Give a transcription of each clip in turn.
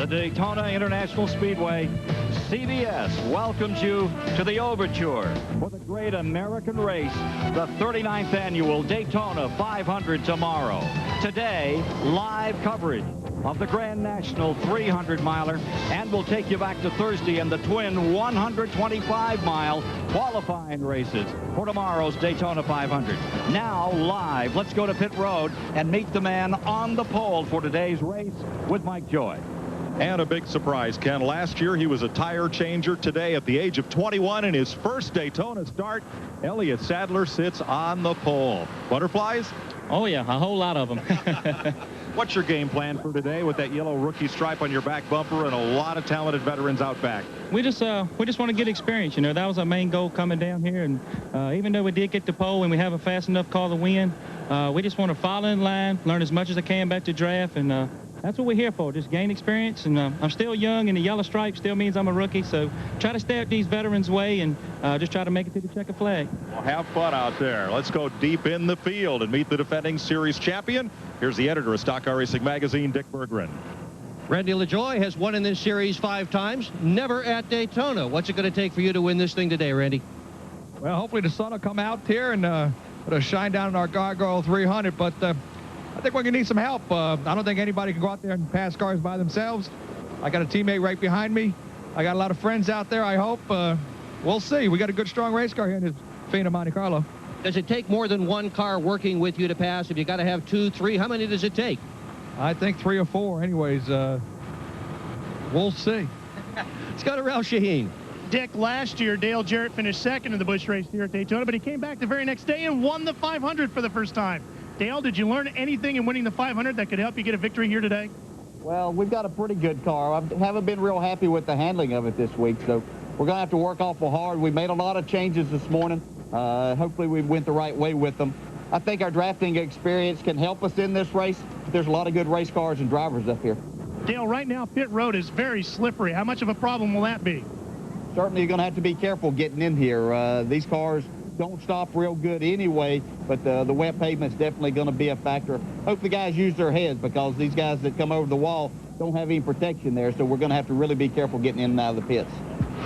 the Daytona International Speedway, CBS welcomes you to the Overture for the great American race, the 39th annual Daytona 500 tomorrow. Today, live coverage of the Grand National 300-miler, and we'll take you back to Thursday in the twin 125-mile qualifying races for tomorrow's Daytona 500. Now, live, let's go to pit road and meet the man on the pole for today's race with Mike Joy. And a big surprise, Ken. Last year, he was a tire changer. Today, at the age of 21, in his first Daytona start, Elliott Sadler sits on the pole. Butterflies? Oh, yeah, a whole lot of them. What's your game plan for today with that yellow rookie stripe on your back bumper and a lot of talented veterans out back? We just want to get experience. You know, that was our main goal coming down here. And even though we did get the pole and we have a fast enough car to win, we just want to follow in line, learn as much as I can back to draft, and that's what we're here for, just gain experience. And I'm still young, and the yellow stripe still means I'm a rookie. So try to stay up these veterans' way and just try to make it to the checkered flag. Well, have fun out there. Let's go deep in the field and meet the defending series champion. Here's the editor of Stock Car Racing Magazine, Dick Berggren. Randy LaJoie has won in this series 5 times, never at Daytona. What's it going to take for you to win this thing today, Randy? Well, hopefully the sun will come out here and it'll shine down in our Gargoyle 300, but I think we're going to need some help. I don't think anybody can go out there and pass cars by themselves. I got a teammate right behind me. I got a lot of friends out there, I hope. We'll see. We got a good, strong race car here in this Fina Monte Carlo. Does it take more than one car working with you to pass? If you got to have 2, 3, how many does it take? I think 3 or 4. Anyways, we'll see. Let's go to Ralph Shaheen. Dick, last year, Dale Jarrett finished second in the Busch race here at Daytona, but he came back the very next day and won the 500 for the first time. Dale, did you learn anything in winning the 500 that could help you get a victory here today? Well, we've got a pretty good car. I haven't been real happy with the handling of it this week, so we're going to have to work awful hard. We made a lot of changes this morning. Hopefully we went the right way with them. I think our drafting experience can help us in this race. There's a lot of good race cars and drivers up here. Dale, right now pit road is very slippery. How much of a problem will that be? Certainly you're going to have to be careful getting in here. These cars don't stop real good anyway, but the wet pavement's definitely going to be a factor. Hope the guys use their heads, because these guys that come over the wall don't have any protection there, so we're going to have to really be careful getting in and out of the pits.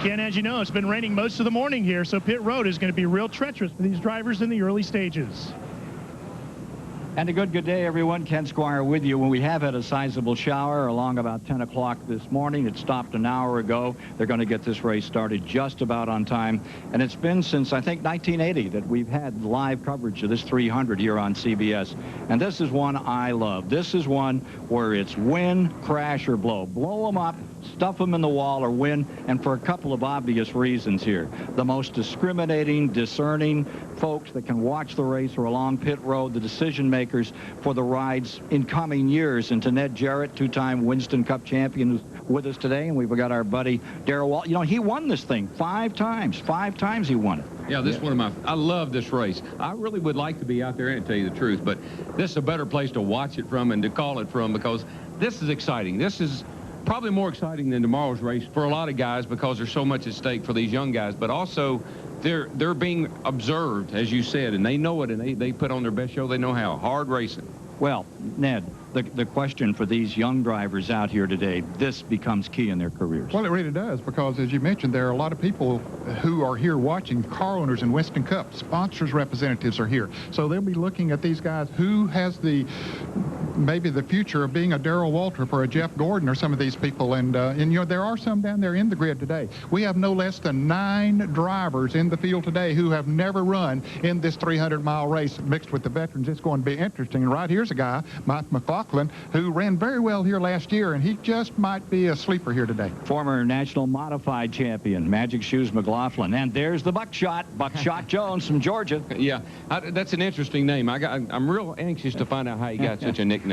Ken, as you know, it's been raining most of the morning here, so pit road is going to be real treacherous for these drivers in the early stages. And a good day, everyone. Ken Squire with you. When we have had a sizable shower along about 10 o'clock this morning, it stopped an hour ago. They're going to get this race started just about on time. And it's been since, I think, 1980 that we've had live coverage of this 300 here on CBS. And this is one I love. This is one where it's win, crash, or blow. Blow them up, stuff them in the wall, or win, and for a couple of obvious reasons here. The most discriminating, discerning folks that can watch the race are along pit road, the decision makers for the rides in coming years. And to Ned Jarrett, 2-time Winston Cup champion, who's with us today, and we've got our buddy Darrell Walt. You know, he won this thing 5 times. 5 times he won it. Yeah, this is one of my, I love this race. I really would like to be out there and tell you the truth, but this is a better place to watch it from and to call it from, because this is exciting. This is probably more exciting than tomorrow's race for a lot of guys, because there's so much at stake for these young guys, but also they're being observed, as you said, and they know it, and they put on their best show they know how. Hard racing. Well, Ned, the question for these young drivers out here today, this becomes key in their careers. Well, it really does, because as you mentioned, there are a lot of people who are here watching, car owners in Winston Cup, sponsors representatives are here. So they'll be looking at these guys who has maybe the future of being a Darrell Waltrip or a Jeff Gordon or some of these people. And you know, there are some down there in the grid today. We have no less than 9 drivers in the field today who have never run in this 300-mile race mixed with the veterans. It's going to be interesting. And right here's a guy, Mike McLaughlin, who ran very well here last year, and he just might be a sleeper here today. Former national modified champion, Magic Shoes McLaughlin. And there's the Buckshot Jones from Georgia. Yeah, that's an interesting name. I'm real anxious to find out how he got such a nickname.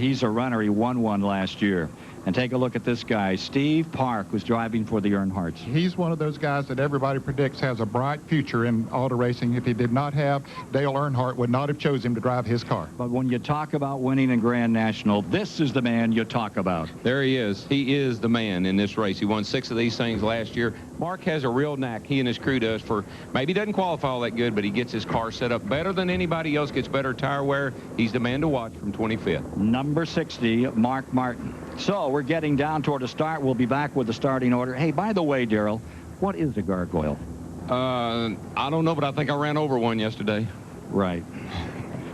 He's a runner. He won one last year. And take a look at this guy, Steve Park, who's driving for the Earnhardts. He's one of those guys that everybody predicts has a bright future in auto racing. If he did not have, Dale Earnhardt would not have chosen him to drive his car. But when you talk about winning in Grand National, this is the man you talk about. There he is. He is the man in this race. He won 6 of these things last year. Mark has a real knack, he and his crew does, for maybe doesn't qualify all that good, but he gets his car set up better than anybody else, gets better tire wear. He's the man to watch from 25th. Number 60, Mark Martin. So we're getting down toward a start. We'll be back with the starting order. Hey, by the way, Darrell, what is a gargoyle? I don't know, but I think I ran over one yesterday. Right.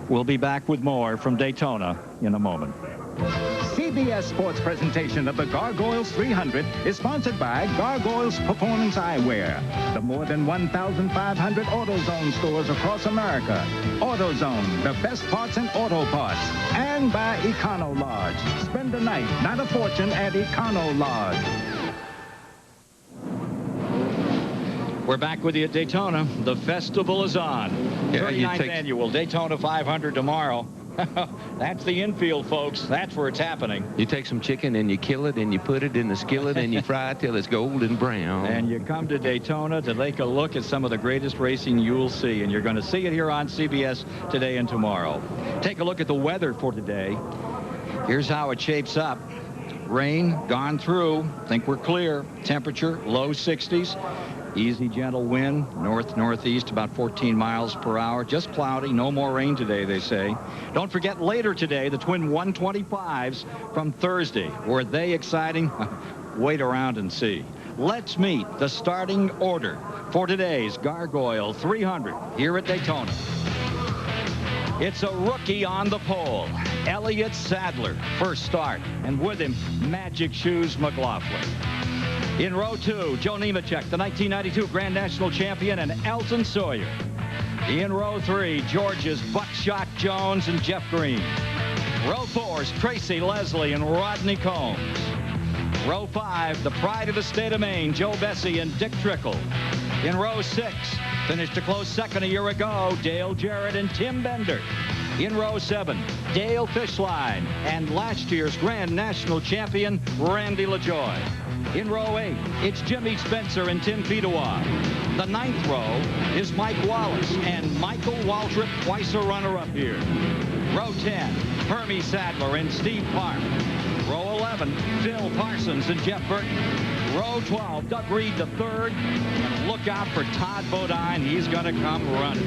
We'll be back with more from Daytona in a moment. CBS Sports presentation of the Gargoyles 300 is sponsored by Gargoyles Performance Eyewear. The more than 1,500 AutoZone stores across America. AutoZone, the best parts in auto parts. And by Econo Lodge. Spend the night, not a fortune, at Econo Lodge. We're back with you at Daytona. The festival is on. Yeah, 39th annual Daytona 500 tomorrow. That's the infield, folks. That's where it's happening. You take some chicken and you kill it and you put it in the skillet and you fry it till it's golden brown. And you come to Daytona to take a look at some of the greatest racing you'll see. And you're going to see it here on CBS today and tomorrow. Take a look at the weather for today. Here's how it shapes up. Rain gone through. Think we're clear. Temperature low 60s. Easy, gentle wind, north-northeast, about 14 miles per hour. Just cloudy, no more rain today, they say. Don't forget later today, the twin 125s from Thursday. Were they exciting? Wait around and see. Let's meet the starting order for today's Gargoyle 300 here at Daytona. It's a rookie on the pole, Elliott Sadler, first start, and with him, Magic Shoes McLaughlin. In row 2, Joe Nemechek, the 1992 Grand National Champion, and Elton Sawyer. In row 3, Georgia's Buckshot Jones and Jeff Green. Row 4's Tracy Leslie and Rodney Combs. Row 5, the pride of the state of Maine, Joe Bessie and Dick Trickle. In row 6, finished a close second a year ago, Dale Jarrett and Tim Bender. In row 7, Dale Fishline and last year's Grand National Champion, Randy LaJoy. In row 8, it's Jimmy Spencer and Tim Fedewa. The 9th row is Mike Wallace and Michael Waltrip, twice a runner-up here. Row 10, Hermie Sadler and Steve Park. Row 11, Phil Parsons and Jeff Burton. Row 12, Doug Reed III. And look out for Todd Bodine. He's going to come running.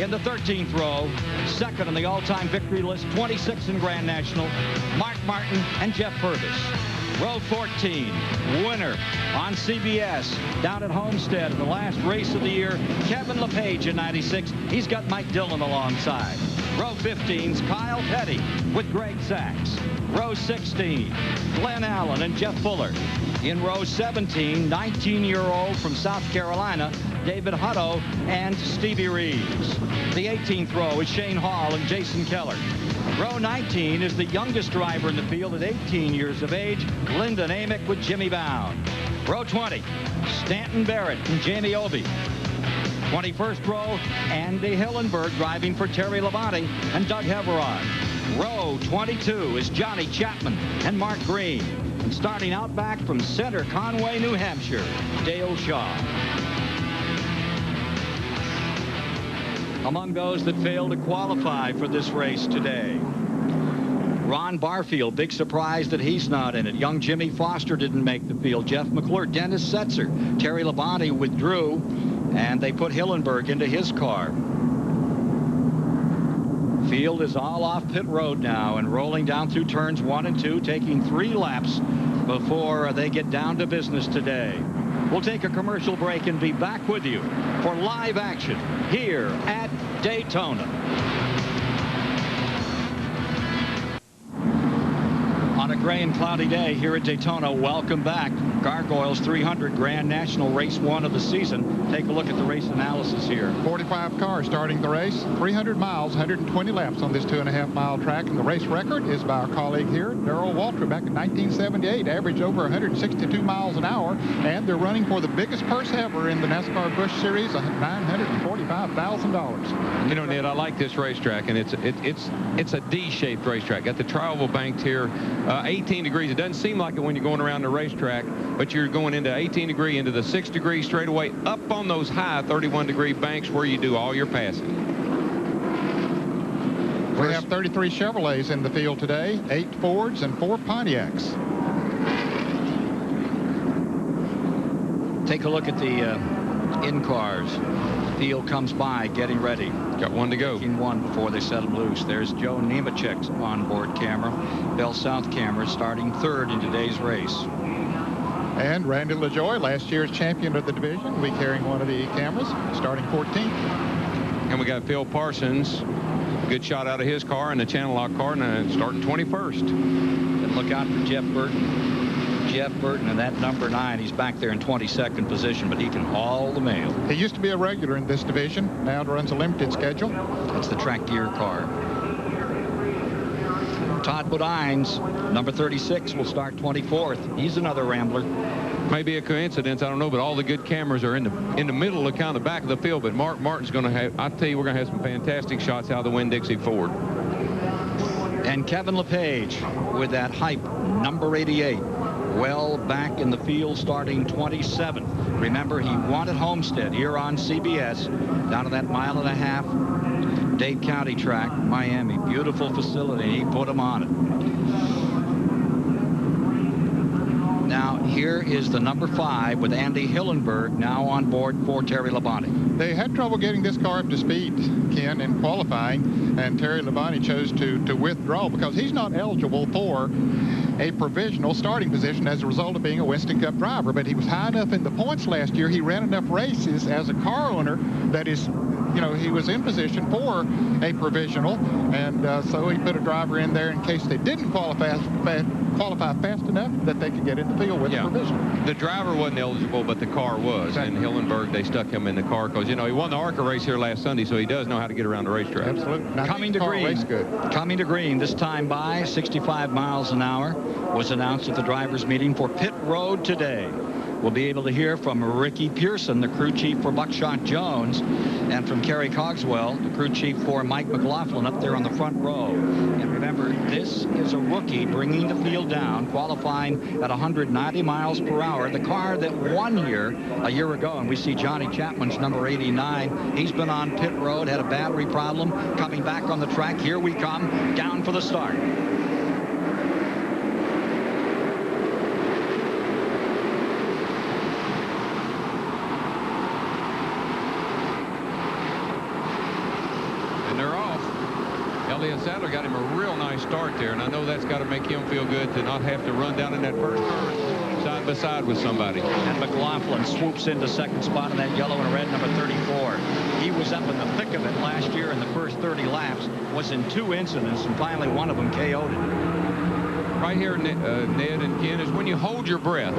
In the 13th row, second on the all-time victory list, 26 in Grand National, Mark Martin and Jeff Purvis. Row 14, winner on CBS down at Homestead in the last race of the year, Kevin LePage in 96. He's got Mike Dillon alongside. Row 15's Kyle Petty with Greg Sachs. Row 16, Glenn Allen and Jeff Fuller. In row 17, 19-year-old from South Carolina, David Hutto and Stevie Reeves. The 18th row is Shane Hall and Jason Keller. Row 19 is the youngest driver in the field at 18 years of age, Lyndon Amick with Jimmy Bound. Row 20, Stanton Barrett and Jamie Obie. 21st row, Andy Hillenberg driving for Terry Labonte and Doug Heveron. Row 22 is Johnny Chapman and Mark Green. And starting out back from Center Conway, New Hampshire, Dale Shaw. Among those that failed to qualify for this race today, Ron Barfield, big surprise that he's not in it. Young Jimmy Foster didn't make the field. Jeff McClure, Dennis Setzer, Terry Labonte withdrew, and they put Hillenberg into his car. Field is all off pit road now and rolling down through turns 1 and 2, taking 3 laps before they get down to business today. We'll take a commercial break and be back with you for live action here at Daytona. On a gray and cloudy day here at Daytona, welcome back. Gargoyles 300 Grand National Race 1 of the season. Take a look at the race analysis here. 45 cars starting the race, 300 miles, 120 laps on this 2.5-mile track. And the race record is by our colleague here, Darrell Waltrip, back in 1978, averaged over 162 miles an hour. And they're running for the biggest purse ever in the NASCAR Busch Series, $945,000. You know, Ned, I like this racetrack, and it's a D-shaped racetrack. Got the travel banked here, 18 degrees. It doesn't seem like it when you're going around the racetrack, but you're going into 18 degree, into the 6 degree straightaway, up on those high 31-degree banks where you do all your passing. We have 33 Chevrolets in the field today, 8 Fords and 4 Pontiacs. Take a look at the in-cars. Field comes by, getting ready. Got one to go. Taking one before they set him loose. There's Joe Nemechek's onboard camera. Bell South camera starting third in today's race. And Randy LaJoie, last year's champion of the division, will be carrying one of the cameras, starting 14th. And we got Phil Parsons. Good shot out of his car and the channel lock car, and starting 21st. And look out for Jeff Burton. Jeff Burton and that number 9. He's back there in 22nd position, but he can haul the mail. He used to be a regular in this division. Now runs a limited schedule. That's the track gear car. Todd Bodines, number 36, will start 24th. He's another Rambler. Maybe a coincidence, I don't know, but all the good cameras are in the middle of kind of the back of the field. But Mark Martin's going to have, I tell you, we're going to have some fantastic shots out of the Winn-Dixie Ford. And Kevin LePage with that hype, number 88. Well back in the field, starting 27th. Remember, he won at Homestead here on CBS, down to that 1.5 mile Dade County track, Miami. Beautiful facility. He put him on it. Now, here is the number 5 with Andy Hillenberg now on board for Terry Labonte. They had trouble getting this car up to speed, Ken, in qualifying, and Terry Labonte chose to withdraw because he's not eligible for a provisional starting position as a result of being a Winston Cup driver. But he was high enough in the points last year. He ran enough races as a car owner that is, you know, he was in position for a provisional, and so he put a driver in there in case they didn't qualify fast enough that they could get in the field with a provisional. The driver wasn't eligible, but the car was. Exactly. And Hillenberg, they stuck him in the car because, you know, he won the ARCA race here last Sunday, so he does know how to get around the racetrack. Absolutely. Now, coming to green. Coming to green this time by 65 miles an hour was announced at the drivers' meeting for pit road today. We'll be able to hear from Ricky Pearson, the crew chief for Buckshot Jones, and from Kerry Cogswell, the crew chief for Mike McLaughlin, up there on the front row. And remember, this is a rookie bringing the field down, qualifying at 190 miles per hour. The car that won here a year ago, and we see Johnny Chapman's number 89. He's been on pit road, had a battery problem, coming back on the track. Here we come, down for the start. Sadler got him a real nice start there, and I know that's got to make him feel good to not have to run down in that first turn side by side with somebody. And McLaughlin swoops into second spot in that yellow and red number 34. He was up in the thick of it last year in the first 30 laps, was in 2 incidents, and finally one of them KO'd it. Right here, Ned and Ken, is when you hold your breath.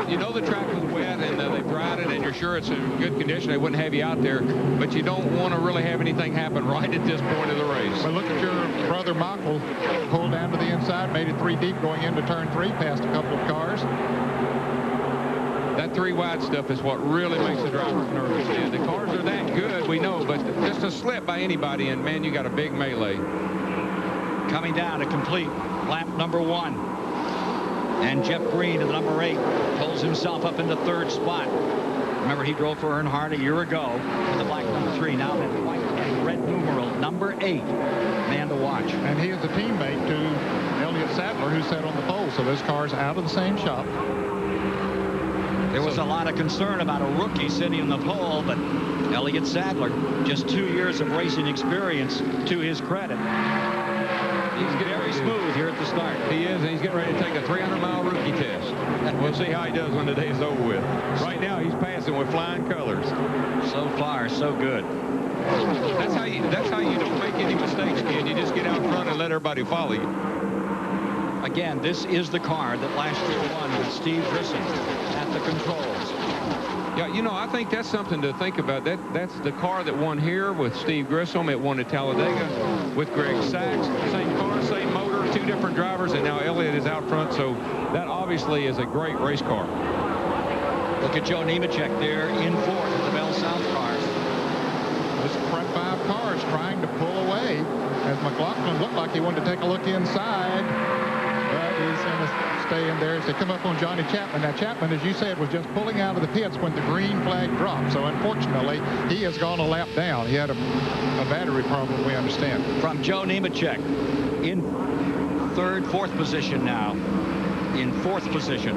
You know the track was wet and they've dried it and you're sure it's in good condition. They wouldn't have you out there, but you don't want to really have anything happen right at this point of the race. Well, look at your brother Michael pulled down to the inside, made it 3 deep going into turn 3, passed a couple of cars. That 3 wide stuff is what really makes the drivers nervous. And the cars are that good, we know, but just a slip by anybody, and man, you got a big melee. Coming down to complete lap number 1. And Jeff Green at the number 8 pulls himself up into 3rd spot. Remember, he drove for Earnhardt a year ago with the black number 3. Now in the white and red numeral number 8. Man to watch. And he is a teammate to Elliott Sadler, who sat on the pole. So those cars out of the same shop. There was a lot of concern about a rookie sitting on the pole, but Elliott Sadler, just 2 years of racing experience to his credit. He's very smooth here at the start. He is, and he's getting ready to take a 300-mile rookie test. We'll see how he does when the day is over with. Right now, he's passing with flying colors. So far, so good. That's how you don't make any mistakes, kid. You just get out front and let everybody follow you. Again, this is the car that last year won with Steve Grissom at the controls. Yeah, you know, I think that's something to think about. That's the car that won here with Steve Grissom. It won at Talladega with Greg Sachs. Same car, same motor, 2 different drivers, and now Elliott is out front. So that obviously is a great race car. Look at Joe Nemechek there in 4th with the Bell South cars. Those front 5 cars trying to pull away as McLaughlin looked like he wanted to take a look inside. But he's going to stay in there as they come up on Johnny Chapman. Now, Chapman, as you said, was just pulling out of the pits when the green flag dropped. So, unfortunately, he has gone a lap down. He had a battery problem, we understand. From Joe Nemechek in 3rd, 4th position now. In 4th position.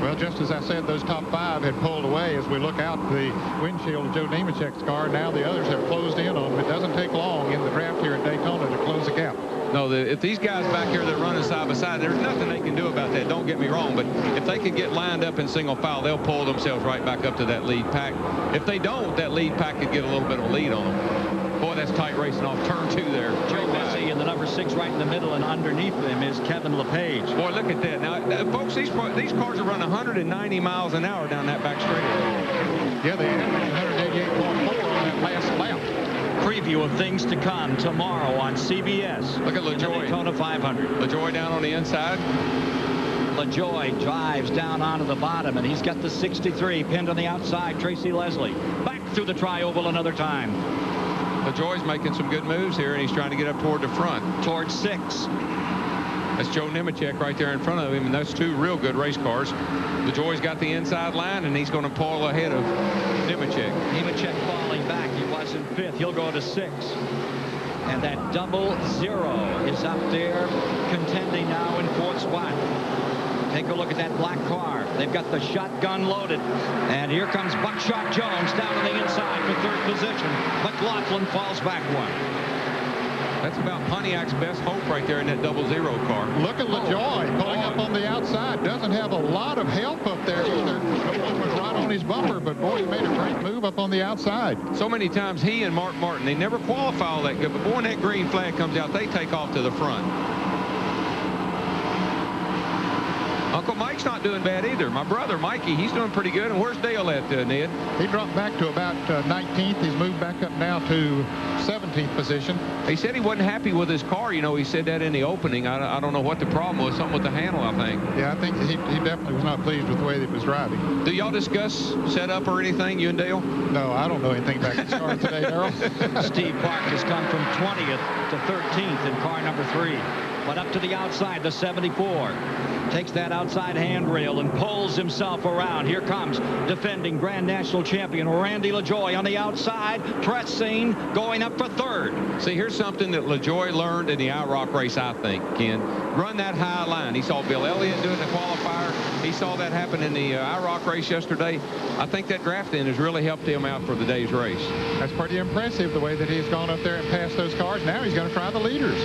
Well, just as I said, those top 5 had pulled away. As we look out the windshield of Joe Nemechek's car, now the others have closed in on him. It doesn't take long in the draft here at Daytona to close the gap. No, if these guys back here that are running side by side, there's nothing they can do about that. Don't get me wrong, but if they could get lined up in single file, they'll pull themselves right back up to that lead pack. If they don't, that lead pack could get a little bit of a lead on them. Boy, that's tight racing off turn 2 there. Joe Messi in the number 6 right in the middle, and underneath them is Kevin LePage. Boy, look at that. Now, folks, these cars are running 190 miles an hour down that back straight. Yeah, they averaged 188.4 on that last lap. Preview of things to come tomorrow on CBS. Look at LaJoy. Daytona 500. LaJoy down on the inside. LaJoy drives down onto the bottom, and he's got the 63 pinned on the outside. Tracy Leslie back through the tri-oval another time. LaJoy's making some good moves here, and he's trying to get up toward the front. Towards 6. That's Joe Nemechek right there in front of him, and those 2 real good race cars. LaJoy's got the inside line, and he's going to pull ahead of Nemechek. Nemechek falling back. He was in 5th. He'll go to 6. And that 00 is up there contending now in 4th spot. Take a look at that black car. They've got the shotgun loaded. And here comes Buckshot Jones down on the inside for 3rd position. McLaughlin falls back 1. That's about Pontiac's best hope right there in that 00 car. Look at LaJoy pulling up on the outside. Doesn't have a lot of help up there either. The one was right on his bumper, but boy, he made a great move up on the outside. So many times he and Mark Martin, they never qualify all that good, but boy, when that green flag comes out, they take off to the front. Uncle Mike's not doing bad either. My brother, Mikey, he's doing pretty good. And where's Dale at, Ned? He dropped back to about 19th. He's moved back up now to 17th position. He said he wasn't happy with his car. You know, he said that in the opening. I don't know what the problem was. Something with the handle, I think. Yeah, I think he definitely was not pleased with the way that it was driving. Do y'all discuss setup or anything, you and Dale? No, I don't know anything about the car today, Darrell. Steve Park has come from 20th to 13th in car number 3. But up to the outside, the 74. Takes that outside handrail and pulls himself around. Here comes defending Grand National Champion Randy LaJoy on the outside, pressing, going up for 3rd. See, here's something that LaJoy learned in the IROC race, I think, Ken. Run that high line. He saw Bill Elliott doing the qualifier. He saw that happen in the IROC race yesterday. I think that draft in has really helped him out for the day's race. That's pretty impressive, the way that he's gone up there and passed those cars. Now he's going to try the leaders.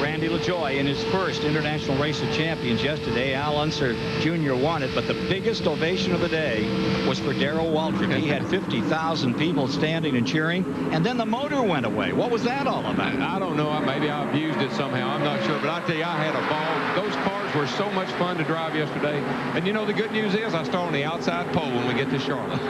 Randy LaJoy in his first International Race of Champions yesterday. Al Unser Jr. won it, but the biggest ovation of the day was for Darrell Waltrip. He had 50,000 people standing and cheering, and then the motor went away. What was that all about? I don't know. Maybe I abused it somehow. I'm not sure, but I tell you, I had a ball. Those cars were so much fun to drive yesterday. And you know, the good news is I start on the outside pole when we get to Charlotte.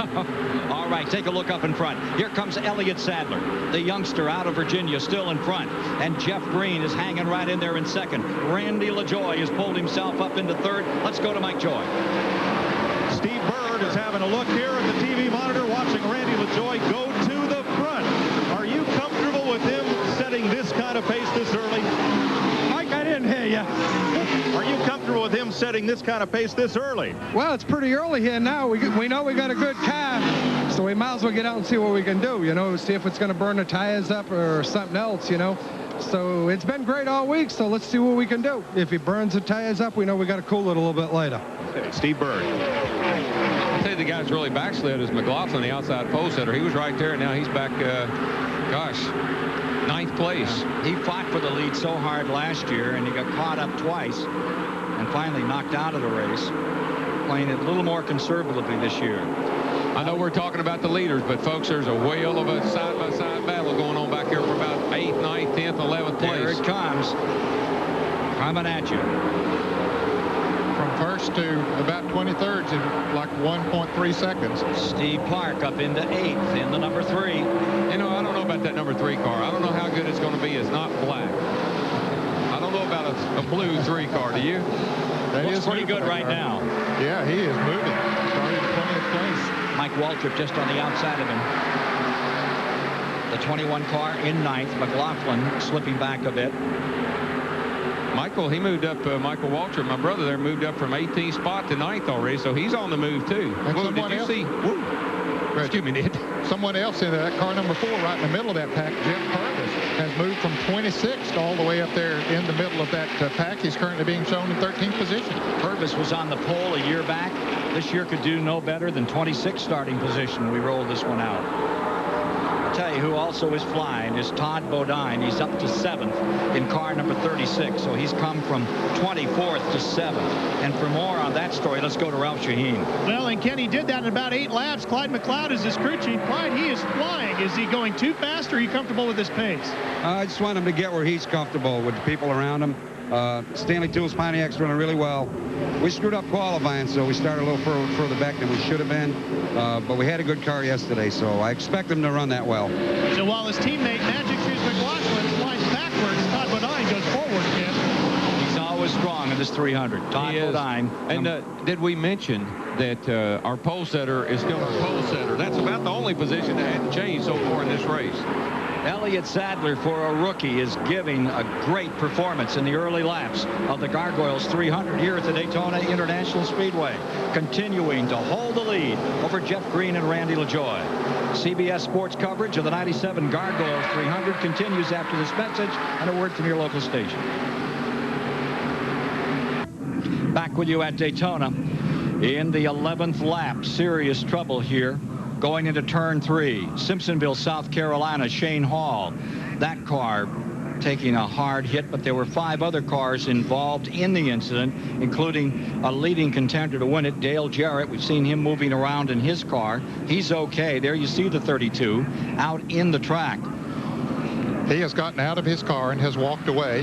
All right, take a look up in front. Here comes Elliott Sadler, the youngster out of Virginia, still in front. And Jeff Green is hanging right in there in 2nd. Randy LaJoy has pulled himself up into 3rd. Let's go to Mike Joy. Steve Bird is having a look here at the TV monitor, watching Randy LaJoy go to the front. Are you comfortable with him setting this kind of pace this early? Mike, I didn't hear you. Are you comfortable with him setting this kind of pace this early? Well, it's pretty early here now. We know we got a good car, so we might as well get out and see what we can do, you know, see if it's going to burn the tires up or something else, you know. So it's been great all week, so let's see what we can do. If he burns the tires up, we know we got to cool it a little bit later. Steve Bird. I'll tell you, the guy's really backslid is McLaughlin, the outside pole setter. He was right there, and now he's back, 9th place. He fought for the lead so hard last year, and he got caught up twice and finally knocked out of the race, playing it a little more conservatively this year. I know we're talking about the leaders, but folks, there's a whale of a side-by-side battle going on back here for about 8th, 9th, 10th, 11th place. There it comes. Coming at you. From 1st to about 23rd in like 1.3 seconds. Steve Park up into 8th in the number 3. You know, I don't know about that number 3 car. I don't know how good it's going to be. It's not black. I don't know about a blue 3 car. Do you? That looks pretty good right now. Yeah, he is moving. Started in 20th place. Mike Waltrip just on the outside of him. The 21 car in 9th. McLaughlin slipping back a bit. Michael, he moved up, Michael Waltrip, my brother there, moved up from 18th spot to 9th already, so he's on the move too. Whoa, did you see? Whoa. Excuse me, Ned. Someone else in that car number 4 right in the middle of that pack, Jeff Purvis. has moved from 26th all the way up there in the middle of that pack. He's currently being shown in 13th position. Purvis was on the pole a year back. This year could do no better than 26th starting position. We rolled this one out. I'll tell you who also is flying is Todd Bodine. He's up to 7th in car number 36. So he's come from 24th to 7th. And for more on that story, let's go to Ralph Shaheen. Well, and Kenny did that in about 8 laps. Clyde McLeod is his crew chief. Clyde, he is flying. Is he going too fast, or are you comfortable with his pace? I just want him to get where he's comfortable with the people around him. Stanley Tools Pontiac's running really well. We screwed up qualifying, so we started a little further back than we should have been. But we had a good car yesterday, so I expect him to run that well. So while his teammate Magic Shoes McLaughlin slides backwards, Todd Bodine goes forward, Ken. He's always strong in this 300. Todd Bodine. And did we mention that our pole setter is still our pole setter? That's about the only position that hadn't changed so far in this race. Elliott Sadler, for a rookie, is giving a great performance in the early laps of the Gargoyles 300 here at the Daytona International Speedway, continuing to hold the lead over Jeff Green and Randy LaJoie. CBS Sports coverage of the 97 Gargoyles 300 continues after this message and a word from your local station. Back with you at Daytona in the 11th lap. Serious trouble here. Going into turn 3, Simpsonville, South Carolina, Shane Hall. That car taking a hard hit, but there were 5 other cars involved in the incident, including a leading contender to win it, Dale Jarrett. We've seen him moving around in his car. He's okay. There you see the 32 out in the track. He has gotten out of his car and has walked away.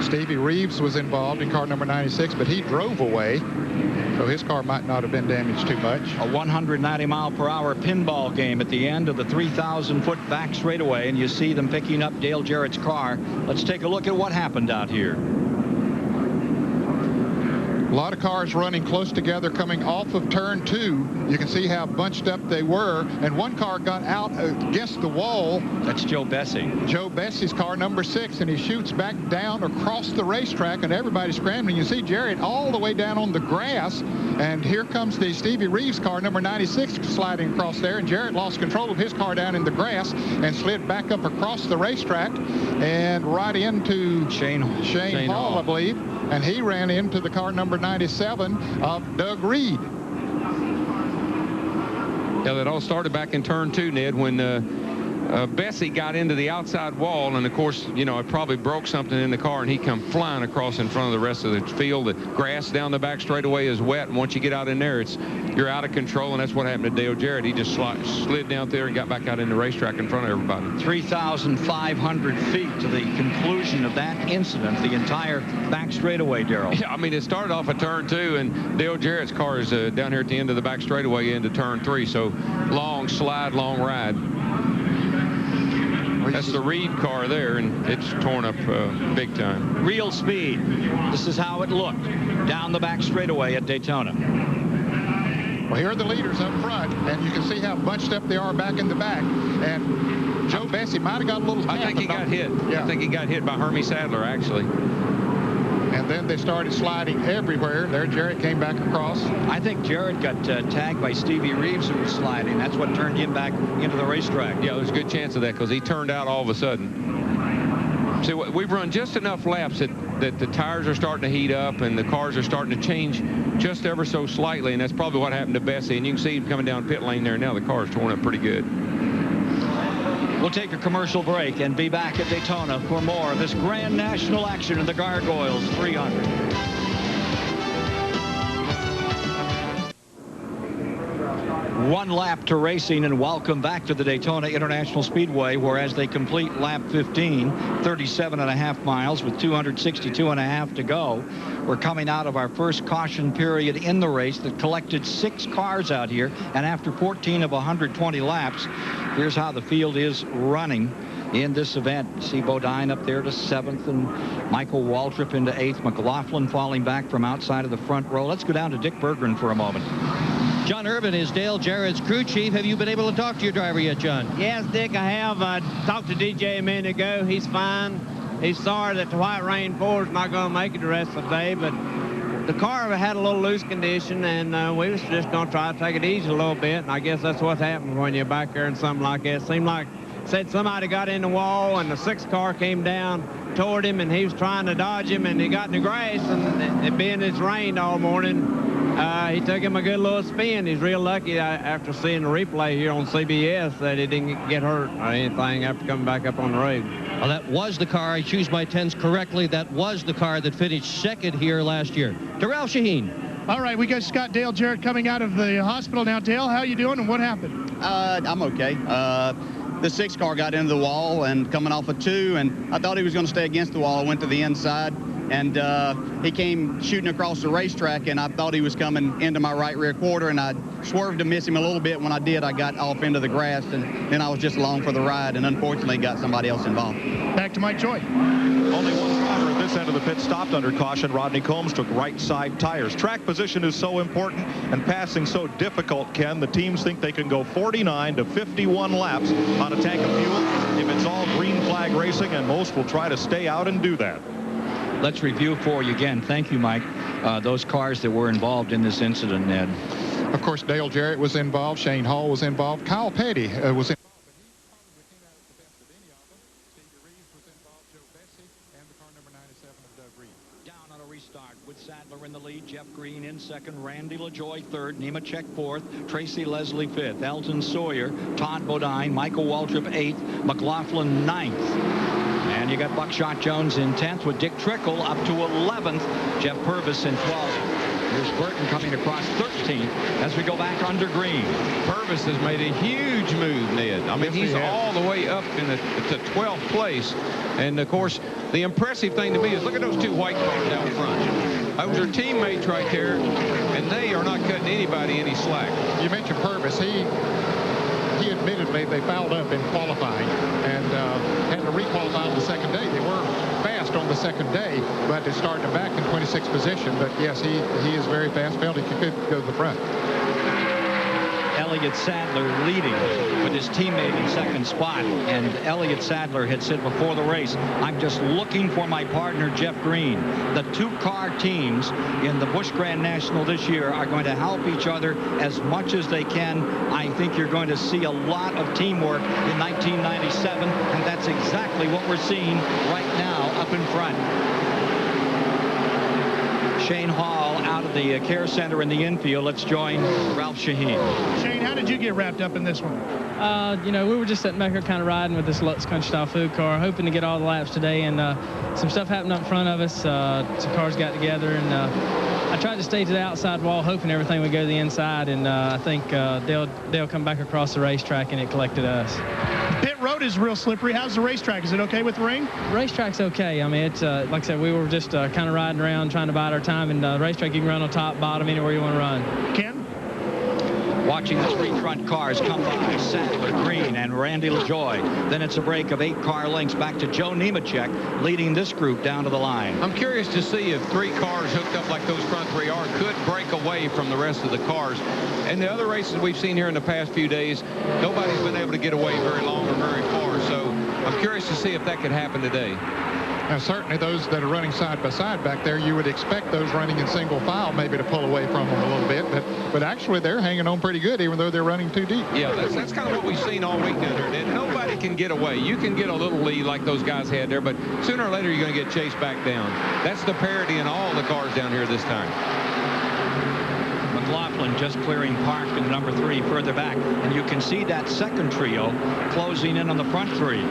Stevie Reeves was involved in car number 96, but he drove away, so his car might not have been damaged too much. A 190-mile-per-hour pinball game at the end of the 3,000-foot back straightaway, and you see them picking up Dale Jarrett's car. Let's take a look at what happened out here. A lot of cars running close together coming off of turn 2. You can see how bunched up they were, and one car got out against the wall. That's Joe Bessie. Joe Bessie's car number 6, and he shoots back down across the racetrack, and everybody's scrambling. You see Jarrett all the way down on the grass, and here comes the Stevie Reeves car number 96 sliding across there, and Jarrett lost control of his car down in the grass and slid back up across the racetrack and right into Shane Hall, I believe. And he ran into the car number 97 of Doug Reed. Yeah, that all started back in turn 2, Ned, when Bessie got into the outside wall, and of course, you know, it probably broke something in the car, and he come flying across in front of the rest of the field. The grass down the back straightaway is wet, and once you get out in there, you're out of control, and that's what happened to Dale Jarrett. He just slid down there and got back out in the racetrack in front of everybody. 3,500 feet to the conclusion of that incident, the entire back straightaway, Darrell. Yeah, I mean, it started off at turn 2, and Dale Jarrett's car is down here at the end of the back straightaway into turn 3, so long slide, long ride. That's the Reed car there, and it's torn up big time. Real speed. This is how it looked down the back straightaway at Daytona. Well, here are the leaders up front, and you can see how bunched up they are back in the back. And Joe Bessie might have got a little tap. I think he got hit. Yeah. I think he got hit by Hermie Sadler, actually. And then they started sliding everywhere. There, Jarrett came back across. I think Jarrett got tagged by Stevie Reeves, who was sliding. That's what turned him back into the racetrack. Yeah, there's a good chance of that because he turned out all of a sudden. See, we've run just enough laps that the tires are starting to heat up and the cars are starting to change just ever so slightly, and that's probably what happened to Bessie. And you can see him coming down pit lane there now. The car's torn up pretty good. We'll take a commercial break and be back at Daytona for more of this grand national action in the Gargoyles 300. One lap to racing, and welcome back to the Daytona International Speedway, where as they complete lap 15, 37.5 miles with 262.5 to go, we're coming out of our first caution period in the race that collected 6 cars out here, and after 14 of 120 laps, here's how the field is running in this event. You see Bodine up there to 7th, and Michael Waltrip into 8th. McLaughlin falling back from outside of the front row. Let's go down to Dick Berggren for a moment. John Irvin is Dale Jarrett's crew chief. Have you been able to talk to your driver yet, John? Yes, Dick, I have. I talked to DJ a minute ago. He's fine. He's sorry that the White Rain 4 is not going to make it the rest of the day, but the car had a little loose condition, and we was just going to try to take it easy a little bit, and I guess that's what happens when you're back there and something like that. It seemed like said somebody got in the wall, and the 6th car came down toward him, and he was trying to dodge him, and he got in the grass, and it being it's rained all morning, he took him a good little spin. He's real lucky after seeing the replay here on CBS that he didn't get hurt or anything after coming back up on the road. Well, that was the car. I choose my 10s correctly. That was the car that finished second here last year. Darrell Shaheen. All right, we got Scott Dale Jarrett coming out of the hospital now. Dale, how you doing and what happened? I'm okay. The 6th car got into the wall and coming off a 2, and I thought he was going to stay against the wall. I went to the inside, and he came shooting across the racetrack, and I thought he was coming into my right rear quarter, and I swerved to miss him a little bit. When I did, I got off into the grass, and then I was just along for the ride, and unfortunately got somebody else involved. Back to Mike Joy. Only one driver at this end of the pit stopped under caution. Rodney Combs took right side tires. Track position is so important and passing so difficult, Ken. The teams think they can go 49 to 51 laps on a tank of fuel if it's all green flag racing, and most will try to stay out and do that. Let's review for you again. Thank you, Mike. Those cars that were involved in this incident, Ned. Of course, Dale Jarrett was involved. Shane Hall was involved. Kyle Petty was involved. Sadler in the lead, Jeff Green in second, Randy LaJoy third, Nemechek fourth, Tracy Leslie fifth, Elton Sawyer, Todd Bodine, Michael Waltrip eighth, McLaughlin ninth. And you got Buckshot Jones in 10th with Dick Trickle up to 11th, Jeff Purvis in 12th. Here's Burton coming across 13th as we go back under green. Purvis has made a huge move, Ned. I mean, he's all the way up in to 12th place. And, of course, the impressive thing to me is look at those 2 white cars down front. Those are teammates right there, and they are not cutting anybody any slack. You mentioned Purvis. He admitted they fouled up in qualifying and had to requalify on the second day. They were fast on the second day, but they started him back in 26th position. But yes, he is very fast. Felt he could go to the front. Elliott Sadler leading with his teammate in second spot, and Elliott Sadler had said before the race, I'm just looking for my partner Jeff Green. The 2-car teams in the Busch Grand National this year are going to help each other as much as they can. I think you're going to see a lot of teamwork in 1997, and that's exactly what we're seeing right now up in front. Shane Hall out of the care center in the infield. Let's join Ralph Shaheen. Shane, how did you get wrapped up in this one? You know, we were just sitting back here kind of riding with this Lutz Country Style food car, hoping to get all the laps today, and some stuff happened up in front of us. Some cars got together, and I tried to stay to the outside wall, hoping everything would go to the inside, and I think they'll come back across the racetrack, and it collected us. Pit road is real slippery. How's the racetrack? Is it okay with the rain? Racetrack's okay. I mean, it's like I said, we were just kind of riding around trying to bide our time, and the racetrack you can run on top, bottom, anywhere you want to run. Ken? Watching the 3 front cars come by, Sadler, Green, and Randy LaJoy. Then it's a break of 8 car lengths back to Joe Nemechek, leading this group down to the line. I'm curious to see if 3 cars hooked up like those front 3 are could break away from the rest of the cars. And the other races we've seen here in the past few days, nobody's been able to get away very long or very far. So I'm curious to see if that could happen today. Now, certainly those that are running side by side back there, you would expect those running in single file maybe to pull away from them a little bit, but actually they're hanging on pretty good even though they're running too deep. Yeah, that's kind of what we've seen all week down there. And nobody can get away. You can get a little lead like those guys had there, but sooner or later you're going to get chased back down. That's the parity in all the cars down here this time. McLaughlin just clearing park in number 3 further back, and you can see that second trio closing in on the front 3.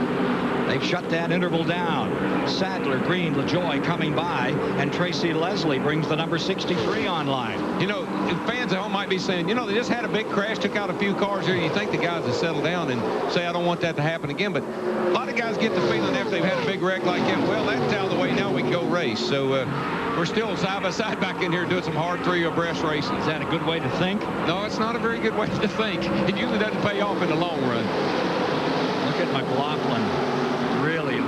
They've shut that interval down. Sadler, Green, LaJoy coming by, and Tracy Leslie brings the number 63 online. You know, fans at home might be saying, you know, they just had a big crash, took out a few cars here. You think the guys have settled down and say, I don't want that to happen again. But a lot of guys get the feeling after they've had a big wreck like that, well, that's out of the way. Now we can go race. So we're still side by side back in here doing some hard 3 abreast racing. Is that a good way to think? No, it's not a very good way to think. It usually doesn't pay off in the long run. Look at McLaughlin really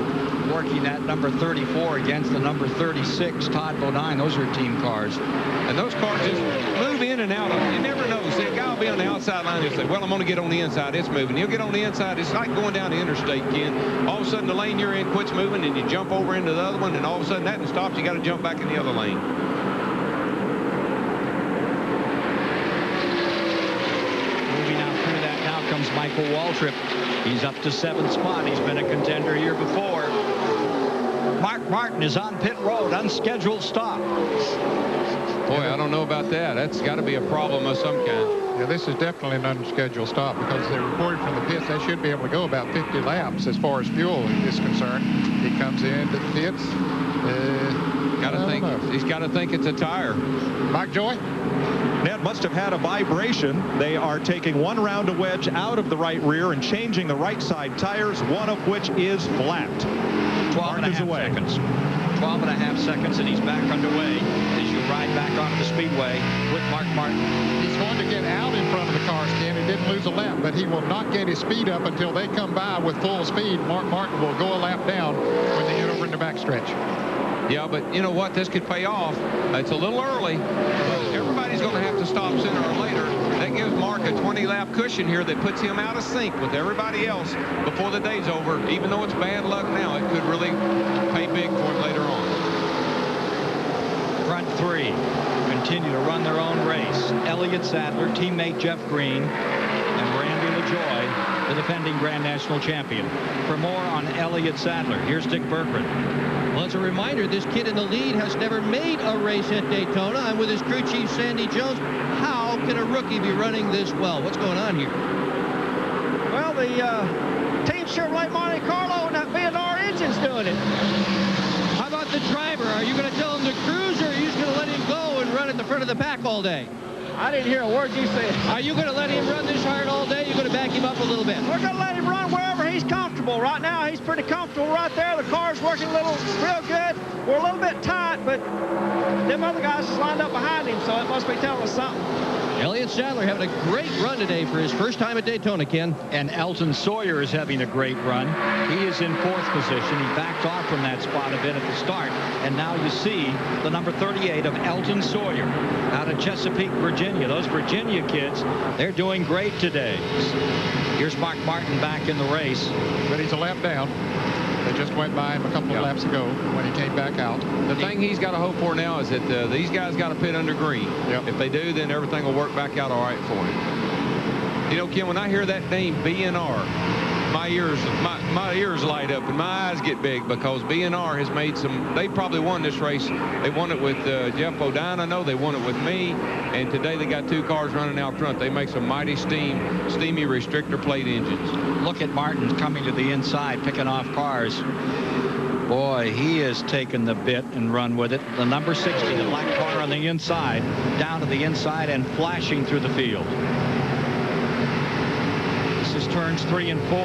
working that number 34 against the number 36, Todd Bodine. Those are team cars. And those cars just move in and out. You never know. See, a guy will be on the outside line and say, well, I'm going to get on the inside. It's moving. He'll get on the inside. It's like going down the interstate, Ken. All of a sudden, the lane you're in quits moving, and you jump over into the other one, and all of a sudden, that stops. You got to jump back in the other lane. comes Michael Waltrip. He's up to 7th spot. He's been a contender here before. Mark Martin is on pit road, unscheduled stop. Boy, I don't know about that. That's got to be a problem of some kind. Yeah, this is definitely an unscheduled stop because they reported from the pits they should be able to go about 50 laps as far as fuel is concerned. He comes into the pits. He's got to think it's a tire. Mike Joy? Ned must have had a vibration. They are taking one round of wedge out of the right rear and changing the right side tires, one of which is flat. 12.5 seconds. 12.5 seconds, and he's back underway as you ride back onto the speedway with Mark Martin. He's going to get out in front of the cars, Ken. He didn't lose a lap, but he will not get his speed up until they come by with full speed. Mark Martin will go a lap down when they get over in the backstretch. Yeah, but you know what? This could pay off. It's a little early. Everybody's going to have to stop sooner or later. That gives Mark a 20-lap cushion here that puts him out of sync with everybody else before the day's over. Even though it's bad luck now, it could really pay big for him later on. Front three continue to run their own race. Elliott Sadler, teammate Jeff Green, and Randy LaJoy, the defending Grand National Champion. For more on Elliott Sadler, here's Dick Berggren. Well, as a reminder, this kid in the lead has never made a race at Daytona. I'm with his crew chief, Sandy Jones. How can a rookie be running this well? What's going on here? Well, the Team Chevrolet Monte Carlo and that B&R engine's doing it. How about the driver? Are you going to tell him to cruise, or are you just going to let him go and run at the front of the pack all day? I didn't hear a word you said. Are you going to let him run this hard all day? You're going to back him up a little bit? We're going to let him run wherever he's comfortable. Right now, he's pretty comfortable right there. The car's working real good. We're a little bit tight, but them other guys is lined up behind him, so it must be telling us something. Elliott Sadler having a great run today for his first time at Daytona, Ken. And Elton Sawyer is having a great run. He is in 4th position. He backed off from that spot a bit at the start. And now you see the number 38 of Elton Sawyer out of Chesapeake, Virginia. Those Virginia kids, they're doing great today. Here's Mark Martin back in the race. But he's a lap down. They just went by him a couple of laps ago when he came back out. The thing he's got to hope for now is that these guys got to pit under green. Yep. If they do, then everything will work back out all right for him. You know, Ken, when I hear that name, B&R, my ears light up and my eyes get big because B&R has made some. They probably won this race. They won it with Jeff Bodine. I know they won it with me, and today they got 2 cars running out front. They make some mighty steamy restrictor plate engines. Look at Martin coming to the inside, picking off cars. Boy, he has taken the bit and run with it. The number 60, the black car on the inside, down to the inside and flashing through the field. This is turns 3 and 4.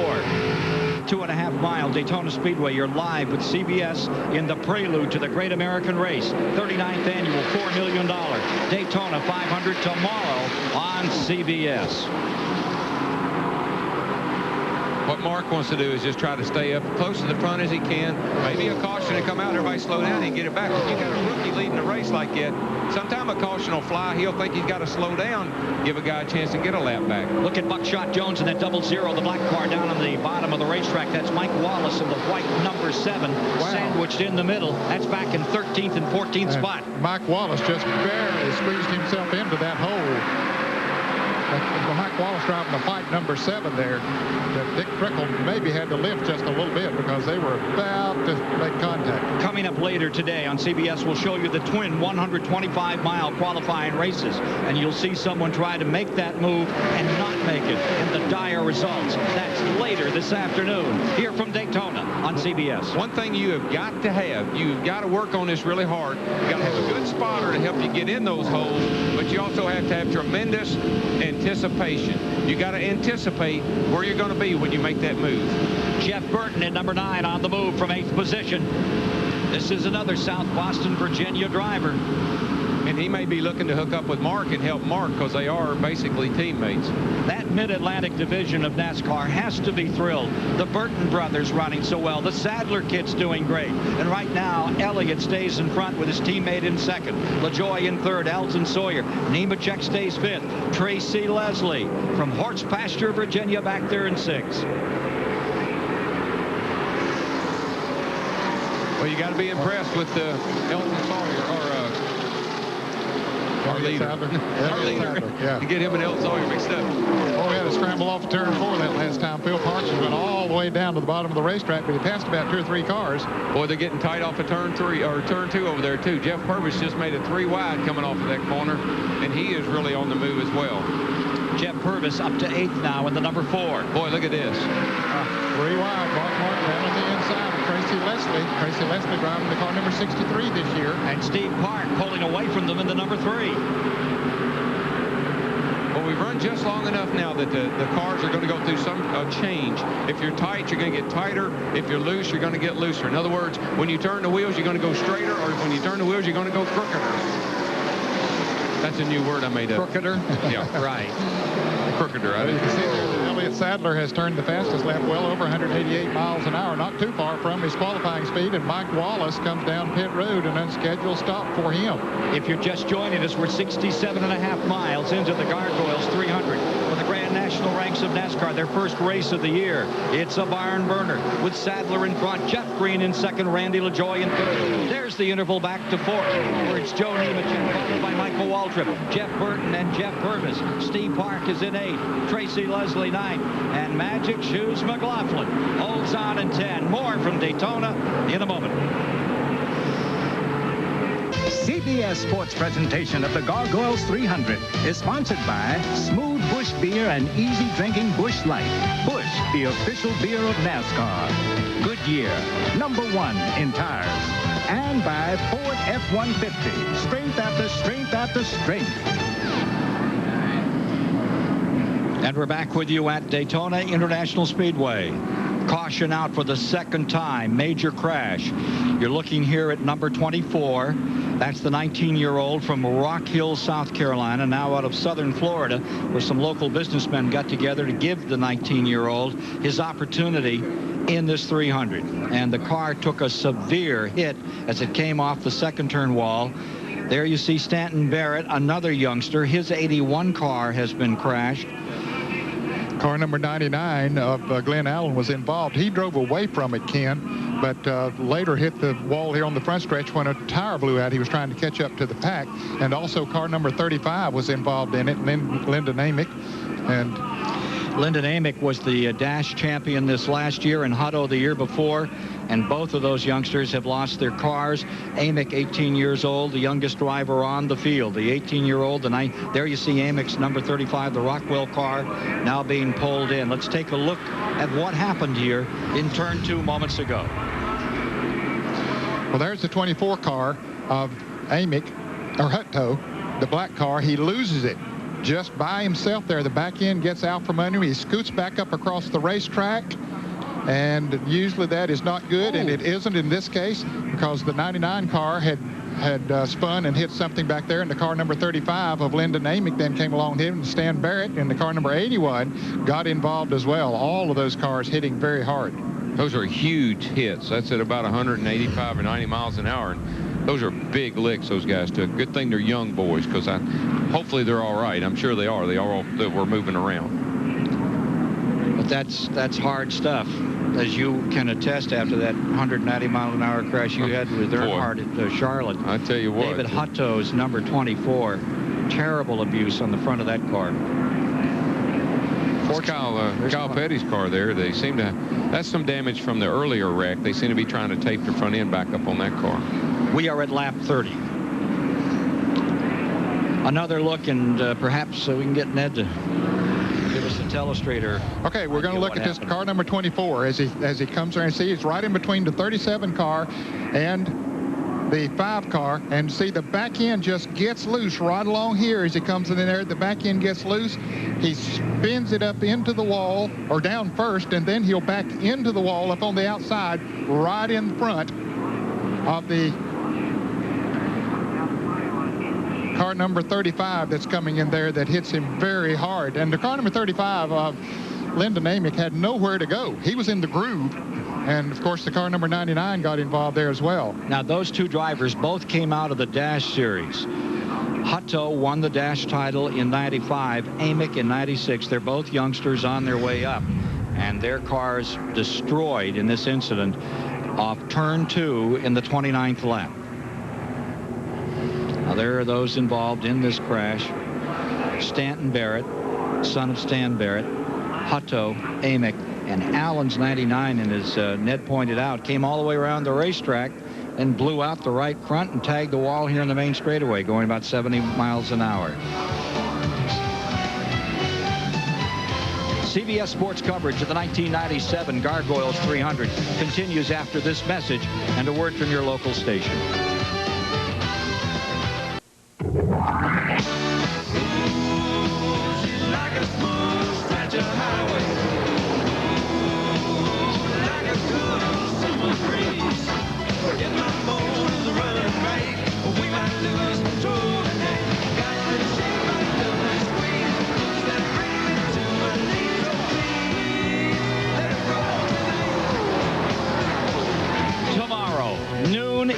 2.5 mile Daytona Speedway. You're live with CBS in the prelude to the Great American Race. 39th annual, $4 million. Daytona 500 tomorrow on CBS. What Mark wants to do is just try to stay up close to the front as he can. Maybe a caution to come out. Everybody slow down and get it back. If you got a rookie leading the race like that, sometime a caution will fly. He'll think he's got to slow down, give a guy a chance to get a lap back. Look at Buckshot Jones in that 00, the black car down on the bottom of the racetrack. That's Mike Wallace in the white number 7, sandwiched in the middle. That's back in 13th and 14th spot. Mike Wallace just barely squeezed himself into that hole. Mike Wallace driving the white number 7 there. Dick Trickle maybe had to lift just a little bit because they were about to make contact. Coming up later today on CBS, we'll show you the twin 125-mile qualifying races, and you'll see someone try to make that move and not make it, and the dire results. That's later this afternoon here from Daytona on CBS. One thing you have got to have, you've got to work on this really hard. You've got to have a good spotter to help you get in those holes, but you also have to have tremendous anticipation. You got to anticipate where you're going to be when you make that move. Jeff Burton in number 9 on the move from 8th position. This is another South Boston, Virginia driver. And he may be looking to hook up with Mark and help Mark because they are basically teammates. That Mid-Atlantic division of NASCAR has to be thrilled. The Burton brothers running so well. The Sadler kid's doing great. And right now, Elliott stays in front with his teammate in 2nd. LaJoy in 3rd. Elton Sawyer. Nemechek stays 5th. Tracy Leslie from Horse Pasture, Virginia, back there in 6th. Well, you got to be impressed with Elton Sawyer. leader. Our leader. Yeah. To get him and El Sawyer mixed up. Oh, we had to scramble off of turn 4 that last time. Phil Parks went all the way down to the bottom of the racetrack, but he passed about 2 or 3 cars. Boy, they're getting tight off of turn 3 or turn 2 over there too. Jeff Purvis just made it 3 wide coming off of that corner, and he is really on the move as well. Jeff Purvis up to 8th now in the number 4. Boy, look at this. 3 wide. Mark Martin down on the inside of Tracy Leslie. Tracy Leslie driving the car number 63 this year. And Steve Park pulling away from them in the number 3. Well, we've run just long enough now that the cars are going to go through some change. If you're tight, you're going to get tighter. If you're loose, you're going to get looser. In other words, when you turn the wheels, you're going to go straighter, or when you turn the wheels, you're going to go crookeder. That's a new word I made up. Crookeder? Yeah, right. Crookeder. You can see there that Elliott Sadler has turned the fastest lap, well over 188 miles an hour, not too far from his qualifying speed, and Mike Wallace comes down pit road, an unscheduled stop for him. If you're just joining us, we're 67.5 miles into the Gargoyles 300 for the Grand National Ranks of NASCAR, their first race of the year. It's a barn burner with Sadler in front, Jeff Green in second, Randy LaJoie in third. There's the interval back to 4th, where it's Joe Nemechek, followed by Michael Waltrip, Jeff Burton, and Jeff Purvis. Steve Park is in 8th, Tracy Leslie 9th, and Magic Shoes McLaughlin holds on in 10. More from Daytona in a moment. CBS Sports presentation of the Gargoyles 300 is sponsored by Smooth Busch Beer and Easy Drinking Busch Light. Busch, the official beer of NASCAR. Goodyear, #1 in tires. And by Ford F-150, strength after strength after strength. And we're back with you at Daytona International Speedway. Caution out for the second time, major crash. You're looking here at number 24. That's the 19-year-old from Rock Hill, South Carolina, now out of southern Florida, where some local businessmen got together to give the 19-year-old his opportunity in this 300. And the car took a severe hit as it came off the second turn wall. There you see Stanton Barrett, another youngster. His 81 car has been crashed. Car number 99 of Glenn Allen was involved. He drove away from it, Ken, but later hit the wall here on the front stretch when a tire blew out. He was trying to catch up to the pack. And also car number 35 was involved in it, Lyndon Amick. And Lyndon Amick was the Dash champion this last year and Hutto the year before, and both of those youngsters have lost their cars. Amick, 18 years old, the youngest driver on the field. The 18-year-old, there you see Amick's number 35, the Rockwell car, now being pulled in. Let's take a look at what happened here in turn 2 moments ago. Well, there's the 24 car of Amick, or Hutto, the black car. He loses it just by himself there. The back end gets out from under him. He scoots back up across the racetrack, and usually that is not good, and it isn't in this case because the 99 car had spun and hit something back there, and the car number 35 of Lyndon Amick then came along with him, and Stan Barrett in the car number 81 got involved as well. All of those cars hitting very hard. Those are huge hits. That's at about 185 or 90 miles an hour. And those are big licks those guys took. Good thing they're young boys, because hopefully they're all right. I'm sure they are. They all that were moving around. But that's hard stuff, as you can attest after that 190-mile-an-hour crash you had with Earnhardt at Charlotte. I tell you what. David Hutto's number 24. Terrible abuse on the front of that car. Kyle Petty's car there. They seem to. That's some damage from the earlier wreck. They seem to be trying to tape the front end back up on that car. We are at lap 30. Another look, and perhaps we can get Ned to give us a telestrator. Okay, we're going to look at this car number 24 as he comes there, and see it's right in between the 37 car and the 5 car, and see the back end just gets loose right along here as he comes in there. The back end gets loose. He spins it up into the wall, or down first, and then he'll back into the wall up on the outside right in front of the car number 35 that's coming in there that hits him very hard. And the car number 35 of Lyndon Amick had nowhere to go. He was in the groove. And, of course, the car number 99 got involved there as well. Now, those two drivers both came out of the Dash Series. Hutto won the Dash title in 95, Amick in 96. They're both youngsters on their way up. And their cars destroyed in this incident off turn 2 in the 29th lap. Now, there are those involved in this crash. Stanton Barrett, son of Stan Barrett, Hutto, Amick, and Allen's 99, and as Ned pointed out, came all the way around the racetrack and blew out the right front and tagged the wall here in the main straightaway, going about 70 miles an hour. CBS Sports coverage of the 1997 Gargoyles 300 continues after this message and a word from your local station.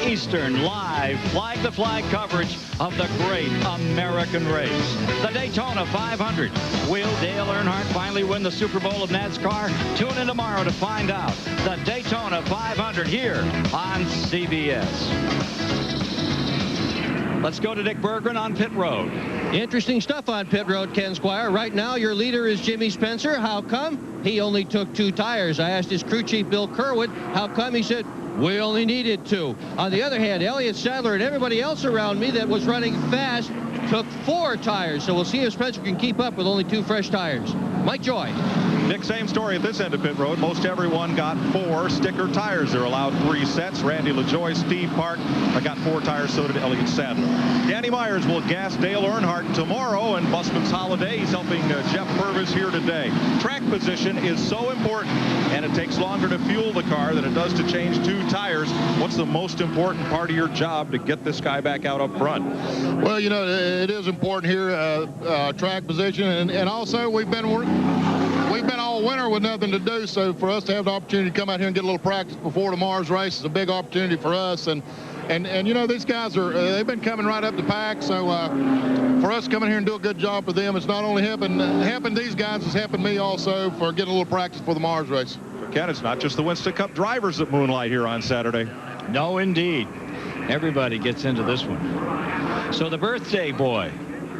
Eastern, live flag to flag coverage of the great American race, the Daytona 500. Will Dale Earnhardt finally win the Super Bowl of NASCAR? Tune in tomorrow to find out. The Daytona 500 here on CBS. Let's go to Dick Berggren on pit road. Interesting stuff on pit road, Ken Squire. Right now, your leader is Jimmy Spencer. How come? He only took 2 tires. I asked his crew chief, Bill Kerwood, how come? He said, we only needed 2. On the other hand, Elliott Sadler and everybody else around me that was running fast took 4 tires. So we'll see if Spencer can keep up with only 2 fresh tires. Mike Joy. Nick, same story at this end of pit road. Most everyone got 4 sticker tires. They're allowed 3 sets. Randy LaJoie, Steve Park, I got 4 tires. So did Elliott Sadler. Danny Myers will gas Dale Earnhardt tomorrow, and Busman's Holiday. He's helping Jeff Purvis here today. Track position is so important, and it takes longer to fuel the car than it does to change 2 tires. What's the most important part of your job to get this guy back out up front? Well, you know, it is important here, track position, and also we've been all winter with nothing to do, so for us to have the opportunity to come out here and get a little practice before tomorrow's race is a big opportunity for us. And you know, these guys they've been coming right up the pack, so for us coming here and do a good job for them, it's not only helping these guys, it's helping me also for getting a little practice for the Mars race. Ken, it's not just the Winston Cup drivers that moonlight here on Saturday. No, indeed. Everybody gets into this one. So the birthday boy,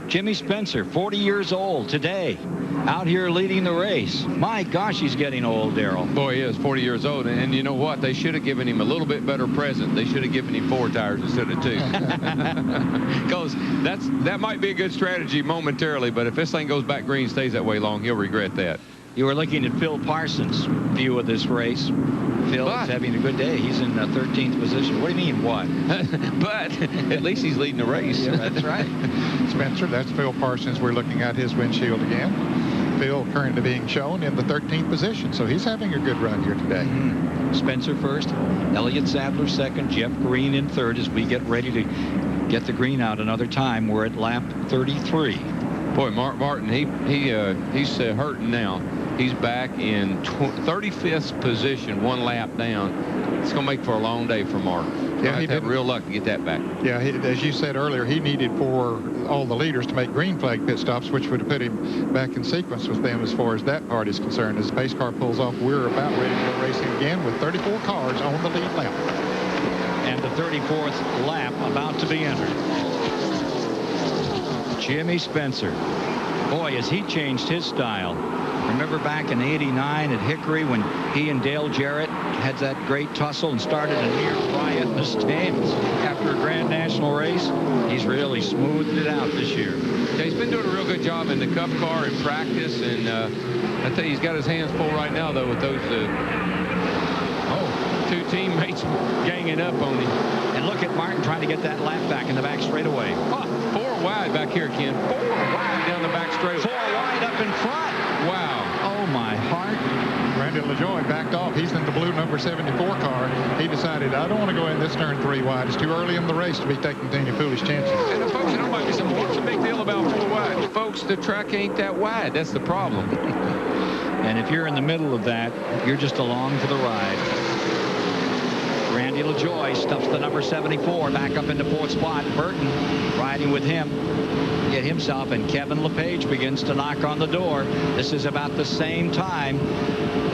Jimmy Spencer, 40 years old today, out here leading the race. My gosh, he's getting old, Darrell. Boy, he is 40 years old, and you know what? They should have given him a little bit better present. They should have given him 4 tires instead of 2. Because that might be a good strategy momentarily, but if this thing goes back green, stays that way long, he'll regret that. You were looking at Phil Parsons' view of this race. Phil is having a good day. He's in 13th position. What do you mean, what? But at least he's leading the race. Yeah, that's right. Spencer, that's Phil Parsons. We're looking at his windshield again. Phil currently being shown in the 13th position, so he's having a good run here today. Spencer first, Elliott Sadler second, Jeff Green in third as we get ready to get the green out another time. We're at lap 33. Boy, Mark Martin, he's hurting now. He's back in 35th position, 1 lap down. It's going to make for a long day for Mark. Yeah, he had real luck to get that back. Yeah, as you said earlier, he needed for all the leaders to make green flag pit stops, which would have put him back in sequence with them as far as that part is concerned. As the pace car pulls off, we're about ready to go racing again with 34 cars on the lead lap. And the 34th lap about to be entered. Jimmy Spencer. Boy, has he changed his style. Remember back in '89 at Hickory when he and Dale Jarrett had that great tussle and started a near riot in the stands after a Grand National race? He's really smoothed it out this year. Yeah, he's been doing a real good job in the Cup car in practice, and I tell you, he's got his hands full right now, though, with those 2 teammates ganging up on him. And look at Martin trying to get that lap back in the back straightaway. 4 wide back here, Ken. 4 wide down the back straightaway. 4 wide up in front. Wow. Oh, my heart. Randy LaJoie backed off. He's in the blue number 74 car. He decided, I don't want to go in this turn 3 wide. It's too early in the race to be taking any foolish chances. And folks, you know, might be some, what's the big deal about 4 wide? Folks, the track ain't that wide. That's the problem. And if you're in the middle of that, you're just along for the ride. Randy LaJoie stuffs the number 74 back up into 4th spot. Burton riding with him. Get himself, and Kevin LePage begins to knock on the door. This is about the same time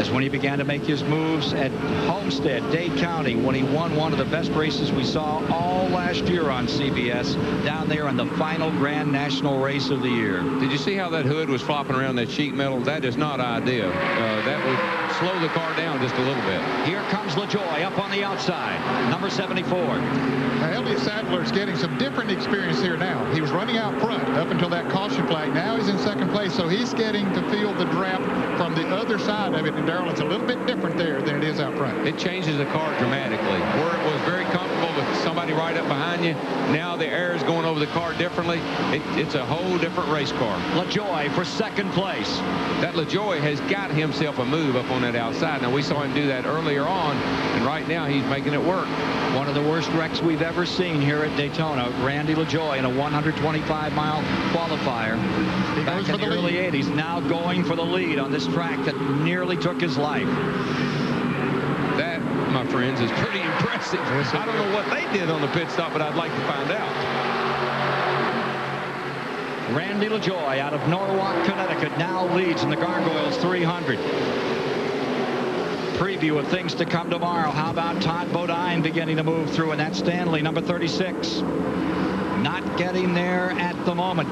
as when he began to make his moves at Homestead, Dade County, when he won one of the best races we saw all last year on CBS, down there in the final Grand National race of the year. Did you see how that hood was flopping around that sheet metal? That is not ideal. That would slow the car down just a little bit. Here comes LaJoie up on the outside, number 74. Now, Elliott Sadler's getting some different experience here now. He was running out front up until that caution flag. Now he's in second place, so he's getting to feel the draft from the other side of it. And Darrell, it's a little bit different there than it is out front. It changes the car dramatically. Where it was very comfortable with somebody right up behind you, now the air is going over the car differently. It's a whole different race car. LaJoie for second place. That LaJoie has got himself a move up on that outside. Now, we saw him do that earlier on, and right now he's making it work. One of the worst wrecks we've ever seen here at Daytona. Randy LaJoie in a 125-mile qualifier back in the early 80s, now going for the lead on this track that nearly took his life. That, my friends, is pretty impressive. I don't know what they did on the pit stop, but I'd like to find out. Randy LaJoie out of Norwalk, Connecticut, now leads in the Gargoyles 300. Preview of things to come tomorrow. How about Todd Bodine beginning to move through, and that's Stanley, number 36. Not getting there at the moment.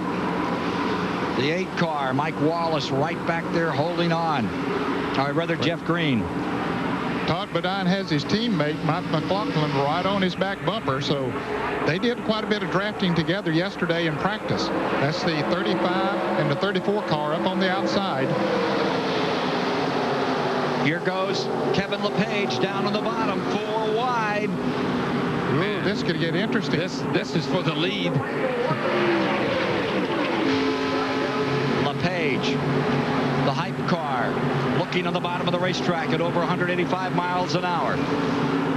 The 8 car, Mike Wallace right back there holding on. Or rather, Jeff Green. Todd Bodine has his teammate, Mike McLaughlin, right on his back bumper, so they did quite a bit of drafting together yesterday in practice. That's the 35 and the 34 car up on the outside. Here goes Kevin LePage down on the bottom, 4 wide. Ooh, this could get interesting. This is for the lead. LePage, the hype car, looking on the bottom of the racetrack at over 185 miles an hour.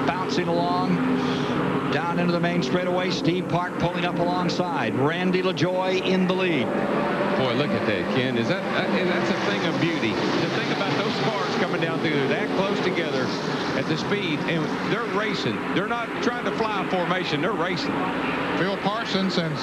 Bouncing along down into the main straightaway. Steve Park pulling up alongside. Randy LaJoie in the lead. Boy, look at that, Ken. That's a thing of beauty. The thing about those cars coming down through there that close together at the speed, and they're racing. They're not trying to fly a formation. They're racing. Phil Parsons and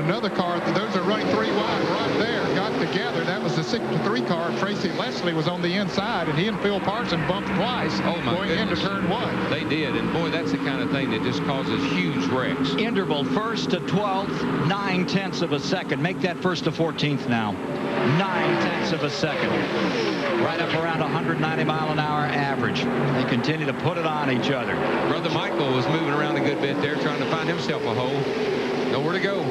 another car, those are running 3 wide right there, got together. That was the 63 car. Tracy Leslie was on the inside, and he and Phil Parsons bumped twice going into turn 1. They did, and boy, that's the kind of thing that just causes huge wrecks. Interval 1st to 12th, 9/10 of a second. Make that 1st to 14th now. 9/10 of a second. Right up around 190 mile an hour average. They continue to put it on each other. Brother Michael was moving around a good bit there, trying to find himself a hole. Nowhere to go.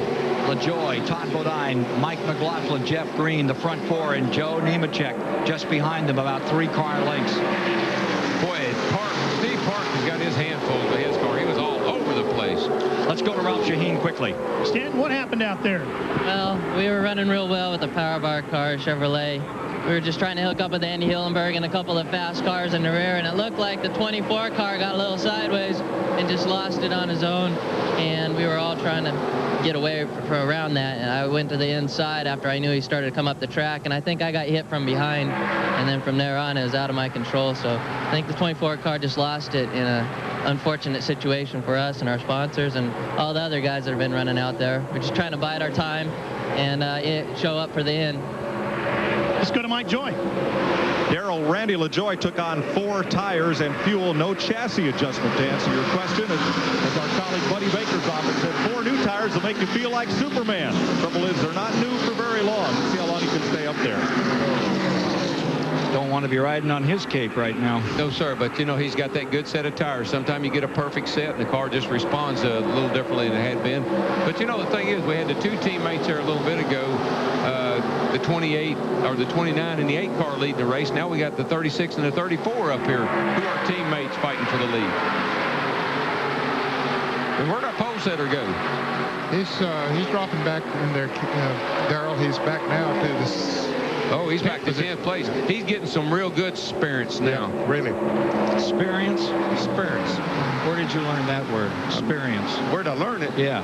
LaJoie, Todd Bodine, Mike McLaughlin, Jeff Green, the front 4, and Joe Nemechek just behind them, about 3 car lengths. Boy, Steve Park has got his handful of his car. He was all over the place. Let's go to Ralph Shaheen quickly. Stan, what happened out there? Well, we were running real well with the power of our car, Chevrolet. We were just trying to hook up with Andy Hillenberg and a couple of fast cars in the rear, and it looked like the 24 car got a little sideways and just lost it on his own, and we were all trying to get away around that, and I went to the inside after I knew he started to come up the track, and I think I got hit from behind, and then from there on it was out of my control. So I think the 24 car just lost it in a unfortunate situation for us and our sponsors and all the other guys that have been running out there. We're just trying to bide our time and show up for the end. Let's go to Mike Joy. Darrell, Randy LaJoie took on 4 tires and fuel, no chassis adjustment, to answer your question. As our colleague Buddy Baker's office said, 4 new tires will make you feel like Superman. Trouble is, they're not new for very long. Let's see how long he can stay up there. Don't want to be riding on his cape right now. No, sir, but, you know, he's got that good set of tires. Sometimes you get a perfect set, and the car just responds a little differently than it had been. But, you know, the thing is, we had the 2 teammates there a little bit ago, the 28 or the 29 and the 8 car leading the race. Now we got the 36 and the 34 up here, who are teammates fighting for the lead. And where'd our pole setter go? He's dropping back in there, Darrell. He's back now to this. Oh, he's back to 10th place. He's getting some real good experience now. Yeah, really. Experience? Experience. Where did you learn that word? Experience. Where'd I learn it? Yeah.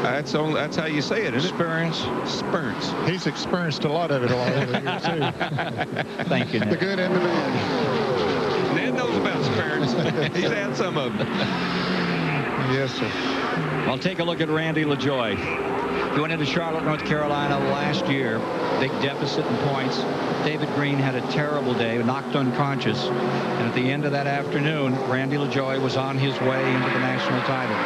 That's how you say it, isn't it? Experience. Experience. He's experienced a lot of it along the years, too. Thank you, Ned. The good and the bad. Ned knows about experience. He's had some of them. Yes, sir. Well, take a look at Randy LaJoie. He went into Charlotte, North Carolina last year big deficit in points. David Green had a terrible day, knocked unconscious. And at the end of that afternoon, Randy LaJoie was on his way into the national title.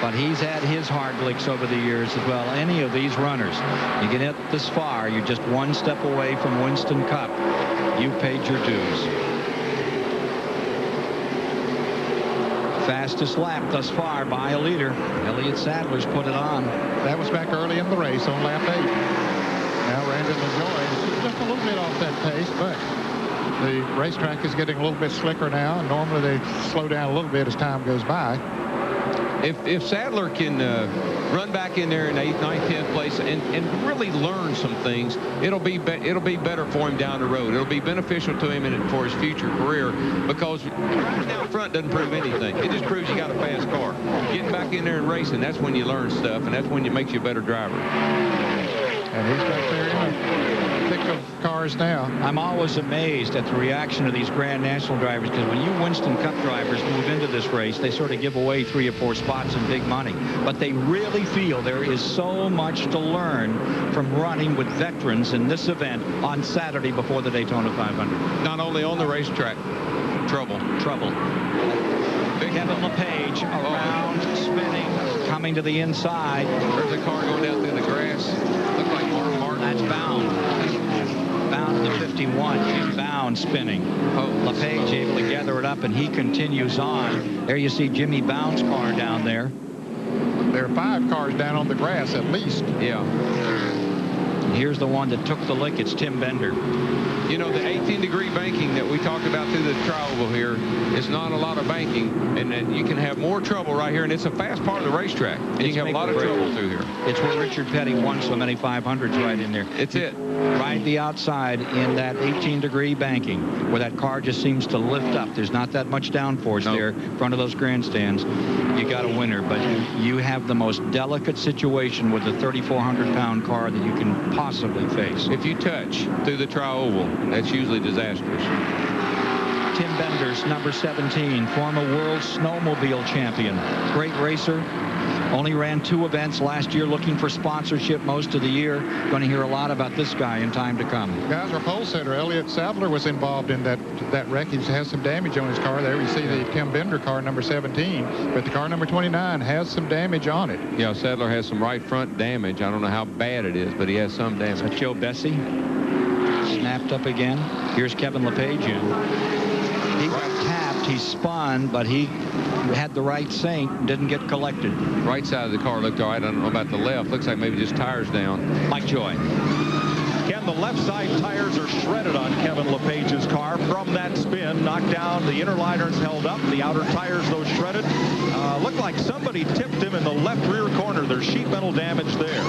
But he's had his hard licks over the years as well. Any of these runners, you get it this far, you're just one step away from Winston Cup. You paid your dues. Fastest lap thus far by a leader. Elliott Sadler's put it on. That was back early in the race on lap 8. Now Randy LaJoie is just a little bit off that pace, but the racetrack is getting a little bit slicker now, and normally they slow down a little bit as time goes by. If Sadler can run back in there in 8th, 9th, 10th place and really learn some things, it'll be better for him down the road. It'll be beneficial to him for his future career, because riding out front doesn't prove anything. It just proves you got a fast car. Getting back in there and racing, that's when you learn stuff, and that's when it makes you a better driver. And he's back there in the thick of cars now. I'm always amazed at the reaction of these Grand National drivers, because when you Winston Cup drivers move into this race, they sort of give away 3 or 4 spots and big money. But they really feel there is so much to learn from running with veterans in this event on Saturday before the Daytona 500. Not only on the racetrack, trouble. Kevin LePage around, spinning, coming to the inside. There's a car going down through the grass. Look like Martin. That's Bound. Bound to the 51. Jim Bound spinning. LePage able to gather it up, and he continues on. There you see Jimmy Bound's car down there. There are 5 cars down on the grass at least. Yeah. And here's the one that took the lick. It's Tim Bender. You know, the 18-degree banking that we talked about through the tri-oval here is not a lot of banking, and you can have more trouble right here, and it's a fast part of the racetrack, and you can have a lot of trouble through here. It's where Richard Petty won so many 500s right in there. It's it. Ride the outside in that 18-degree banking, where that car just seems to lift up. There's not that much downforce there in front of those grandstands. You got a winner, but you have the most delicate situation with a 3,400-pound car that you can possibly face. If you touch through the tri-oval, that's usually disastrous. Tim Benders, number 17, former world snowmobile champion. Great racer. Only ran 2 events last year, looking for sponsorship most of the year. Going to hear a lot about this guy in time to come. Guys, our pole sitter, Elliott Sadler, was involved in that wreck. He has some damage on his car there. You see the Tim Bender car, number 17, but the car number 29 has some damage on it. Yeah, Sadler has some right front damage. I don't know how bad it is, but he has some damage. That's Joe Bessie. Snapped up again. Here's Kevin LePage in. He got tapped. He spun, but he had the right sink, didn't get collected. Right side of the car looked all right. I don't know about the left. Looks like maybe just tires down. Mike Joy. Ken, the left side tires are shredded on Kevin LePage's car from that spin. Knocked down. The inner liners held up. The outer tires, though, shredded. Looked like somebody tipped him in the left rear corner. There's sheet metal damage there.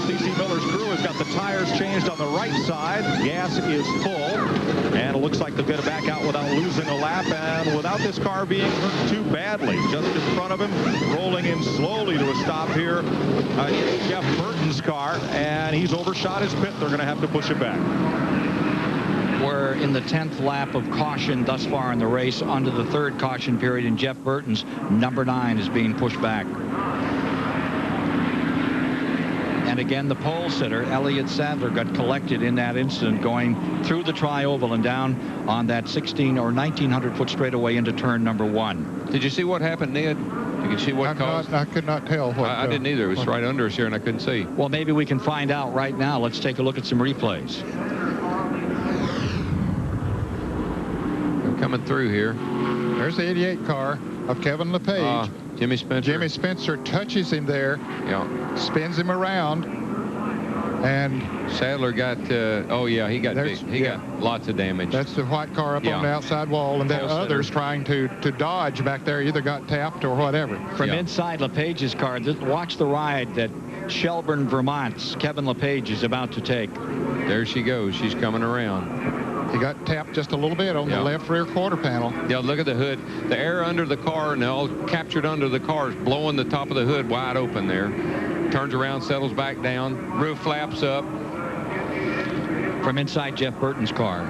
C.C. Miller's crew has got the tires changed on the right side. Gas is full, and it looks like they'll get it back out without losing a lap and without this car being hurt too badly. Just in front of him, rolling in slowly to a stop here, is Jeff Burton's car, and he's overshot his pit. They're going to have to push it back. We're in the 10th lap of caution thus far in the race, under the 3rd caution period, and Jeff Burton's number 9 is being pushed back. And again, the pole sitter, Elliott Sadler, got collected in that incident going through the tri-oval and down on that 1,600 or 1,900-foot straightaway into turn number 1. Did you see what happened, Ned? You can see what caused? I could not tell what. I didn't either. It was right under us here, and I couldn't see. Well, maybe we can find out right now. Let's take a look at some replays. They're coming through here. There's the 88 car of Kevin LePage. Jimmy Spencer. Jimmy Spencer touches him there. Yeah. Spins him around. And Sadler got, oh yeah, he got lots of damage. That's the white car up on the outside wall, and then others trying to dodge back there either got tapped or whatever. From inside LePage's car, watch the ride that Shelburne, Vermont's Kevin LePage is about to take. There she goes. She's coming around. He got tapped just a little bit on the left rear quarter panel. Yeah, look at the hood. The air under the car and all captured under the car is blowing the top of the hood wide open there. Turns around, settles back down. Roof flaps up. From inside Jeff Burton's car.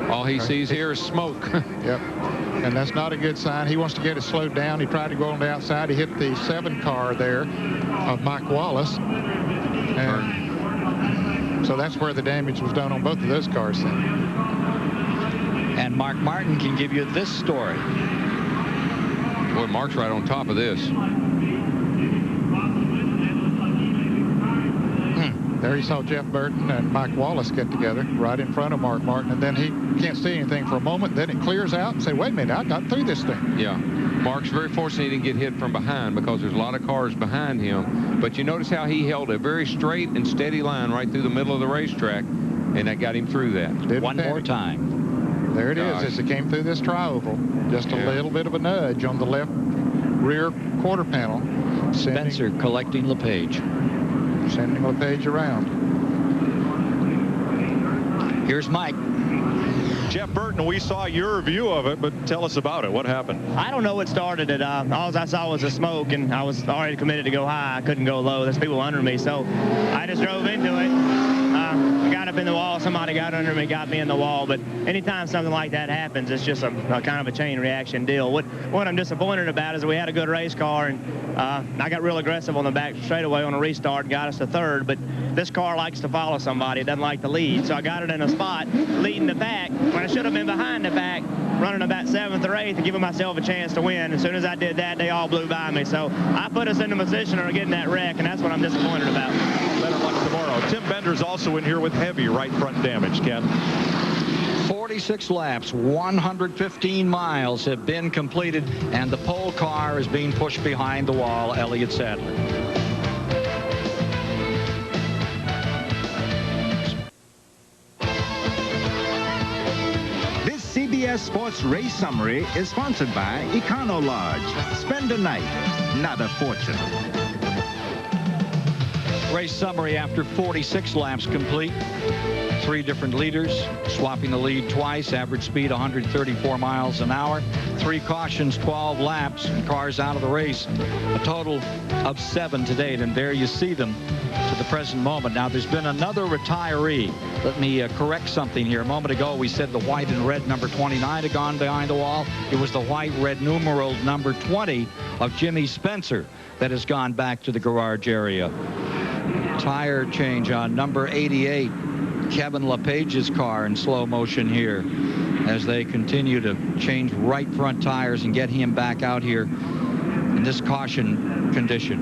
All he sees here is smoke. Yep. And that's not a good sign. He wants to get it slowed down. He tried to go on the outside. He hit the 7 car there of Mike Wallace. And So that's where the damage was done on both of those cars. And Mark Martin can give you this story. Boy, Mark's right on top of this. There you saw Jeff Burton and Mike Wallace get together right in front of Mark Martin, and then he can't see anything for a moment. Then it clears out and say, wait a minute, I got through this thing. Yeah. Mark's very fortunate he didn't get hit from behind because there's a lot of cars behind him. But you notice how he held a very straight and steady line right through the middle of the racetrack, and that got him through that. One more time. There it is as it came through this tri-oval. Just a little bit of a nudge on the left rear quarter panel. Spencer collecting LePage. Sending LePage around. Here's Mike. Jeff Burton, we saw your view of it, but tell us about it. What happened? I don't know what started it. All I saw was the smoke, and I was already committed to go high. I couldn't go low. There's people under me, so I just drove into it. I got up in the wall. Somebody got under me, got me in the wall. But anytime something like that happens, it's just a kind of a chain reaction deal. What I'm disappointed about is we had a good race car, and I got real aggressive on the back straightaway on a restart and got us to third. But this car likes to follow somebody. It doesn't like to lead. So I got it in a spot leading the pack when I should have been behind the pack, running about 7th or 8th and giving myself a chance to win. As soon as I did that, they all blew by me. So I put us in the position of getting that wreck, and that's what I'm disappointed about. Better luck tomorrow. Tim Bender's also in here with heavy right front damage, Ken. 46 laps, 115 miles have been completed, and the pole car is being pushed behind the wall. Elliott Sadler. This CBS Sports Race Summary is sponsored by Econo Lodge. Spend a night, not a fortune. Race summary after 46 laps complete. 3 different leaders, swapping the lead twice, average speed 134 miles an hour, 3 cautions, 12 laps, and cars out of the race. A total of 7 to date, and there you see them to the present moment. Now, there's been another retiree. Let me correct something here. A moment ago, we said the white and red number 29 had gone behind the wall. It was the white, red numeraled number 20 of Jimmy Spencer that has gone back to the garage area. Tire change on number 88, Kevin LePage's car, in slow motion here as they continue to change right front tires and get him back out here in this caution condition.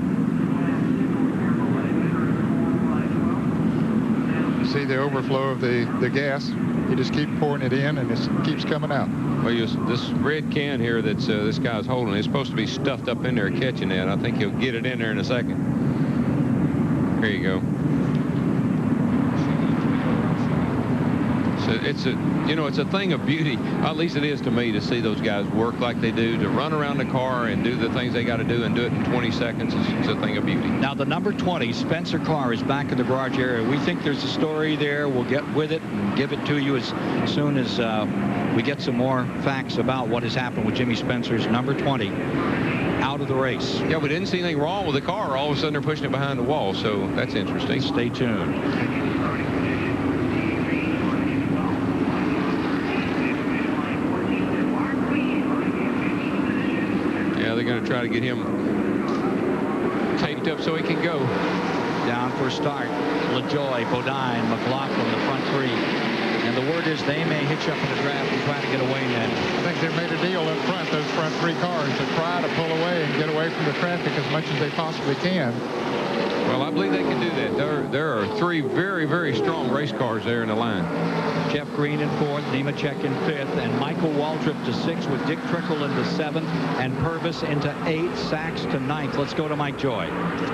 You see the overflow of the gas. You just keep pouring it in, and it keeps coming out. Well, this red can here that this guy's holding is supposed to be stuffed up in there catching that. I think he'll get it in there in a second. There you go. So it's a thing of beauty. At least it is to me, to see those guys work like they do, to run around the car and do the things they got to do and do it in 20 seconds. It's a thing of beauty. Now, the number 20 Spencer car is back in the garage area. We think there's a story there. We'll get with it and give it to you as soon as we get some more facts about what has happened with Jimmy Spencer's number 20 out of the race. Yeah, we didn't see anything wrong with the car. All of a sudden, they're pushing it behind the wall, so that's interesting. Stay tuned. Yeah, they're going to try to get him taped up so he can go. Down for a start. LaJoy, Bodine, McLaughlin, the front 3. And the word is they may hitch up in the draft and try to get away then. I think they've made a deal up front, those front 3 cars, to try to pull away and get away from the traffic as much as they possibly can. Well, I believe they can do that. There are 3 very, very strong race cars there in the line. Jeff Green in 4th, Nemechek in 5th, and Michael Waltrip to 6th with Dick Trickle into 7th and Purvis into 8th, Sachs to 9th. Let's go to Mike Joy.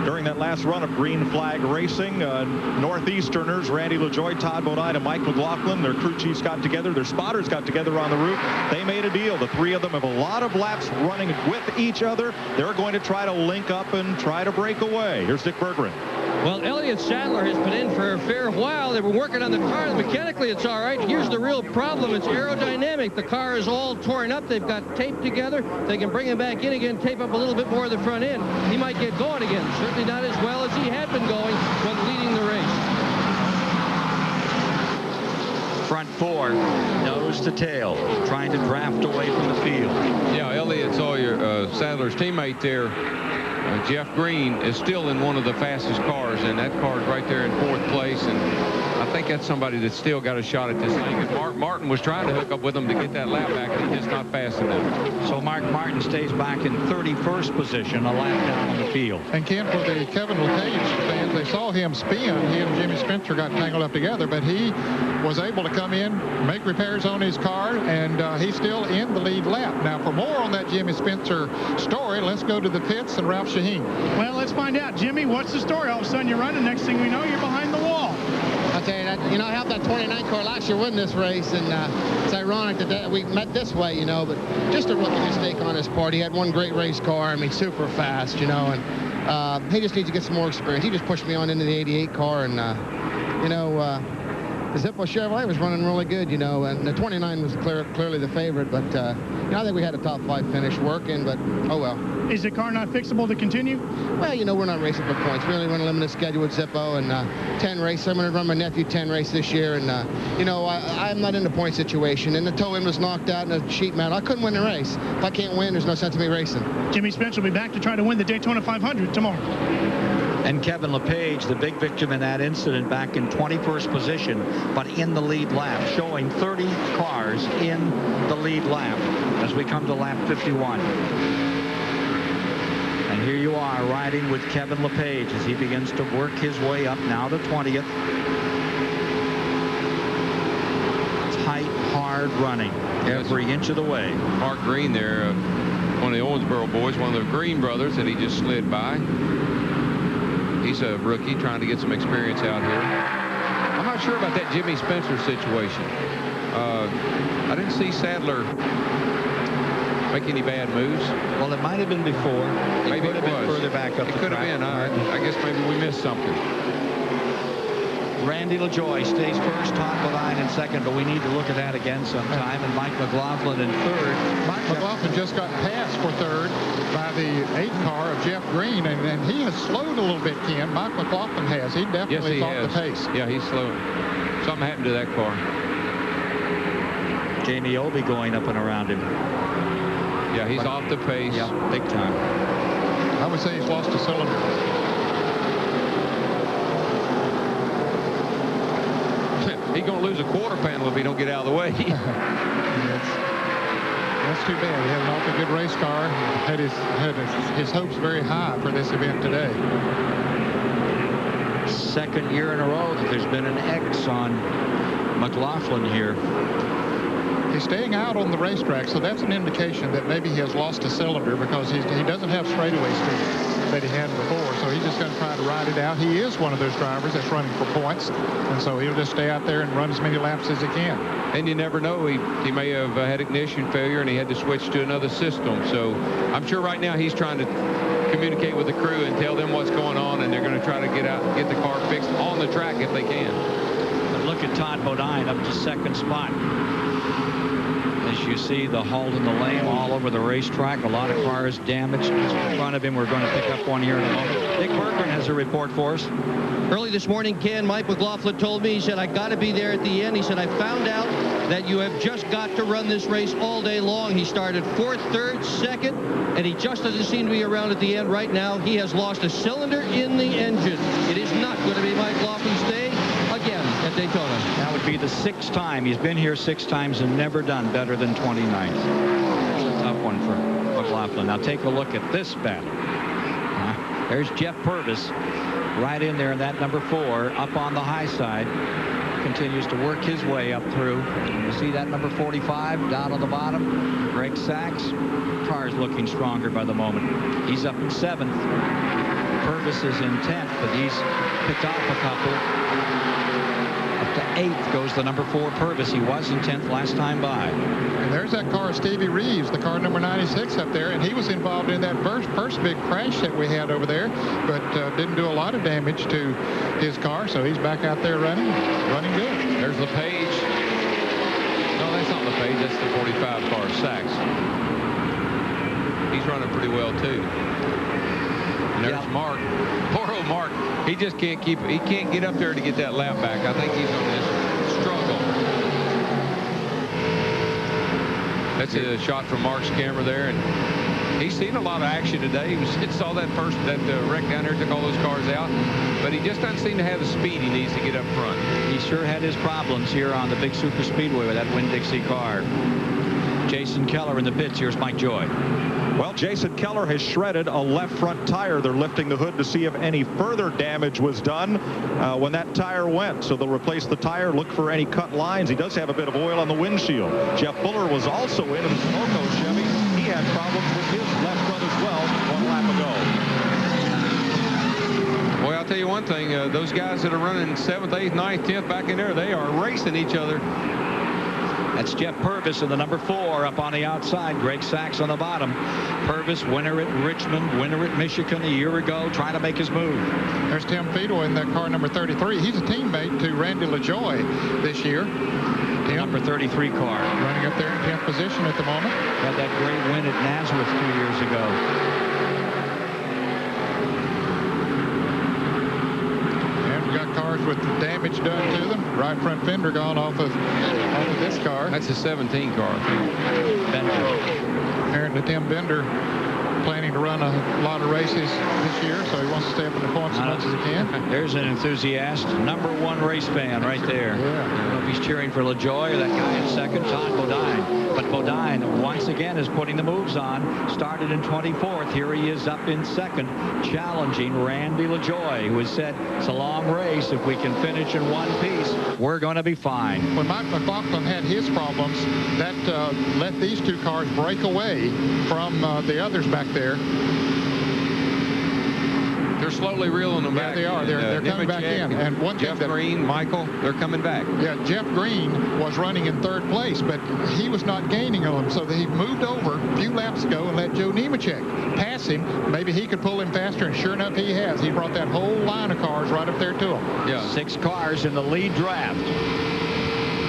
During that last run of green flag racing, Northeasterners, Randy LaJoy, Todd Bodine, and Mike McLaughlin, their crew chiefs got together, their spotters got together on the route. They made a deal. The 3 of them have a lot of laps running with each other. They're going to try to link up and try to break away. Here's Dick Berggren. Well, Elliott Sadler has been in for a fair while. They were working on the car. Mechanically, it's all right. Here's the real problem. It's aerodynamic. The car is all torn up. They've got tape together. They can bring him back in again, tape up a little bit more of the front end. He might get going again. Certainly not as well as he had been going when leading the race. Front 4, nose to tail, trying to draft away from the field. Yeah, Elliott saw your Sadler's teammate there. Jeff Green is still in one of the fastest cars, and that car is right there in 4th place, and I think that's somebody that's still got a shot at this thing. And Mark Martin was trying to hook up with him to get that lap back, and he's just not fast enough. So Mark Martin stays back in 31st position, a lap down on the field. And Ken, for the Kevin LePage fans, they saw him spin. He and Jimmy Spencer got tangled up together, but he was able to come in, make repairs on his car, and he's still in the lead lap. Now, for more on that Jimmy Spencer story, let's go to the pits and Ralph Shaheen. Well, let's find out. Jimmy, what's the story? All of a sudden you're running. Next thing we know, you're behind the wall. I'll tell you that, I helped that 29 car last year win this race, and it's ironic that we met this way, but just a rookie mistake on his part. He had one great race car, super fast, and he just needs to get some more experience. He just pushed me on into the 88 car, and, the Zippo Chevrolet was running really good, and the 29 was clearly the favorite, but, I think we had a top 5 finish working, but oh well. Is the car not fixable to continue? Well, we're not racing for points. We only run a limited schedule with Zippo, and 10 races. I'm going to run my nephew 10 races this year, and, I'm not in the point situation, and the toe end was knocked out in the sheet metal. I couldn't win the race. If I can't win, there's no sense in me racing. Jimmy Spencer will be back to try to win the Daytona 500 tomorrow. And Kevin LePage, the big victim in that incident, back in 21st position, but in the lead lap, showing 30 cars in the lead lap as we come to lap 51. And here you are riding with Kevin LePage as he begins to work his way up now to 20th. Tight, hard running every inch of the way. Mark Green there, one of the Owensboro boys, one of the Green brothers that he just slid by. He's a rookie trying to get some experience out here. I'm not sure about that Jimmy Spencer situation. I didn't see Sadler make any bad moves. Well, it might have been before. Maybe it could have been further back up the track. It could have been. I guess maybe we missed something. Randy LaJoie stays first, Todd Bodine in second, but we need to look at that again sometime. And Mike McLaughlin in third. Mike McLaughlin just got passed for third by the 8 car of Jeff Green, and he has slowed a little bit, Ken. Mike McLaughlin has. He definitely is off the pace. Yeah, he's slowing. Something happened to that car. Jamie Obey going up and around him. Yeah, he's off the pace. Yep, big time. I would say he's lost a cylinder. He's going to lose a quarter panel if he don't get out of the way. That's too bad. He had an awfully good race car. Had his hopes very high for this event today. Second year in a row that there's been an X on McLaughlin here. He's staying out on the racetrack, so that's an indication that maybe he has lost a cylinder because he doesn't have straightaway speed that he had before, so he's just going to try to ride it out. He is one of those drivers that's running for points, and so he'll just stay out there and run as many laps as he can. And you never know, he may have had ignition failure and he had to switch to another system, so I'm sure right now he's trying to communicate with the crew and tell them what's going on, and they're going to try to get out and get the car fixed on the track if they can. But look at Todd Bodine up to second spot. As you see the halt and the lame all over the racetrack, a lot of cars damaged in front of him. We're going to pick up one here in a moment. Dick Berggren has a report for us. Early this morning, Ken, Mike McLaughlin told me, he said, I got to be there at the end. He said, I found out that you have just got to run this race all day long. He started 4th, 3rd, 2nd, and he just doesn't seem to be around at the end right now. He has lost a cylinder in the engine. It is not going to be Mike McLaughlin's day again at Daytona. That would be the 6th time. He's been here 6 times and never done better than 29th. It's a tough one for McLaughlin. Now take a look at this battle. There's Jeff Purvis right in there in that number 4 up on the high side. Continues to work his way up through. You see that number 45 down on the bottom. Greg Sachs. Car's looking stronger by the moment. He's up in 7th. Purvis is in 10th, but he's picked off a couple. Up to 8th goes the number 4 Purvis. He was in 10th last time by. And there's that car, Stevie Reeves, the car number 96 up there, and he was involved in that first big crash that we had over there, but didn't do a lot of damage to his car, so he's back out there running good. There's LePage. No, that's not LePage. That's the 45 car, Sachs. He's running pretty well too. And there's Mark. Poor old Mark. He just can't get up there to get that lap back. I think he's on this struggle. That's a shot from Mark's camera there, and He's seen a lot of action today. He saw that wreck down there, took all those cars out, but he just doesn't seem to have the speed he needs to get up front. He sure had his problems here on the big super speedway with that Winn-Dixie car. Jason Keller in the pits. Here's Mike Joy. Well, Jason Keller has shredded a left front tire. They're lifting the hood to see if any further damage was done when that tire went. So they'll replace the tire, look for any cut lines. He does have a bit of oil on the windshield. Jeff Fuller was also in the Sunoco Chevy. He had problems with his left front as well 1 lap ago. Boy, I'll tell you one thing. Those guys that are running 7th, 8th, 9th, 10th back in there, they are racing each other. That's Jeff Purvis in the number 4 up on the outside. Greg Sachs on the bottom. Purvis, winner at Richmond, winner at Michigan a year ago, trying to make his move. There's Tim Fiedel in that car number 33. He's a teammate to Randy LaJoie this year. The number 33 car. Running up there in 10th position at the moment. Had that great win at Nazareth 2 years ago. Cars with the damage done to them. Right front fender gone off of this car. That's a 17 car. Bender. Apparently Tim Bender planning to run a lot of races this year, so he wants to stay up in the points as much as he can. There's an enthusiast, number 1 race fan right there. Yeah. I don't know if he's cheering for LaJoie or that guy in second, Todd Bodine. But Bodine, once again, is putting the moves on. Started in 24th. Here he is up in second, challenging Randy LaJoie, who has said it's a long race. If we can finish in one piece, we're going to be fine. When Mike McLaughlin had his problems, that let these 2 cars break away from the others back there. They're slowly reeling them back. Yeah, they are. They're coming back in. And one thing Jeff Green, Michael, they're coming back. Yeah, Jeff Green was running in 3rd place, but he was not gaining on them. So he moved over a few laps ago and let Joe Nemechek pass him. Maybe he could pull him faster, and sure enough, he has. He brought that whole line of cars right up there to him. Yeah. 6 cars in the lead draft.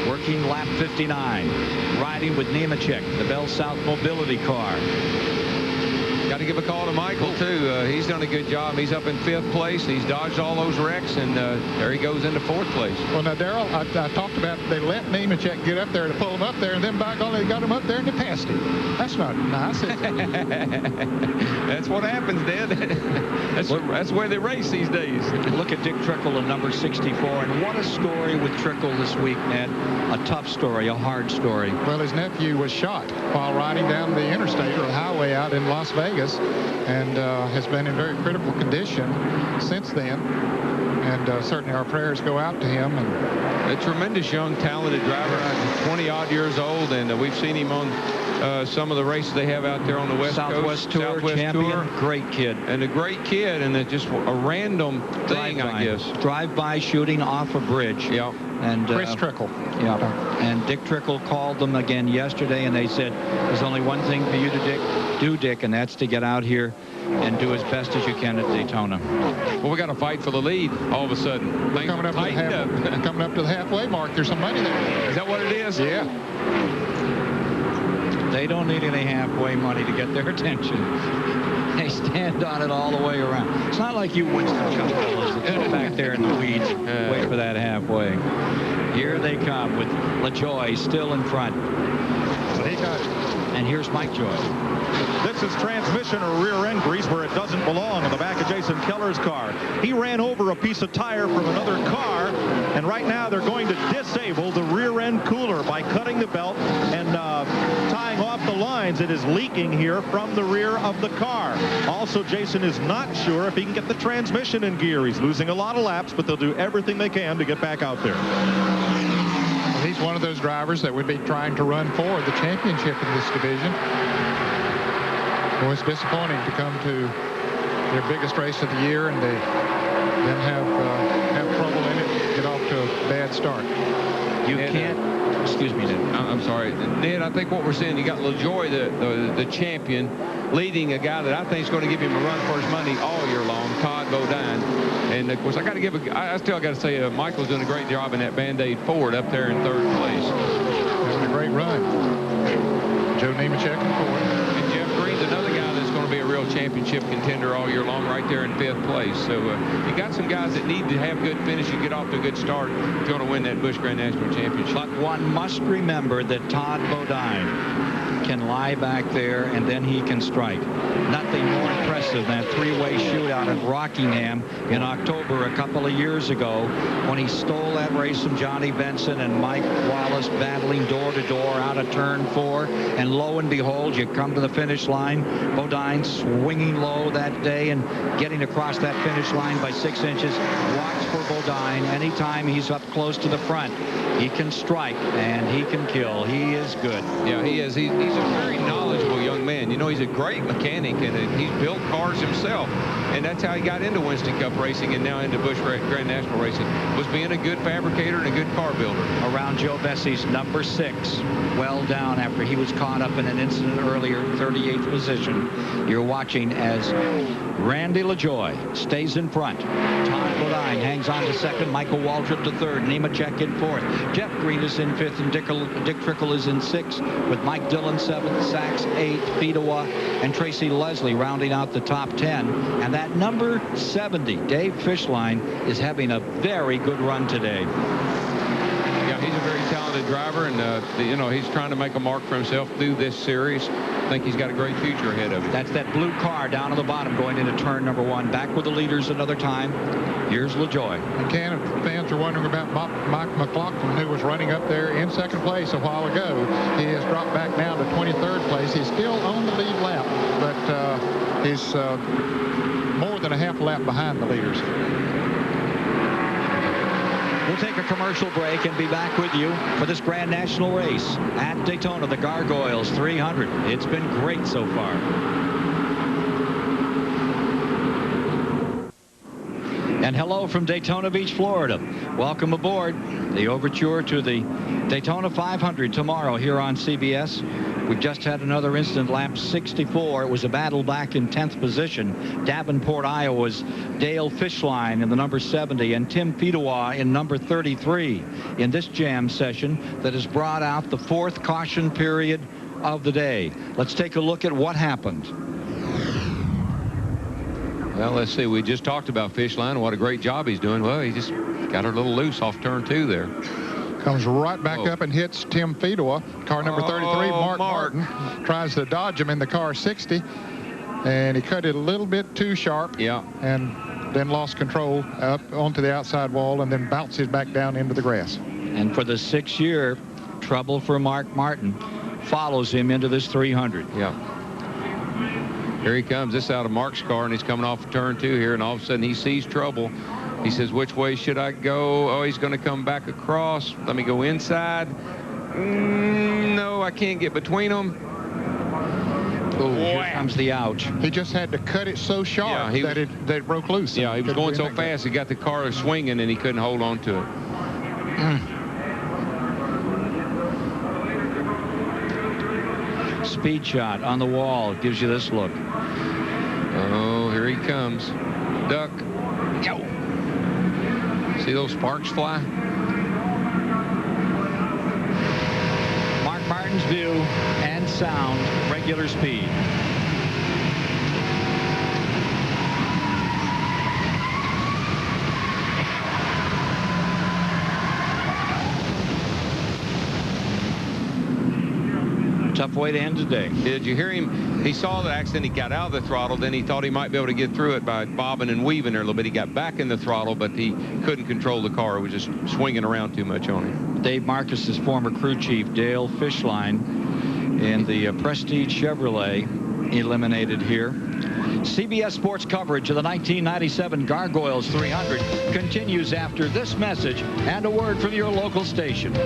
Working lap 59. Riding with Nemechek, the Bell South Mobility car. Got to give a call to Michael, too. He's done a good job. He's up in 5th place. He's dodged all those wrecks, and there he goes into 4th place. Well, now, Darrell, I talked about they let Nemechek get up there to pull him up there, and then by golly, they got him up there and they passed him. That's not nice, is it? That's what happens, Dad. That's the way they race these days. Look at Dick Trickle in number 64, and what a story with Trickle this week, Ned. A tough story, a hard story. Well, his nephew was shot while riding down the interstate or the highway out in Las Vegas, and has been in very critical condition since then. And certainly our prayers go out to him. And a tremendous young, talented driver, 20-odd years old, and we've seen him on some of the races they have out there on the West Coast. Southwest champion, great kid. And a great kid, and just a random thing, I guess. Drive-by shooting off a bridge. Yep. And Chris Trickle. Yeah. And Dick Trickle called them again yesterday, and they said, there's only one thing for you to do, Dick, and that's to get out here and do as best as you can at Daytona. Well, we got to fight for the lead all of a sudden. Things coming up to the halfway mark. There's some money there. Is that what it is? Yeah. They don't need any halfway money to get their attention. They stand on it all the way around. It's not like you Winston Cup fellas that sit back there in the weeds, wait for that halfway. Here they come with LaJoie still in front. But he got it. And here's Mike Joy. This is transmission or rear end grease where it doesn't belong in the back of Jason Keller's car. He ran over a piece of tire from another car, and right now they're going to disable the rear end cooler by cutting the belt and tying off the lines. It is leaking here from the rear of the car. Also, Jason is not sure if he can get the transmission in gear. He's losing a lot of laps, but they'll do everything they can to get back out there. He's one of those drivers that would be trying to run for the championship in this division. Well, it's disappointing to come to their biggest race of the year and they then have trouble in it, get off to a bad start. You can't. Excuse me, Ned. I'm sorry, Ned. I think what we're seeing, you got LaJoie, the champion, leading a guy that I think is going to give him a run for his money all year long, Todd Bodine. And of course, I still got to say, Michael's doing a great job in that Band-Aid Ford up there in 3rd place. Having a great run. Joe Nemechek in 4th. And Jeff Green's another guy that's going to be a real championship contender all year long, right there in 5th place. So you got some guys that need to have good finishes, get off to a good start if you're going to win that Busch Grand National Championship. But one must remember that Todd Bodine can lie back there, and then he can strike. Nothing more impressive than that three-way shootout at Rockingham in October a couple of years ago when he stole that race from Johnny Benson and Mike Wallace battling door to door out of turn 4. And lo and behold, you come to the finish line. Bodine swinging low that day and getting across that finish line by 6 inches. Watch for Bodine. Anytime he's up close to the front, he can strike and he can kill. He is good. Yeah, he is. He's a very knowledgeable young man. You know, he's a great mechanic, and he's built cars himself. And that's how he got into Winston Cup racing and now into Busch Grand National racing, was being a good fabricator and a good car builder. Around Joe Bessie's number 6, well down after he was caught up in an incident earlier, 38th position. You're watching as Randy LaJoie stays in front. Todd Bodine hangs on to second. Michael Waldrop to third. Nemechek in fourth. Jeff Green is in fifth, and Dick Trickle is in sixth, with Mike Dillon seventh, Sachs eighth, Fedewa and Tracy Leslie rounding out the top 10. And that number 70, Dave Fishline, is having a very good run today. Yeah, he's a very talented driver, and you know, he's trying to make a mark for himself through this series. I think he's got a great future ahead of him. That's that blue car down on the bottom going into turn number 1. Back with the leaders another time. Here's LaJoie. And Ken, if fans are wondering about Mike McLaughlin, who was running up there in second place a while ago, he has dropped back now to 23rd place. He's still on the lead lap, but he's more than a half lap behind the leaders. We'll take a commercial break and be back with you for this Grand National race at Daytona, the Gargoyles 300. It's been great so far. And hello from Daytona Beach, Florida. Welcome aboard. The overture to the Daytona 500 tomorrow here on CBS. We've just had another incident, lap 64. It was a battle back in 10th position. Davenport, Iowa's Dale Fishline in the number 70 and Tim Fedewa in number 33 in this jam session that has brought out the 4th caution period of the day. Let's take a look at what happened. Well, let's see. We just talked about Fishline and what a great job he's doing. Well, he just got her a little loose off turn 2 there. Comes right back up and hits Tim Fedewa, car number 33. Mark Martin tries to dodge him in the car 60, and he cut it a little bit too sharp. Yeah. And then lost control up onto the outside wall and then bounces back down into the grass. And for the 6th year, trouble for Mark Martin follows him into this 300. Yeah. Here he comes. This is out of Mark's car, and he's coming off of turn 2 here, and all of a sudden he sees trouble. He says, which way should I go? Oh, he's going to come back across. Let me go inside. No, I can't get between them. Oh, here comes the ouch. He just had to cut it so sharp that it broke loose. Yeah, he was going so fast, he got the car swinging, and he couldn't hold on to it. Speed shot on the wall gives you this look. Oh, here he comes. Duck. Yo. See those sparks fly? Mark Martin's view and sound, regular speed. Tough way to end the day. Did you hear him? He saw the accident. He got out of the throttle. Then he thought he might be able to get through it by bobbing and weaving there a little bit. He got back in the throttle, but he couldn't control the car. It was just swinging around too much on him. Dave Marcus's former crew chief, Dale Fishline, in the Prestige Chevrolet, eliminated here. CBS Sports coverage of the 1997 Gargoyles 300 continues after this message and a word from your local station.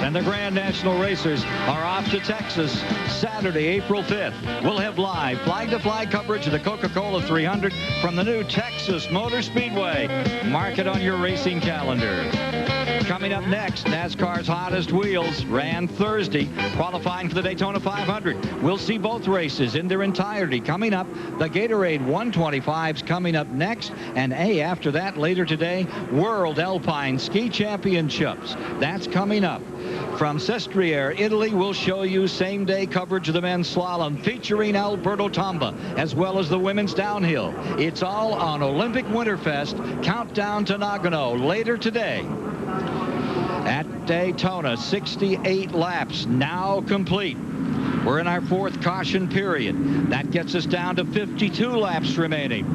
And the Grand National Racers are off to Texas Saturday, April 5th. We'll have live flag-to-flag coverage of the Coca-Cola 300 from the new Texas Motor Speedway. Mark it on your racing calendar. Coming up next, NASCAR's hottest wheels ran Thursday, qualifying for the Daytona 500. We'll see both races in their entirety. Coming up, the Gatorade 125's coming up next. And after that, later today, World Alpine Ski Championships. That's coming up. From Sestriere, Italy, we'll show you same-day coverage of the men's slalom featuring Alberto Tomba, as well as the women's downhill. It's all on Olympic Winterfest. Countdown to Nagano later today. At Daytona, 68 laps now complete. We're in our fourth caution period. That gets us down to 52 laps remaining.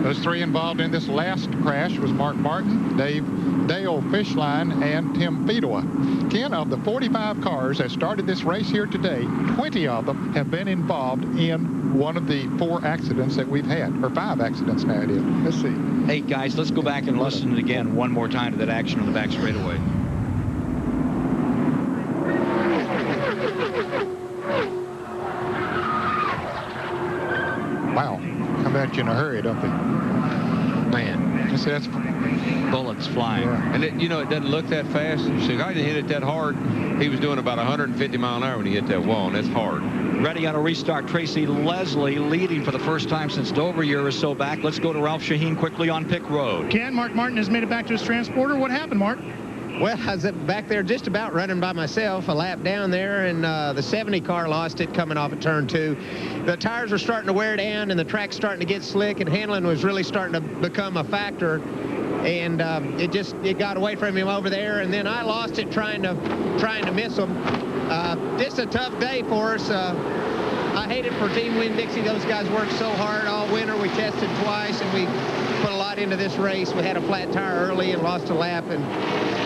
Those three involved in this last crash was Mark Martin, Dale Fishline, and Tim Fedowa. 10 of the 45 cars that started this race here today, 20 of them have been involved in one of the 4 accidents that we've had, or 5 accidents now it is. Let's see. Hey, guys, let's go back and listen again one more time to that action on the back straightaway. Wow. Come at you in a hurry, don't they? Man. You see, that's bullets flying. Yeah. And it, you know, it doesn't look that fast. So I didn't hit it that hard. He was doing about 150 mile an hour when he hit that wall, and that's hard. Ready on a restart. Tracy Leslie leading for the first time since Dover, year or so back. Let's go to Ralph Shaheen quickly on pit road. Ken, Mark Martin has made it back to his transporter. What happened, Mark? Well, I was back there just about running by myself, a lap down there, and the 70 car lost it coming off at turn 2. The tires were starting to wear down, and the track's starting to get slick, and handling was really starting to become a factor. And it got away from him over there, and then I lost it trying to miss him. Just a tough day for us. I hate it for Team Winn-Dixie. Those guys worked so hard all winter. We tested twice, and we put a lot into this race. We had a flat tire early and lost a lap, and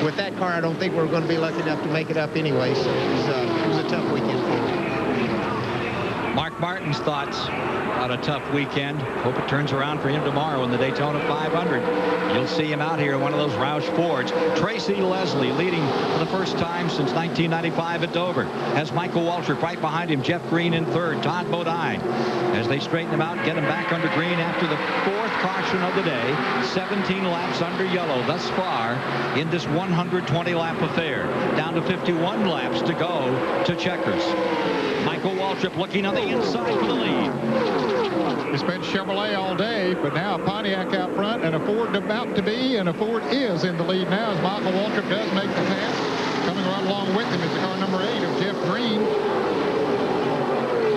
with that car, I don't think we're going to be lucky enough to make it up anyway. So it was a tough weekend for us. Mark Martin's thoughts about a tough weekend. Hope it turns around for him tomorrow in the Daytona 500. You'll see him out here in one of those Roush Fords. Tracy Leslie leading for the first time since 1995 at Dover. Has Michael Waltrip right behind him. Jeff Green in third. Todd Bodine. As they straighten him out, get him back under green after the 4th caution of the day. 17 laps under yellow thus far in this 120-lap affair. Down to 51 laps to go to checkers. Michael Waltrip looking on the inside for the lead. It's been Chevrolet all day, but now a Pontiac out front and a Ford about to be, and a Ford is in the lead now as Michael Waltrip does make the pass. Coming right along with him is the car number 8 of Jeff Green.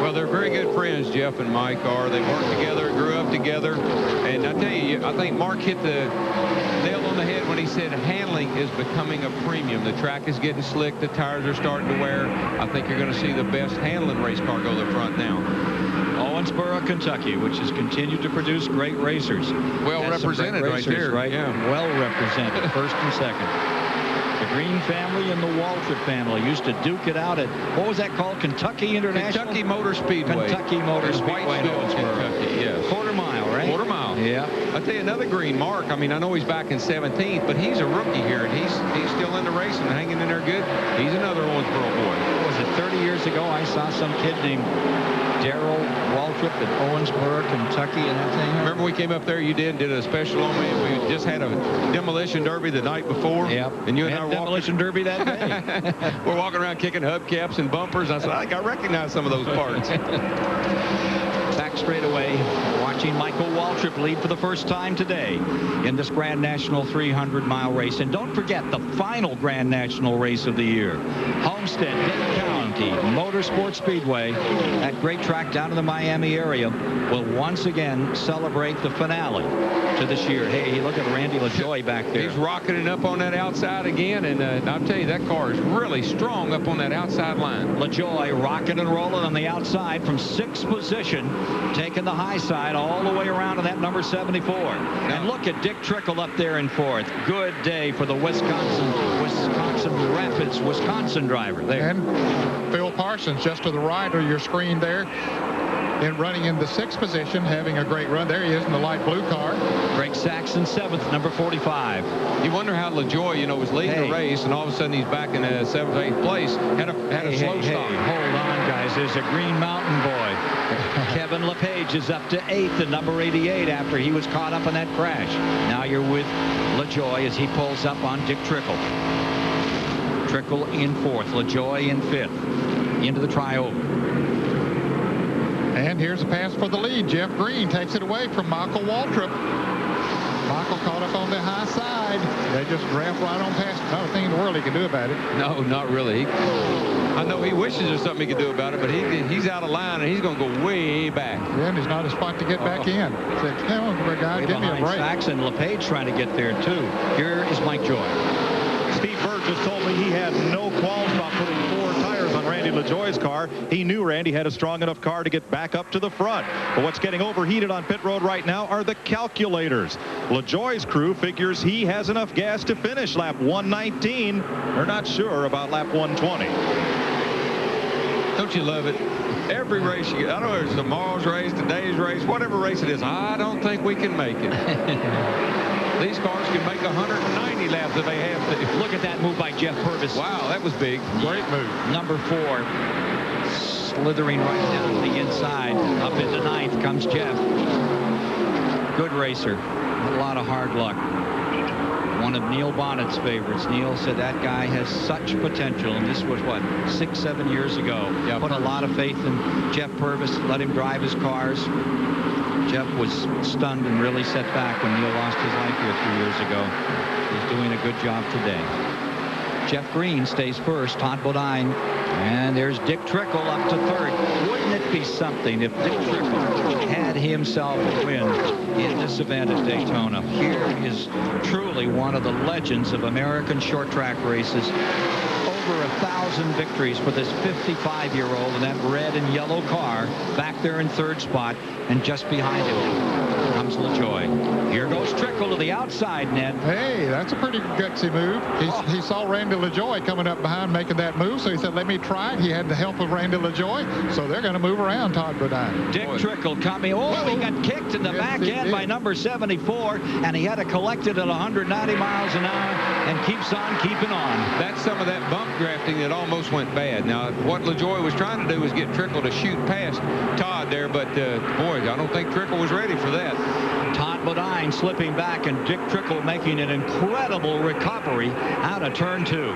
Well, they're very good friends, Jeff and Mike are. They worked together, grew up together. And I tell you, I think Mark hit the nail on the head when he said handling is becoming a premium. The track is getting slick. The tires are starting to wear. I think you're going to see the best handling race car go to the front now. Owensboro, Kentucky, which has continued to produce great racers. Well represented right there. Right? Yeah. Well represented, first and second. The Green family and the Waltrip family used to duke it out at, what was that called? Kentucky International? Kentucky Motor Speedway. Kentucky Motor Speedway in Kentucky, yes. Quarter mile, right? Quarter mile. Yeah. I'll tell you another Green, Mark. I mean, I know he's back in 17th, but he's a rookie here, and he's still in the race and hanging in there good. He's another Owensboro boy. Was it 30 years ago I saw some kid named Darrell Waltrip at Owensboro, Kentucky, and that thing? Remember we came up there, you did a special on me, and we just had a demolition derby the night before. Yep. And you and I were demolition derby that day. We're walking around kicking hubcaps and bumpers. I said, I think I recognize some of those parts. Back straight away, watching Michael Waltrip lead for the first time today in this Grand National 300-mile race. And don't forget the final Grand National race of the year. Homestead, Dade County Motorsports Speedway, that great track down in the Miami area, will once again celebrate the finale to this year. Hey, look at Randy LaJoie back there. He's rocketing up on that outside again, and I'll tell you, that car is really strong up on that outside line. LaJoie rocking and rolling on the outside from 6th position, taking the high side all the way around to that number 74. And look at Dick Trickle up there in 4th. Good day for the Wisconsin Rapids, Wisconsin driver there. And Phil Parsons just to the right of your screen there. running in the 6th position, having a great run. There he is in the light blue car. Greg Saxon, 7th, number 45. You wonder how LaJoy, was leading the race, and all of a sudden he's back in 7th, 8th place. Had a slow start. Hold on, guys. There's a Green Mountain boy. Kevin LePage is up to 8th and number 88 after he was caught up in that crash. Now you're with LaJoy as he pulls up on Dick Trickle. Trickle in 4th, LaJoy in 5th. Into the trioval. And here's a pass for the lead. Jeff Green takes it away from Michael Waltrip. Michael caught up on the high side. They just draft right on past. Not a thing in the world he can do about it. No, not really. I know he wishes there's something he could do about it, but he's out of line, and he's going to go way back. Yeah, and he's not a spot to get back in. Said, come on, guy, give me a break. Saxon, LePage trying to get there, too. Here is Mike Joy. Steve Burgess told me he had no qualms about putting 4 tires on Randy LaJoy's car. He knew Randy had a strong enough car to get back up to the front. But what's getting overheated on pit road right now are the calculators. LaJoy's crew figures he has enough gas to finish lap 119. They're not sure about lap 120. Don't you love it? Every race you get, I don't know if it's tomorrow's race, today's race, whatever race it is, I don't think we can make it. These cars can make 190 laps if they have to. Look at that move by Jeff Purvis. Wow, that was big. Great move. Number 4, slithering right down to the inside. Up into 9th comes Jeff. Good racer. A lot of hard luck. One of Neil Bonnet's favorites. Neil said that guy has such potential, and this was, what, 6-7 years ago. Yeah, put a lot of faith in Jeff Purvis, let him drive his cars. Jeff was stunned and really set back when Neil lost his life here 2 years ago. He's doing a good job today. Jeff Green stays first. Todd Bodine. And there's Dick Trickle up to 3rd. Wouldn't it be something if Dick Trickle had himself a win in this event at Daytona? Here is truly one of the legends of American short track races. Over 1,000 victories for this 55-year-old in that red and yellow car back there in 3rd spot, and just behind him comes LaJoy. Here goes Trickle to the outside, Ned. Hey, that's a pretty gutsy move. He saw Randy LaJoy coming up behind making that move, so he said, let me try it. He had the help of Randy LaJoy, so they're going to move around Todd Bodine. Dick Trickle coming. Oh, he got kicked in the back end by number 74, and he had to collect it at 190 miles an hour and keeps on keeping on. That's some of that bump drafting that almost went bad. Now, what LaJoy was trying to do was get Trickle to shoot past Todd there, but boy, I don't think Trickle was ready for that. Todd Bodine slipping back, and Dick Trickle making an incredible recovery out of turn 2.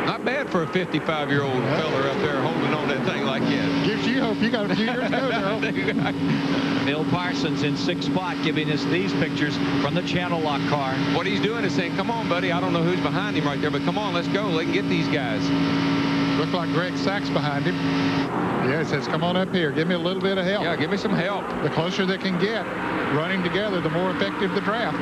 Not bad for a 55-year-old fella up there holding on that thing like that. Gives you hope. You got a few years to go, Darrell. Bill Parsons in 6th spot, giving us these pictures from the Channel Lock car. What he's doing is saying, come on, buddy. I don't know who's behind him right there, but come on, let's go. Let's get these guys. Look like Greg Sachs behind him. Yeah, he says, come on up here. Give me a little bit of help. Yeah, give me some help. The closer they can get running together, the more effective the draft.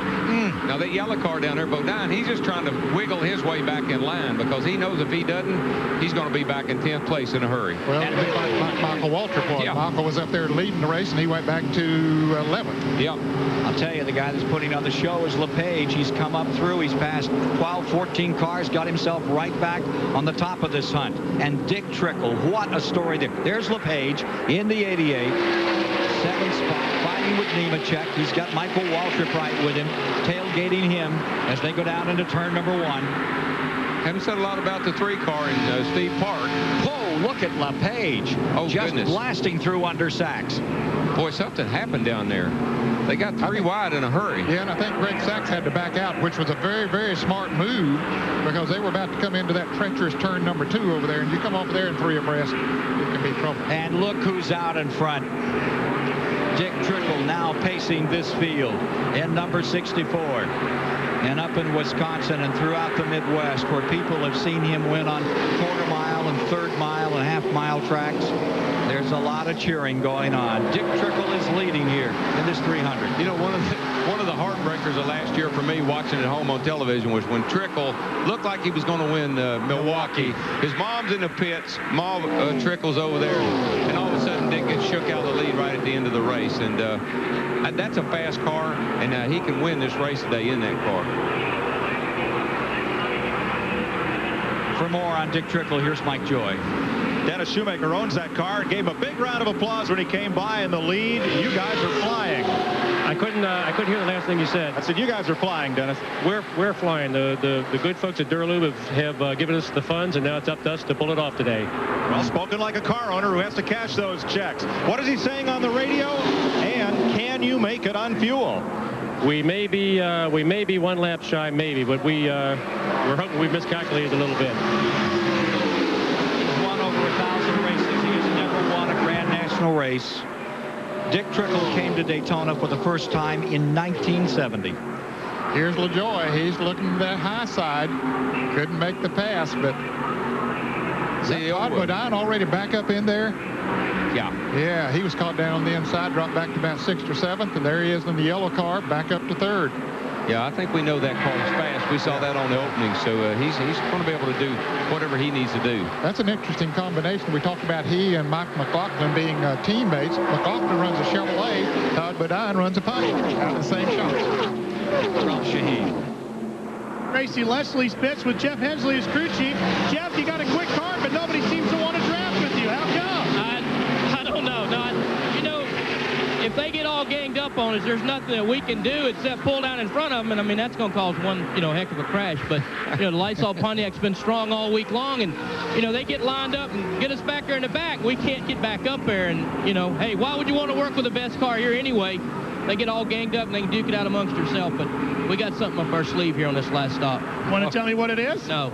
Now, that yellow car down there, Bodine, he's just trying to wiggle his way back in line because he knows if he doesn't, he's going to be back in 10th place in a hurry. Well, like Michael Waltrip was. Yeah. Michael was up there leading the race, and he went back to 11th. Yep. I'll tell you, the guy that's putting on the show is LePage. He's come up through. He's passed 12, 14 cars, got himself right back on the top of this hunt. And Dick Trickle, what a story there. There's LePage in the 88. 7th spot, fighting with Nemechek. He's got Michael Waltrip right with him, tailgating him as they go down into turn number 1. Haven't said a lot about the 3 car in Steve Park. Whoa, look at LePage. Oh, just goodness. blasting through under Sachs. Boy, something happened down there. They got 3 wide in a hurry. Yeah, and I think Greg Sachs had to back out, which was a very, very smart move because they were about to come into that treacherous turn number 2 over there, and you come over there in 3 abreast, it can be trouble. And look who's out in front. Dick Trickle now pacing this field in number 64. And up in Wisconsin and throughout the Midwest, where people have seen him win on quarter-mile and third-mile and half-mile tracks, there's a lot of cheering going on. Dick Trickle is leading here in this 300. You know, one of the heartbreakers of last year for me watching at home on television was when Trickle looked like he was going to win Milwaukee. His mom's in the pits. Mom Trickle's over there, and all of a sudden Dick gets shook out of the lead right at the end of the race. And that's a fast car, and he can win this race today in that car. For more on Dick Trickle, here's Mike Joy. Dennis Shoemaker owns that car and gave him a big round of applause when he came by in the lead. You guys are flying. I couldn't hear the last thing you said. I said you guys are flying, Dennis. We're flying. The good folks at Duralube have given us the funds, and now it's up to us to pull it off today. Well spoken like a car owner who has to cash those checks. What is he saying on the radio? And can you make it on fuel? We may be one lap shy, maybe, but we're hoping we've miscalculated a little bit. He's won over 1,000 races. He has never won a Grand National race. Dick Trickle came to Daytona for the first time in 1970. Here's LaJoie. He's looking to that high side. Couldn't make the pass, but Todd Bodine already back up in there. Yeah, he was caught down on the inside, dropped back to about 6th or 7th, and there he is in the yellow car, back up to 3rd. Yeah, I think we know that car is fast. We saw that on the opening, so he's going to be able to do whatever he needs to do. That's an interesting combination. We talked about he and Mike McLaughlin being teammates. McLaughlin runs a Chevrolet. Todd Bodine runs a Pontiac out of the same shop. Ralph Shaheen. Tracy Leslie's pits with Jeff Hensley as crew chief. Jeff, you got a quick car, but nobody seems to want to draft with you. How come? I don't know. You know, if they get all ganged up on us, there's nothing that we can do except pull down in front of them, and I mean that's going to cause one, heck of a crash. But the Lysol Pontiac's been strong all week long, and they get lined up and get us back there in the back. We can't get back up there, and hey, why would you want to work with the best car here anyway? They get all ganged up and they can duke it out amongst themselves, but we got something up our sleeve here on this last stop. Want to tell me what it is? No.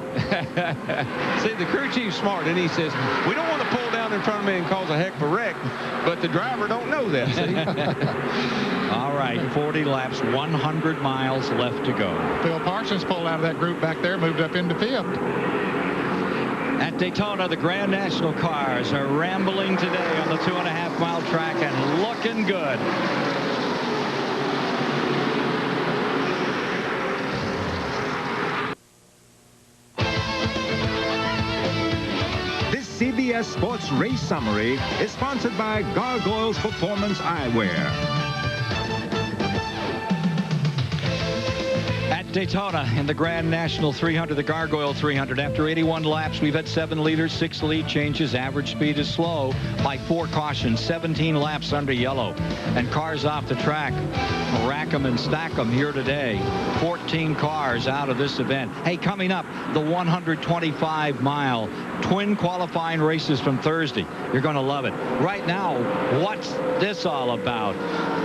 See, the crew chief's smart, and he says, we don't want to pull down in front of me and cause a heck of a wreck, but the driver don't know that, see? All right, 40 laps, 100 miles left to go. Phil Parsons pulled out of that group back there, moved up into 5th. At Daytona, the Grand National cars are rambling today on the 2.5-mile track and looking good. CBS Sports Race Summary is sponsored by Gargoyles Performance Eyewear. At Daytona in the Grand National 300, the Gargoyle 300. After 81 laps, we've had 7 leaders, 6 lead changes. Average speed is slow by 4 cautions, 17 laps under yellow. And cars off the track, rack them and stack them here today. 14 cars out of this event. Hey, coming up, the 125-mile twin qualifying races from Thursday. You're going to love it. Right now, what's this all about?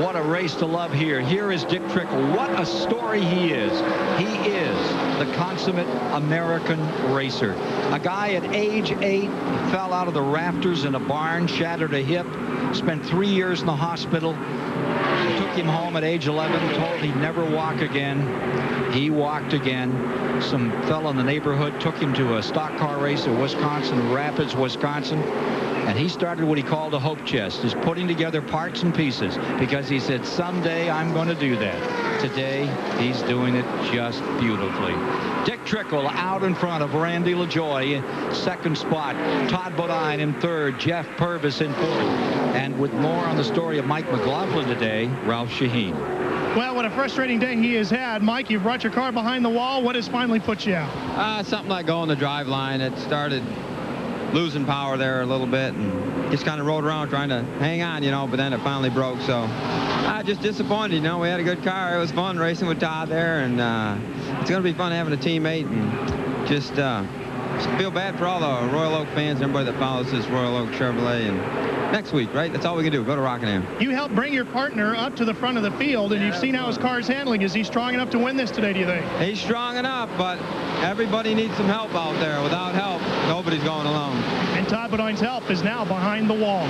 What a race to love here. Here is Dick Trickle. What a story he is. He is the consummate American racer. A guy at age 8 fell out of the rafters in a barn, shattered a hip, spent 3 years in the hospital. They took him home at age 11, told he'd never walk again. He walked again. Some fellow in the neighborhood took him to a stock car race in Wisconsin, Rapids, Wisconsin. And he started what he called a hope chest, is putting together parts and pieces, because he said, someday I'm going to do that. Today, he's doing it just beautifully. Dick Trickle out in front of Randy LaJoie, 2nd spot. Todd Bodine in 3rd. Jeff Purvis in 4th. And with more on the story of Mike McLaughlin today, Ralph Shaheen. Well, what a frustrating day he has had. Mike, you've brought your car behind the wall. What has finally put you out? Something like going the drive line. It started losing power there a little bit and just kind of rolled around trying to hang on, but then it finally broke. So just disappointed, we had a good car. It was fun racing with Todd there, and it's going to be fun having a teammate, and just feel bad for all the Royal Oak fans, everybody that follows this Royal Oak Chevrolet. And next week, right? That's all we can do. Go to Rockingham. You helped bring your partner up to the front of the field, and you've seen how his car is handling. Is he strong enough to win this today, do you think? He's strong enough, but everybody needs some help out there. Without help, nobody's going alone. And Todd Bodine's help is now behind the wall.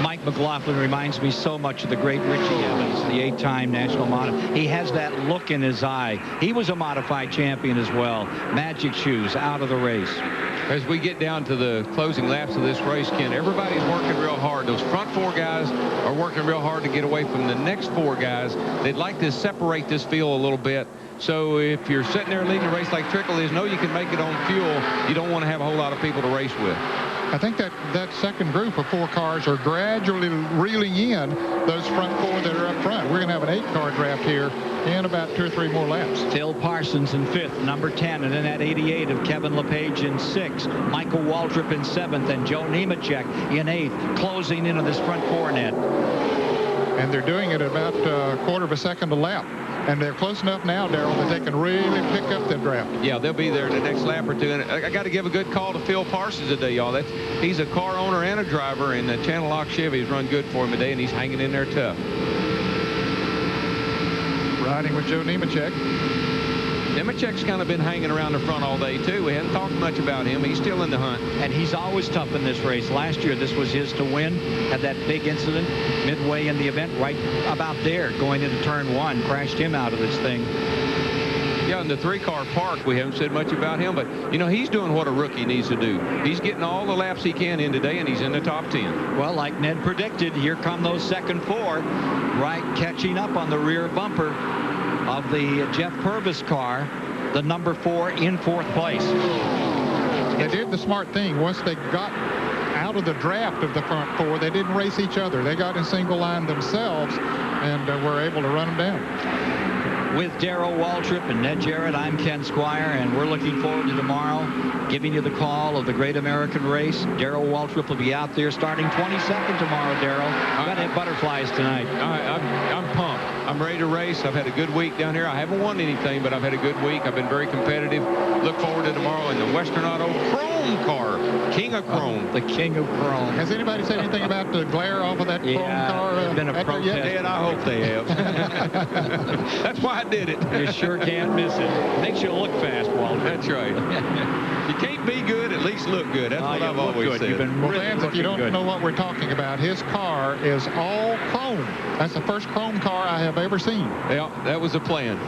Mike McLaughlin reminds me so much of the great Richie Evans, the 8-time national modified. He has that look in his eye. He was a modified champion as well. Magic shoes out of the race. As we get down to the closing laps of this race, Ken, everybody's working real hard. Those front 4 guys are working real hard to get away from the next 4 guys. They'd like to separate this field a little bit. So if you're sitting there leading a race like Trickle is, know you can make it on fuel. You don't want to have a whole lot of people to race with. I think that second group of 4 cars are gradually reeling in those front 4 that are up front. We're going to have an 8-car draft here in about 2 or 3 more laps. Phil Parsons in 5th, number 10, and then at 88 of Kevin LePage in 6th, Michael Waltrip in 7th, and Joe Nemechek in 8th, closing into this front 4 net. And they're doing it at about a quarter of a second a lap. And they're close enough now, Darrell, that they can really pick up the draft. Yeah, they'll be there in the next lap or 2. And I got to give a good call to Phil Parsons today, y'all. He's a car owner and a driver, and Channel Lock Chevy's run good for him today, and he's hanging in there tough. Riding with Joe Nemechek. Nemechek's kind of been hanging around the front all day, too. We hadn't talked much about him. He's still in the hunt. And he's always tough in this race. Last year, this was his to win. Had that big incident midway in the event, right about there, going into turn 1. Crashed him out of this thing. Yeah, in the 3-car park, we haven't said much about him, but, you know, he's doing what a rookie needs to do. He's getting all the laps he can in today, and he's in the top 10. Well, like Ned predicted, here come those second 4, right catching up on the rear bumper of the Jeff Purvis car, the number 4 in 4th place. They did the smart thing. Once they got out of the draft of the front 4, they didn't race each other. They got in single line themselves and were able to run them down. With Darrell Waltrip and Ned Jarrett, I'm Ken Squire, and we're looking forward to tomorrow, giving you the call of the Great American Race. Darrell Waltrip will be out there starting 22nd tomorrow, Darrell. We've got to have butterflies tonight. I'm pumped. I'm ready to race. I've had a good week down here. I haven't won anything, but I've had a good week. I've been very competitive. Look forward to tomorrow in the Western Auto Chrome car. King of Chrome. The King of Chrome. Has anybody said anything about the glare off of that Chrome car? There's been a protest. And I hope they have. That's why I did it. You sure can't miss it. Makes you look fast, Walter. That's right. You can't be good, at least look good. That's what I've always said. You've been Well, really fans, if you don't know what we're talking about, his car is all chrome. That's the first chrome car I have ever seen. Yeah, that was the plan.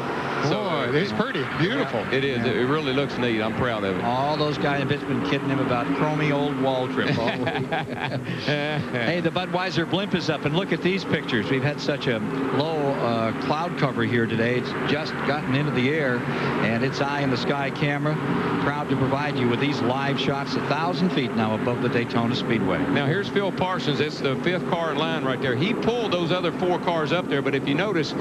Boy, it's pretty beautiful. It is. Yeah. It really looks neat. I'm proud of it. All those guys have been kidding him about chromy old Waltrip. Hey, the Budweiser blimp is up, and look at these pictures. We've had such a low cloud cover here today. It's just gotten into the air, and it's eye in the sky camera. Proud to provide you with these live shots 1,000 feet now above the Daytona Speedway. Now here's Phil Parsons. It's the 5th car in line right there. He pulled those other 4 cars up there, but if you notice,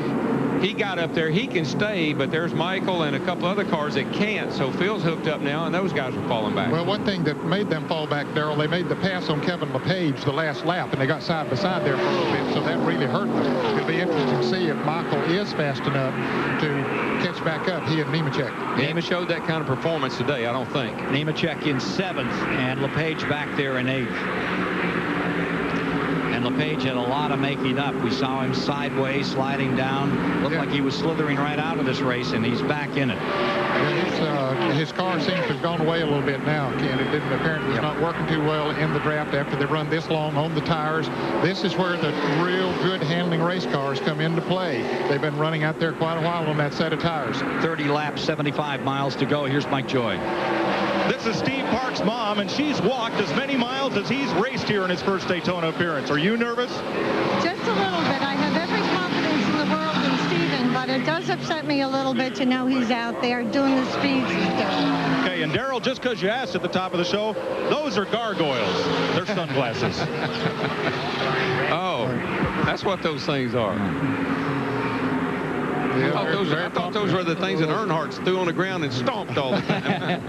he got up there. He can stay, but there's Michael and a couple other cars that can't. So Phil's hooked up now, and those guys are falling back. Well, one thing that made them fall back, Darrell, they made the pass on Kevin LePage the last lap, and they got side by side there for a little bit, so that really hurt them. It'll be interesting to see if Michael is fast enough to catch back up, he and Nemechek. Nemechek showed that kind of performance today, I don't think. Nemechek in 7th, and LePage back there in 8th. And LePage had a lot of making up. We saw him sideways, sliding down. Looked like he was slithering right out of this race, and he's back in it. Yeah, his car seems to have gone away a little bit now, Ken. It didn't apparently was not working too well in the draft after they run this long on the tires. This is where the real good handling race cars come into play. They've been running out there quite a while on that set of tires. 30 laps, 75 miles to go. Here's Mike Joy. This is Steve Park's mom, and she's walked as many miles as he's raced here in his first Daytona appearance. Are you nervous? Just a little bit. I have every confidence in the world in Steven, but it does upset me a little bit to know he's out there doing the speeds he's doing. Okay, and Darrell, just because you asked at the top of the show, those are Gargoyles. They're sunglasses. Oh, that's what those things are. I thought those were the things that Earnhardt threw on the ground and stomped all the time.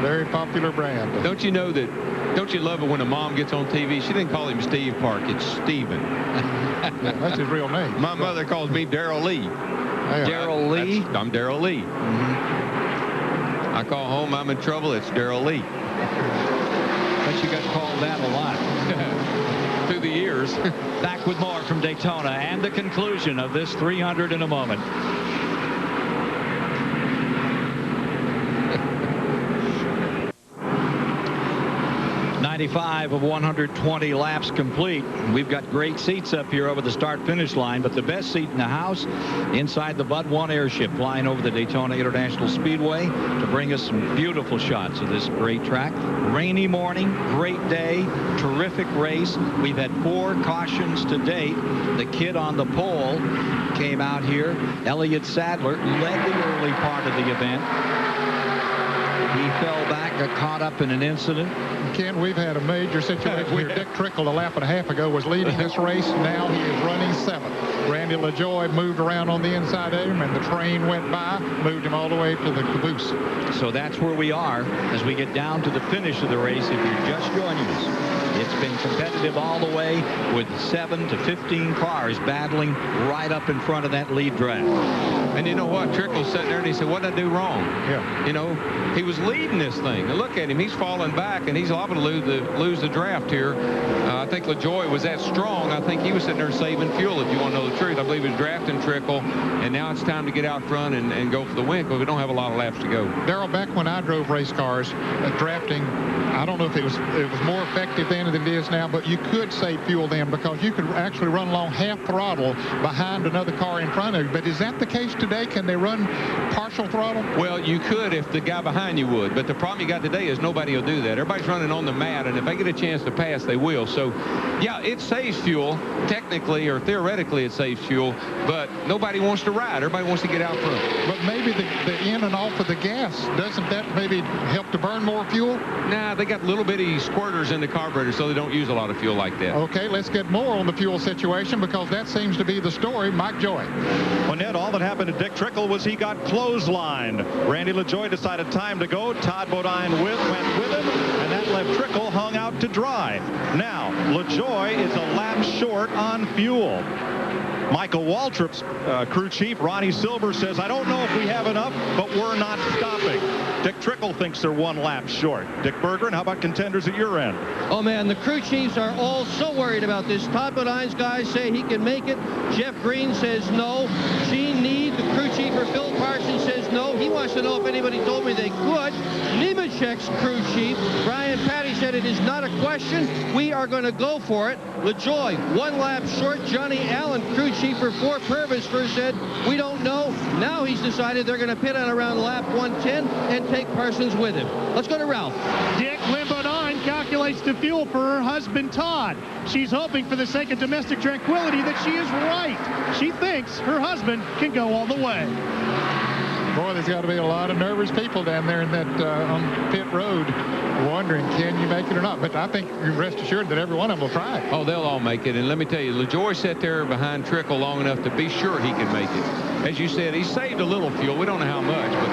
Very popular brand. Don't you know that? Don't you love it when a mom gets on TV? She didn't call him Steve Park. It's Steven. Yeah, that's his real name. My mother calls me Darrell Lee. Darrell Lee? I'm Darrell Lee. Mm-hmm. I call home, I'm in trouble. It's Darrell Lee. Bet you got called that a lot. Through the years. Back with more from Daytona and the conclusion of this 300 in a moment. 95 of 120 laps complete. We've got great seats up here over the start-finish line, but the best seat in the house inside the Bud 1 airship flying over the Daytona International Speedway to bring us some beautiful shots of this great track. Rainy morning, great day, terrific race. We've had 4 cautions to date. The kid on the pole came out here. Elliott Sadler led the early part of the event. He fell back, got caught up in an incident. Ken, we've had a major situation here. Dick Trickle, a lap and a half ago, was leading this race. Now he is running 7th. Randy LaJoie moved around on the inside of him, and the train went by, moved him all the way to the caboose. So that's where we are as we get down to the finish of the race. If you're just joining us, it's been competitive all the way with 7 to 15 cars battling right up in front of that lead draft. And you know what? Trickle's sitting there and he said, what did I do wrong? Yeah. You know, he was leading this thing. And look at him. He's falling back, and he's liable to lose the draft here. I think LaJoie was that strong. I think he was sitting there saving fuel, if you want to know the truth. I believe he was drafting Trickle, and now it's time to get out front and go for the win because we don't have a lot of laps to go. Daryl, back when I drove race cars, drafting, I don't know if it was more effective then than it is now, but you could save fuel then because you could actually run along half throttle behind another car in front of you. But is that the case today? Can they run partial throttle? Well, you could if the guy behind you would, but the problem you got today is nobody will do that. Everybody's running on the mat, and if they get a chance to pass, they will. So, yeah, it saves fuel. Technically or theoretically, it saves fuel, but nobody wants to ride. Everybody wants to get out front. But maybe the in and off of the gas, doesn't that maybe help to burn more fuel? Nah, they got little bitty squirters in the carburetor, so they don't use a lot of fuel like that. Okay, let's get more on the fuel situation because that seems to be the story. Mike Joy. Well, Ned, all that happened to Dick Trickle was he got clotheslined. Randy LaJoie decided time to go. Todd Bodine went with him, and that left Trickle hung out to dry. Now, LaJoie is a lap short on fuel. Michael Waltrip's crew chief, Ronnie Silver, says, I don't know if we have enough, but we're not stopping. Dick Trickle thinks they're 1 lap short. Dick Bergeron, how about contenders at your end? Oh, man, the crew chiefs are all so worried about this. Todd Bodine's guys say he can make it. Jeff Green says no. Gene Need, the crew chief for Phil Parsons, says no. He wants to know if anybody told me they could. Nemechek's crew chief, Brian Patty, said it is not a question. We are going to go for it. LaJoie, 1 lap short. Johnny Allen, crew chief for Fort Purvis, first said, we don't know. Now he's decided they're going to pit on around lap 110 and take Parsons with him. Let's go to Ralph. Dick Bodine calculates the fuel for her husband, Todd. She's hoping for the sake of domestic tranquility that she is right. She thinks her husband can go all the way. Boy, there's got to be a lot of nervous people down there in that on pit road wondering, can you make it or not? But I think you rest assured that every one of them will try it. Oh, they'll all make it. And let me tell you, LaJoie sat there behind Trickle long enough to be sure he can make it. As you said, he saved a little fuel. We don't know how much, but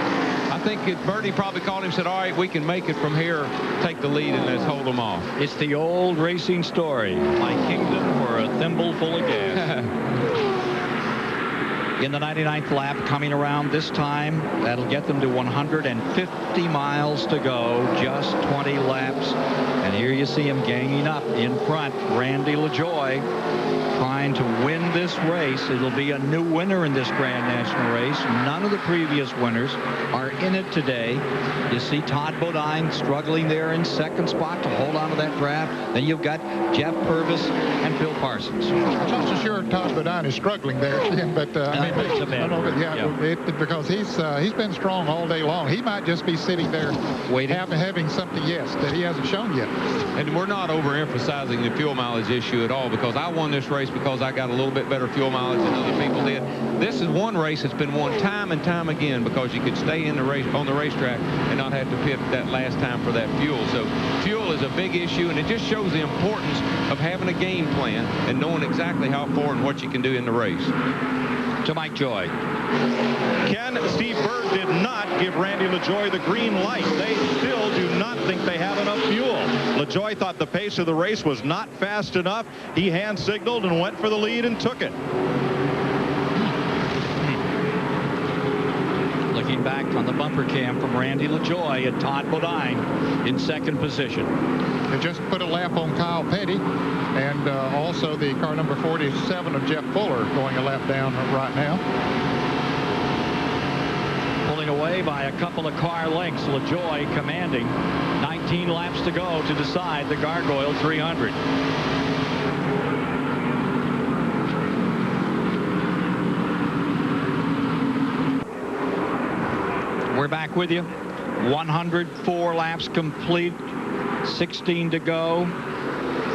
I think Bertie probably called him and said, all right, we can make it from here, take the lead, and let's hold them off. It's the old racing story. My kingdom for a thimble full of gas. In the 99th lap, coming around this time, that'll get them to 150 miles to go, just 20 laps. And here you see him ganging up in front. Randy LaJoie trying to win this race. It'll be a new winner in this Grand National race. None of the previous winners are in it today. You see Todd Bodine struggling there in 2nd spot to hold on to that draft. Then you've got Jeff Purvis and Phil Parsons. I'm not so sure Todd Bodine is struggling there, but because he's been strong all day long. He might just be sitting there waiting, having something, that he hasn't shown yet. And we're not overemphasizing the fuel mileage issue at all because I won this race because I got a little bit better fuel mileage than other people did. This is one race that's been won time and time again because you could stay in the race on the racetrack and not have to pit that last time for that fuel. So fuel is a big issue, and it just shows the importance of having a game plan and knowing exactly how far and what you can do in the race. To Mike Joy. Ken, Steve Berg did not give Randy LaJoie the green light. They still do not think they have enough fuel. LaJoie thought the pace of the race was not fast enough. He hand signaled and went for the lead and took it. Looking back on the bumper cam from Randy LaJoie and Todd Bodine in 2nd position. They just put a lap on Kyle Petty, and also the car number 47 of Jeff Fuller going a lap down right now. Pulling away by a couple of car lengths, LaJoie commanding. 19 laps to go to decide the Gargoyle 300. We're back with you. 104 laps complete. 16 to go.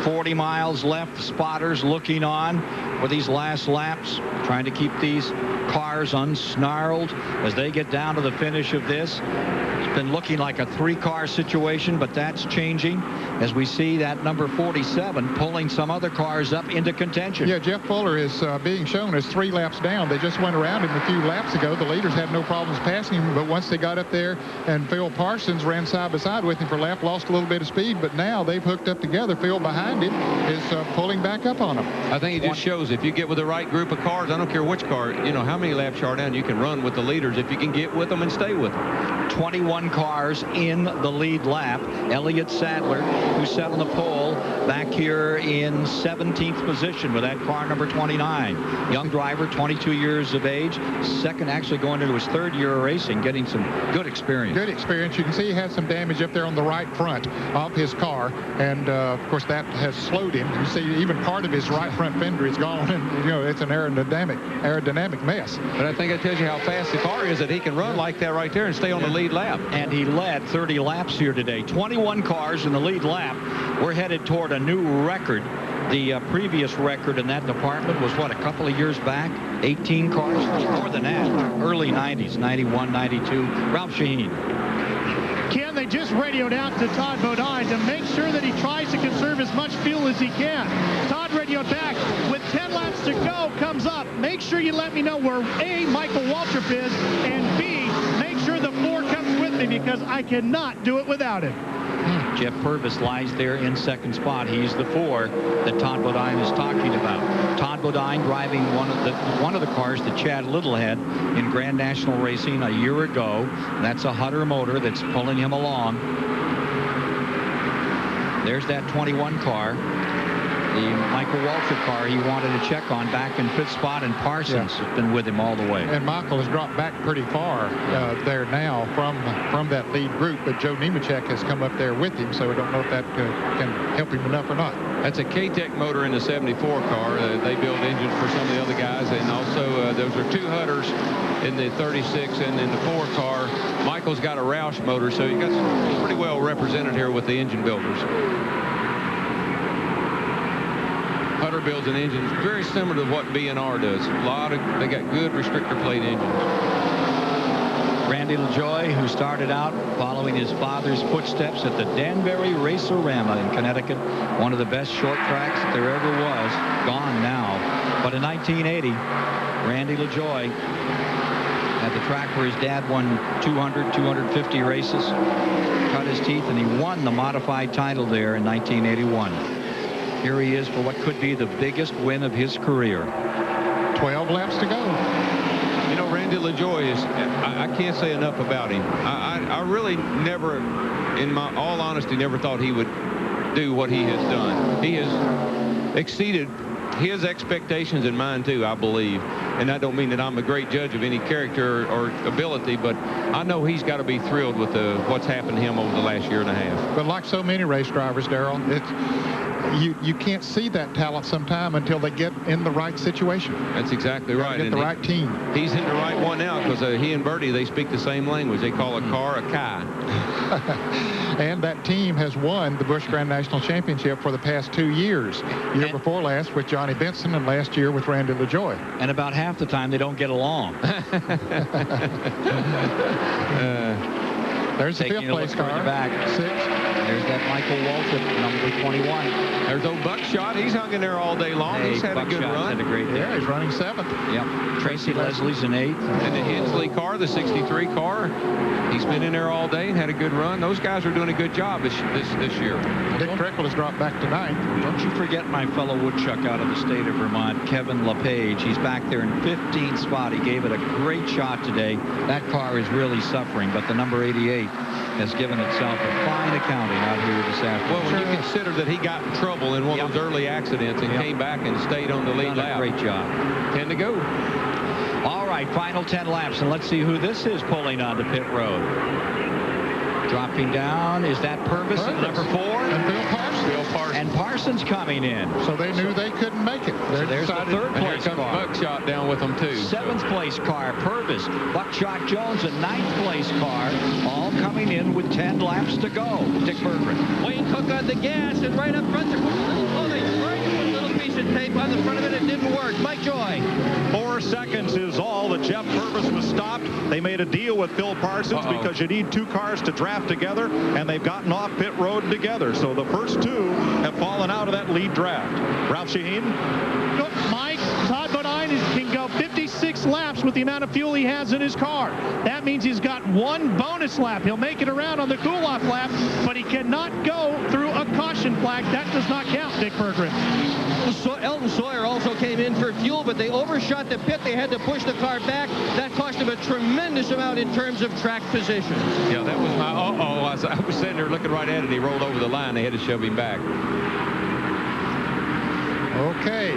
40 miles left. Spotters looking on for these last laps, trying to keep these cars unsnarled as they get down to the finish of this. It's been looking like a 3-car situation, but that's changing as we see that number 47 pulling some other cars up into contention. Yeah, Jeff Fuller is being shown as 3 laps down. They just went around him a few laps ago. The leaders had no problems passing him, but once they got up there and Phil Parsons ran side by side with him for a lap, lost a little bit of speed, but now they've hooked up together. Phil behind him is pulling back up on him. I think it just shows if you get with the right group of cars, I don't care which car, you know, how many laps you are down, you can run with the leaders if you can get with them and stay with them. 21 cars in the lead lap. Elliott Sadler, who sat on the pole back here in 17th position with that car number 29. Young driver, 22 years of age, second, actually going into his 3rd year of racing, getting some good experience. Good experience. You can see he has some damage up there on the right front of his car, and of course that has slowed him. You see even part of his right front fender is gone, and you know it's an aerodynamic mess. But I think that tells you how fast the car is, that he can run like that right there and stay on the lead lap. And he led 30 laps here today. 21 cars in the lead lap. We're headed toward a new record. The previous record in that department was, what, a couple of years back? 18 cars? More than that. Early 90s, 91, 92. Ralph Shaheen. Ken, they just radioed out to Todd Bodine to make sure that he tries to conserve as much fuel as he can. Todd radioed back. With 10 laps to go, comes up. Make sure you let me know where A, Michael Waltrip is, and B, make sure the 4 comes with me because I cannot do it without him. Jeff Purvis lies there in 2nd spot. He's the 4 that Todd Bodine is talking about. Todd Bodine driving one of the cars that Chad Little had in Grand National Racing a year ago. That's a Hutter motor that's pulling him along. There's that 21 car. The Michael Waltrip car he wanted to check on back in 5th spot, and Parsons has been with him all the way. And Michael has dropped back pretty far there now from that lead group, but Joe Nemechek has come up there with him, so we don't know if that can help him enough or not. That's a K-Tech motor in the 74 car. They build engines for some of the other guys, and also those are 2 Hutters in the 36 and in the 4 car. Michael's got a Roush motor, so you got pretty well represented here with the engine builders. Hutter builds an engine very similar to what B&R does. They got good restrictor plate engines. Randy LaJoie, who started out following his father's footsteps at the Danbury Race-O-Rama in Connecticut, one of the best short tracks that there ever was, gone now. But in 1980, Randy LaJoie at the track where his dad won 200, 250 races, cut his teeth, and he won the modified title there in 1981. Here he is for what could be the biggest win of his career. 12 laps to go. You know, Randy LaJoie is, I can't say enough about him. I really never, in my all honesty, never thought he would do what he has done. He has exceeded his expectations and mine too, I believe. And I don't mean that I'm a great judge of any character or ability, but I know he's got to be thrilled with what's happened to him over the last year and a half. But like so many race drivers, Darrell, you can't see that talent sometime until they get in the right situation. That's exactly right. Get the right team. He's in the right one now because he and Bertie, they speak the same language. They call a car a Kai. And that team has won the Busch Grand National Championship for the past 2 years. Year before last with Johnny Benson, and last year with Randy LaJoie. And about half the time they don't get along. There's the 5th place car. Back. 6. There's that Michael Waltrip, number 21. There's old Buckshot. He's hung in there all day long. Hey, he's had a good run. Had a great day. Yeah, he's running 7th. Yep. Tracy Leslie's in 8th. And the Hensley car, the 63 car, he's been in there all day and had a good run. Those guys are doing a good job this year. Dick Trickle has dropped back to 9th. Don't you forget my fellow woodchuck out of the state of Vermont, Kevin LePage. He's back there in 15th spot. He gave it a great shot today. That car is really suffering, but the number 88 has given itself a fine accounting out here this afternoon. Well, when you consider that he got in trouble in one of those early accidents and came back and stayed on the lead lap. Great job. 10 to go. All right, final 10 laps, and let's see who this is pulling onto pit road. Dropping down, is that Purvis at number 4? And Bill Parsons. And Parsons coming in. So they knew they couldn't make it. So there's the 3rd place car. Buckshot down with them too. 7th place car, Purvis. Buckshot Jones, a 9th place car, all coming in with 10 laps to go. Dick Berggren. Wayne Cook on the gas, and right up front they're putting a little tape on the front of it. It didn't work. Mike Joy. 4 seconds is all that Jeff Purvis was stopped. They made a deal with Phil Parsons because you need 2 cars to draft together, and they've gotten off pit road together. So the first 2 have fallen out of that lead draft. Ralph Shaheen? Mike, Todd Bodine can go 56 laps with the amount of fuel he has in his car. That means he's got 1 bonus lap. He'll make it around on the cool-off lap, but he cannot go through a caution flag. That does not count, Dick Berggren. So Elton Sawyer also came in for fuel, but they overshot the pit. They had to push the car back. That cost him a tremendous amount in terms of track position. Yeah, that was my I was sitting there looking right at it. He rolled over the line. They had to shove him back. Okay.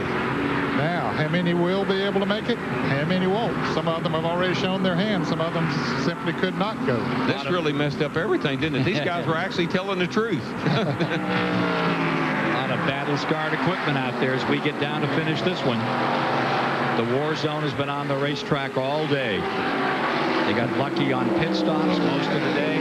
Now, how many will be able to make it? How many won't? Some of them have already shown their hand. Some of them simply could not go. This really messed up everything, didn't it? These guys were actually telling the truth. A lot of battle-scarred equipment out there as we get down to finish this one. The war zone has been on the racetrack all day. They got lucky on pit stops most of the day.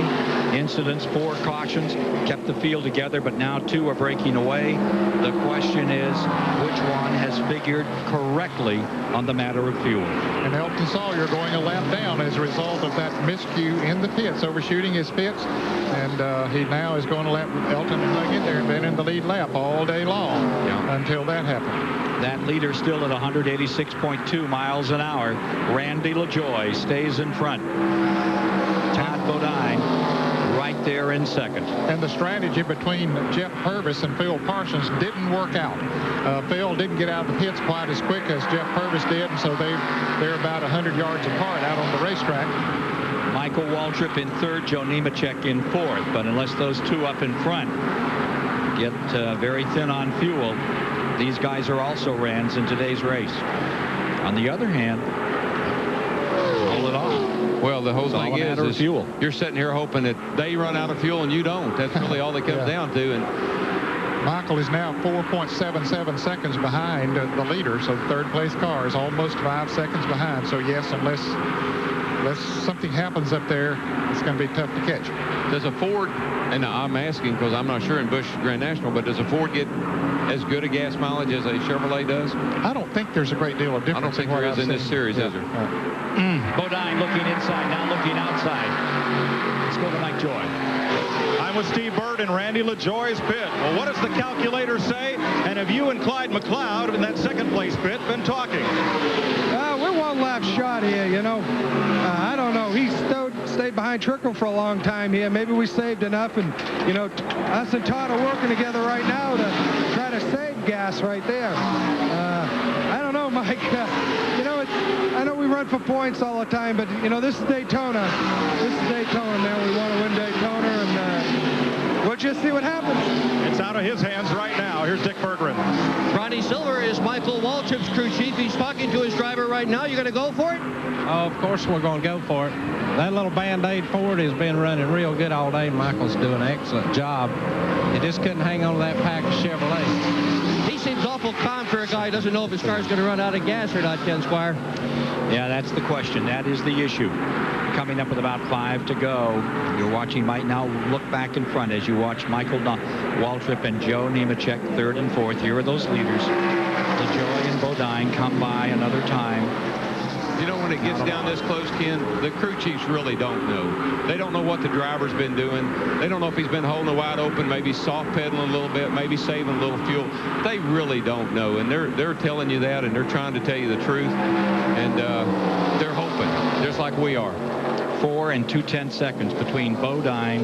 Incidents, 4 cautions, kept the field together, but now 2 are breaking away. The question is, which one has figured correctly on the matter of fuel? And Elton Sawyer going a lap down as a result of that miscue in the pits, overshooting his pits. And he now is going to let Elton hung in there and been in the lead lap all day long until that happened. That leader still at 186.2 miles an hour. Randy LaJoie stays in front. Todd Bodine right there in second. And the strategy between Jeff Purvis and Phil Parsons didn't work out. Phil didn't get out of the pits quite as quick as Jeff Purvis did, and so they're about 100 yards apart out on the racetrack. Michael Waltrip in third, Joe Nemechek in fourth. But unless those 2 up in front get very thin on fuel, these guys are also Rands in today's race. On the other hand, pull it off. Well, the whole thing is fuel. You're sitting here hoping that they run out of fuel and you don't. That's really all it comes down to. And Michael is now 4.77 seconds behind the leader, so third place car is almost 5 seconds behind. So yes, unless something happens up there, it's going to be tough to catch. Does a Ford, and I'm asking because I'm not sure in Busch Grand National, but does a Ford get as good a gas mileage as a Chevrolet does? I don't think there's a great deal of difference. I don't think there is in this series, is there? Bodine looking inside, now looking outside. Let's go to Mike Joy. I'm with Steve Bird in Randy LaJoie's pit. Well, what does the calculator say? And have you and Clyde McLeod in that second place pit been talking? We're 1 lap shot here, you know. I don't know. He stayed behind Trickle for a long time here. Maybe we saved enough, and, you know, us and Todd are working together right now to try to save gas right there. I don't know, Mike. You know, I know we run for points all the time, but, you know, this is Daytona. This is Daytona, man. We want to win Daytona, and we'll just see what happens. It's out of his hands right now. Here's Dick Berggren. Ronnie Silver is Michael Waltrip's crew chief. He's talking to his driver right now. You going to go for it? Oh, of course we're going to go for it. That little Band-Aid Ford has been running real good all day. Michael's doing an excellent job. He just couldn't hang on to that pack of Chevrolet. He seems awful calm for a guy who doesn't know if his car's going to run out of gas or not, Ken Squire. Yeah, that's the question. That is the issue. Coming up with about 5 to go. You're watching, might now look back in front as you watch Michael Waltrip and Joe Nemechek, third and fourth. Here are those leaders. LaJoie and Bodine come by another time. You know, when it gets down this close, Ken, the crew chiefs really don't know. They don't know what the driver's been doing. They don't know if he's been holding it wide open, maybe soft pedaling a little bit, maybe saving a little fuel. They really don't know, and they're telling you that, and they're trying to tell you the truth, and they're hoping, just like we are. 4 and 2/10 seconds between Bodine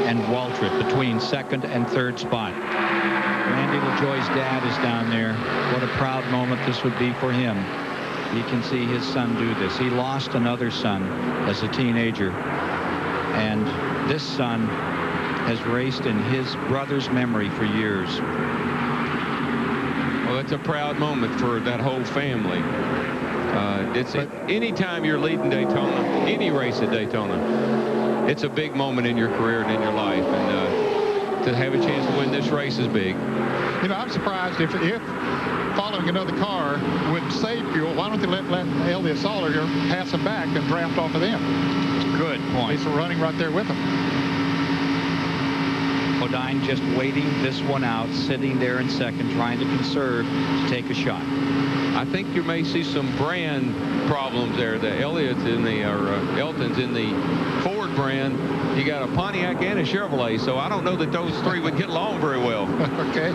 and Waltrip, between second and third spot. Randy LaJoie's dad is down there. What a proud moment this would be for him. He can see his son do this. He lost another son as a teenager, and this son has raced in his brother's memory for years. Well, it's a proud moment for that whole family. Anytime you're leading Daytona, any race at Daytona, it's a big moment in your career and in your life, and to have a chance to win this race is big. You know, I'm surprised if following another car would save fuel. Why don't they let Elliott Sawyer pass them back and draft off of them? Good point. He's running right there with them. Bodine just waiting this one out, sitting there in second, trying to conserve to take a shot. I think you may see some brand problems there. The Elliott's in the, or Elton's in the Ford brand. You got a Pontiac and a Chevrolet, so I don't know that those three would get along very well. Okay.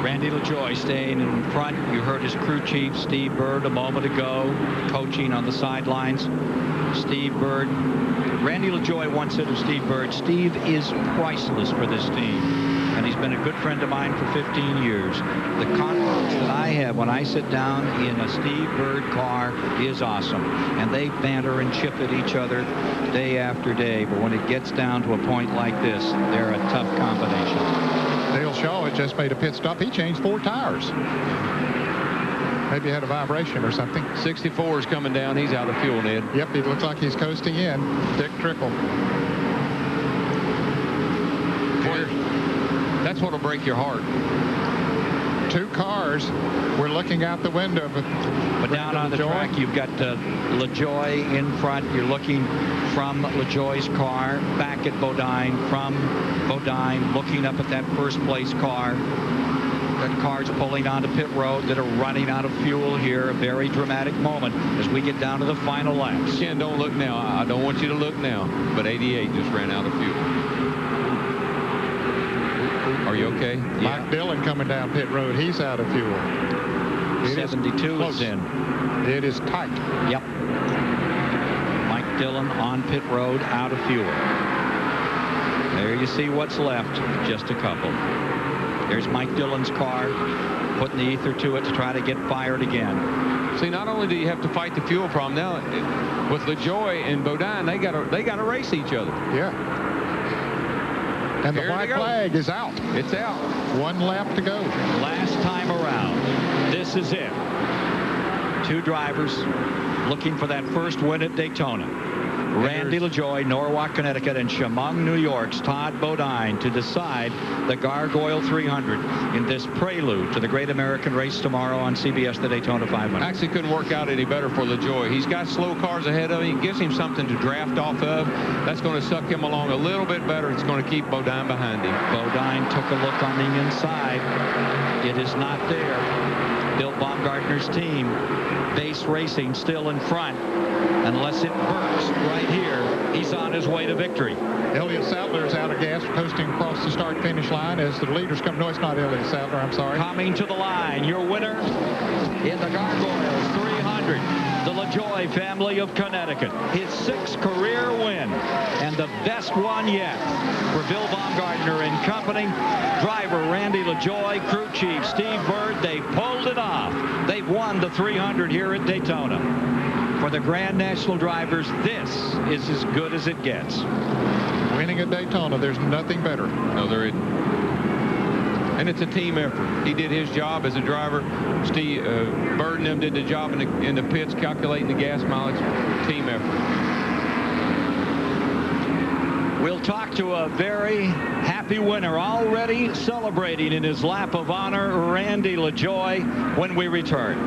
Randy LaJoie staying in front. You heard his crew chief, Steve Bird, a moment ago, coaching on the sidelines. Steve Bird. Randy LaJoie once said of Steve Bird, Steve is priceless for this team. And he's been a good friend of mine for 15 years. The confidence that I have when I sit down in a Steve Bird car is awesome. And they banter and chip at each other day after day. But when it gets down to a point like this, they're a tough combination. Dale Shaw had just made a pit stop. He changed 4 tires. Maybe had a vibration or something. 64 is coming down. He's out of fuel, Ned. Yep, it looks like he's coasting in. Dick Trickle. Boy, that's what'll break your heart. 2 cars. We're looking out the window. But down on the track, you've got LaJoie in front. You're looking from LaJoie's car back at Bodine, from Bodine looking up at that first place car. Got cars pulling onto pit road that are running out of fuel here. A very dramatic moment as we get down to the final laps. Ken, don't look now. I don't want you to look now. But 88 just ran out of fuel. Are you okay? Mike Dillon coming down pit road. He's out of fuel. 72 is in. It is tight. Yep. Mike Dillon on pit road, out of fuel. There you see what's left. Just a couple. There's Mike Dillon's car, putting the ether to it to try to get fired again. See, not only do you have to fight the fuel problem now, with LaJoie and Bodine, they got to race each other. Yeah. And the white flag is out. It's out. 1 lap to go. Last time around. This is it. 2 drivers looking for that first win at Daytona. Randy LaJoie, Norwalk, Connecticut, and Chemung, New York's Todd Bodine to decide the Gargoyle 300 in this prelude to the Great American Race tomorrow on CBS, the Daytona 500. Actually couldn't work out any better for LaJoie. He's got slow cars ahead of him. It gives him something to draft off of. That's going to suck him along a little bit better. It's going to keep Bodine behind him. Bodine took a look on the inside. It is not there. Bill Baumgartner's team, Base Racing, still in front. Unless it bursts right here, he's on his way to victory. Elliott Sadler's out of gas, coasting across the start-finish line as the leaders come. No, it's not Elliott Sadler, I'm sorry. Coming to the line, your winner in the Gargoyles 300, the LaJoie family of Connecticut. His 6th career win, and the best one yet for Bill Baumgartner and company. Driver Randy LaJoie, crew chief Steve Bird, they pulled it off. They've won the 300 here at Daytona. For the Grand National drivers, this is as good as it gets. Winning at Daytona, there's nothing better. No, there isn't. And it's a team effort. He did his job as a driver. Steve Bird and them did the job in the pits, calculating the gas mileage. Team effort. We'll talk to a very happy winner, already celebrating in his lap of honor, Randy LaJoie, when we return.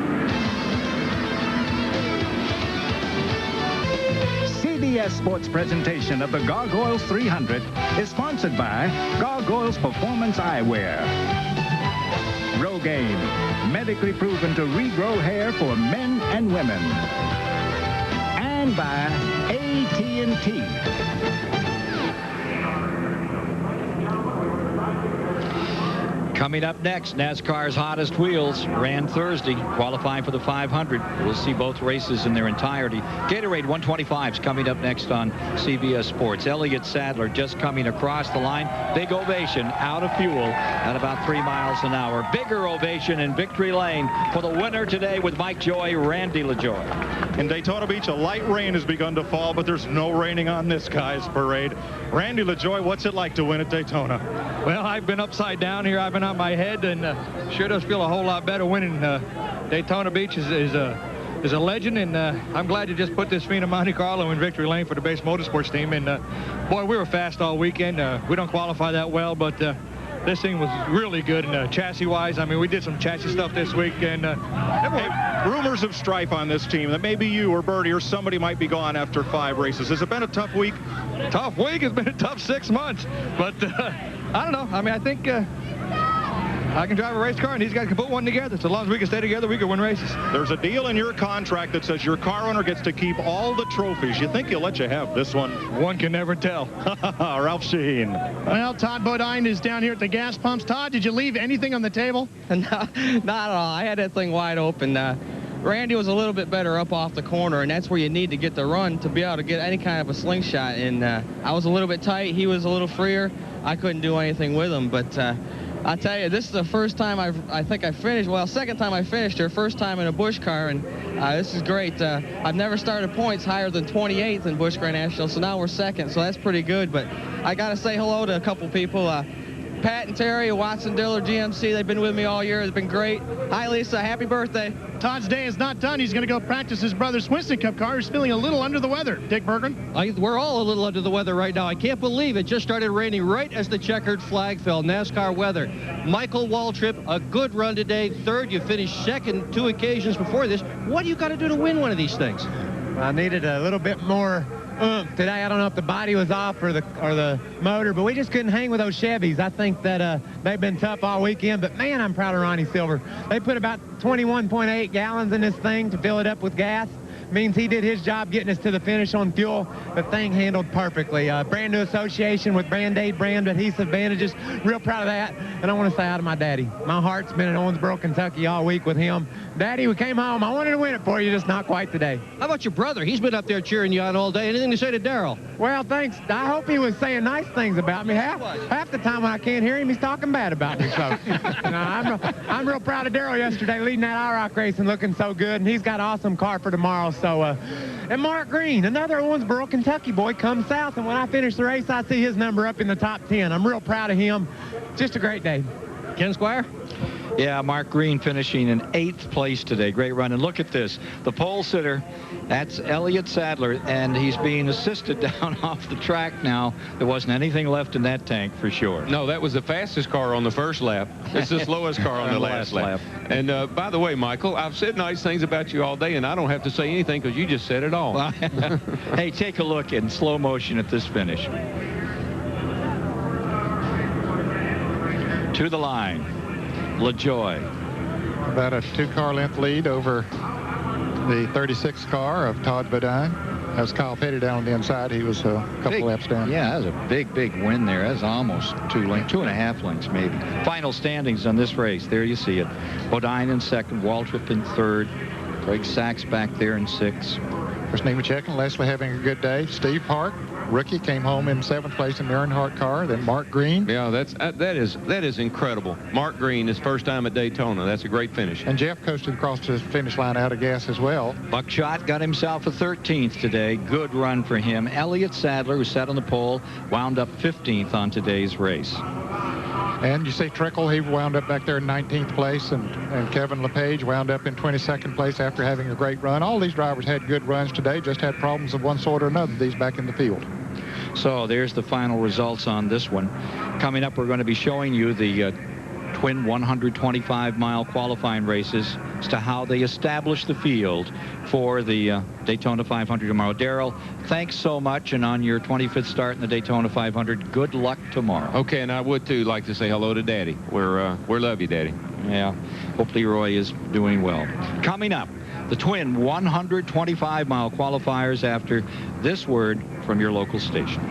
CBS Sports presentation of the Gargoyles 300 is sponsored by Gargoyles Performance Eyewear. Rogaine, medically proven to regrow hair for men and women. And by AT&T. Coming up next, NASCAR's hottest wheels ran Thursday, qualifying for the 500. We'll see both races in their entirety. Gatorade 125's coming up next on CBS Sports. Elliott Sadler just coming across the line. Big ovation out of fuel at about 3 miles an hour. Bigger ovation in Victory Lane for the winner today with Mike Joy, Randy LaJoie. In Daytona Beach, a light rain has begun to fall, but there's no raining on this guy's parade. Randy LaJoie, what's it like to win at Daytona? Well, I've been upside down here. I've been on my head, and sure does feel a whole lot better winning. Daytona Beach is a legend, and I'm glad to just put this Phoenix Monte Carlo in Victory Lane for the Base Motorsports team. And boy, we were fast all weekend. We don't qualify that well, but this thing was really good. And chassis-wise, I mean, we did some chassis stuff this week, and rumors of strife on this team that maybe you or Bertie or somebody might be gone after 5 races. Has it been a tough week? Tough week. It's been a tough 6 months, but I don't know. I mean, I think I can drive a race car, and these guys can put one together. So as long as we can stay together, we can win races. There's a deal in your contract that says your car owner gets to keep all the trophies. You think he'll let you have this one? One can never tell. Ralph Sheen. Well, Todd Bodine is down here at the gas pumps. Todd, did you leave anything on the table? No, not at all. I had that thing wide open. Randy was a little bit better up off the corner, and that's where you need to get the run to be able to get any kind of a slingshot. And I was a little bit tight. He was a little freer. I couldn't do anything with him, but I tell you, this is the first time I think I finished. Well, second time I finished here, first time in a Busch car, and this is great. I've never started points higher than 28th in Busch Grand National, so now we're second, so that's pretty good. But I got to say hello to a couple people. Pat and Terry, Watson Diller, GMC, they've been with me all year. It's been great. Hi, Lisa. Happy birthday. Todd's day is not done. He's going to go practice his brother's Winston Cup car. He's feeling a little under the weather. Dick Berggren. We're all a little under the weather right now. I can't believe it just started raining right as the checkered flag fell. NASCAR weather. Michael Waltrip, a good run today. Third, you finished second 2 occasions before this. What do you got to do to win one of these things? I needed a little bit more today. I don't know if the body was off or the motor, but we just couldn't hang with those Chevys. I think that they've been tough all weekend, but man, I'm proud of Ronnie Silver. They put about 21.8 gallons in this thing to fill it up with gas. Means he did his job getting us to the finish on fuel. The thing handled perfectly. Brand new association with Band-Aid brand adhesive bandages. Real proud of that. And I want to say hi to my daddy. My heart's been in Owensboro, Kentucky all week with him. Daddy, we came home. I wanted to win it for you, just not quite today. How about your brother? He's been up there cheering you on all day. Anything to say to Darrell? Well, thanks. I hope he was saying nice things about me. Half the time when I can't hear him, he's talking bad about me. So I'm real proud of Darrell yesterday, leading that IROC race and looking so good. And he's got an awesome car for tomorrow. So, and Mark Green, another Owensboro, Kentucky boy, comes south. And when I finish the race, I see his number up in the top 10. I'm real proud of him. Just a great day. Ken Squire? Yeah, Mark Green finishing in 8th place today. Great run. And look at this. The pole sitter, that's Elliott Sadler, and he's being assisted down off the track now. There wasn't anything left in that tank for sure. No, that was the fastest car on the first lap. It's the slowest car on the last lap. And by the way, Michael, I've said nice things about you all day, and I don't have to say anything because you just said it all. Hey, take a look in slow motion at this finish. To the line. LaJoy. About a 2-car length lead over the 36 car of Todd Bodine. That was Kyle Petty down on the inside. He was a couple laps down. Yeah, that was a big win there. That's almost 2.5 lengths maybe. Final standings on this race. There you see it. Bodine in 2nd, Waltrip in 3rd, Craig Sachs back there in 6th. First name checking. Leslie having a good day. Steve Park, rookie, came home in 7th place in the Earnhardt car. Then Mark Green. Yeah, that is incredible. Mark Green, his first time at Daytona. That's a great finish. And Jeff coasted across the finish line out of gas as well. Buckshot got himself a 13th today. Good run for him. Elliott Sadler, who sat on the pole, wound up 15th on today's race. And you see Trickle, he wound up back there in 19th place, and Kevin LePage wound up in 22nd place after having a great run. All these drivers had good runs today, just had problems of one sort or another, these back in the field. So there's the final results on this one. Coming up, we're going to be showing you the twin 125-mile qualifying races as to how they establish the field for the Daytona 500 tomorrow. Darrell, thanks so much, and on your 25th start in the Daytona 500, good luck tomorrow. Okay, and I would too like to say hello to Daddy. We're love you, Daddy. Yeah, hope Leroy is doing well. Coming up, the twin 125-mile qualifiers after this word from your local station.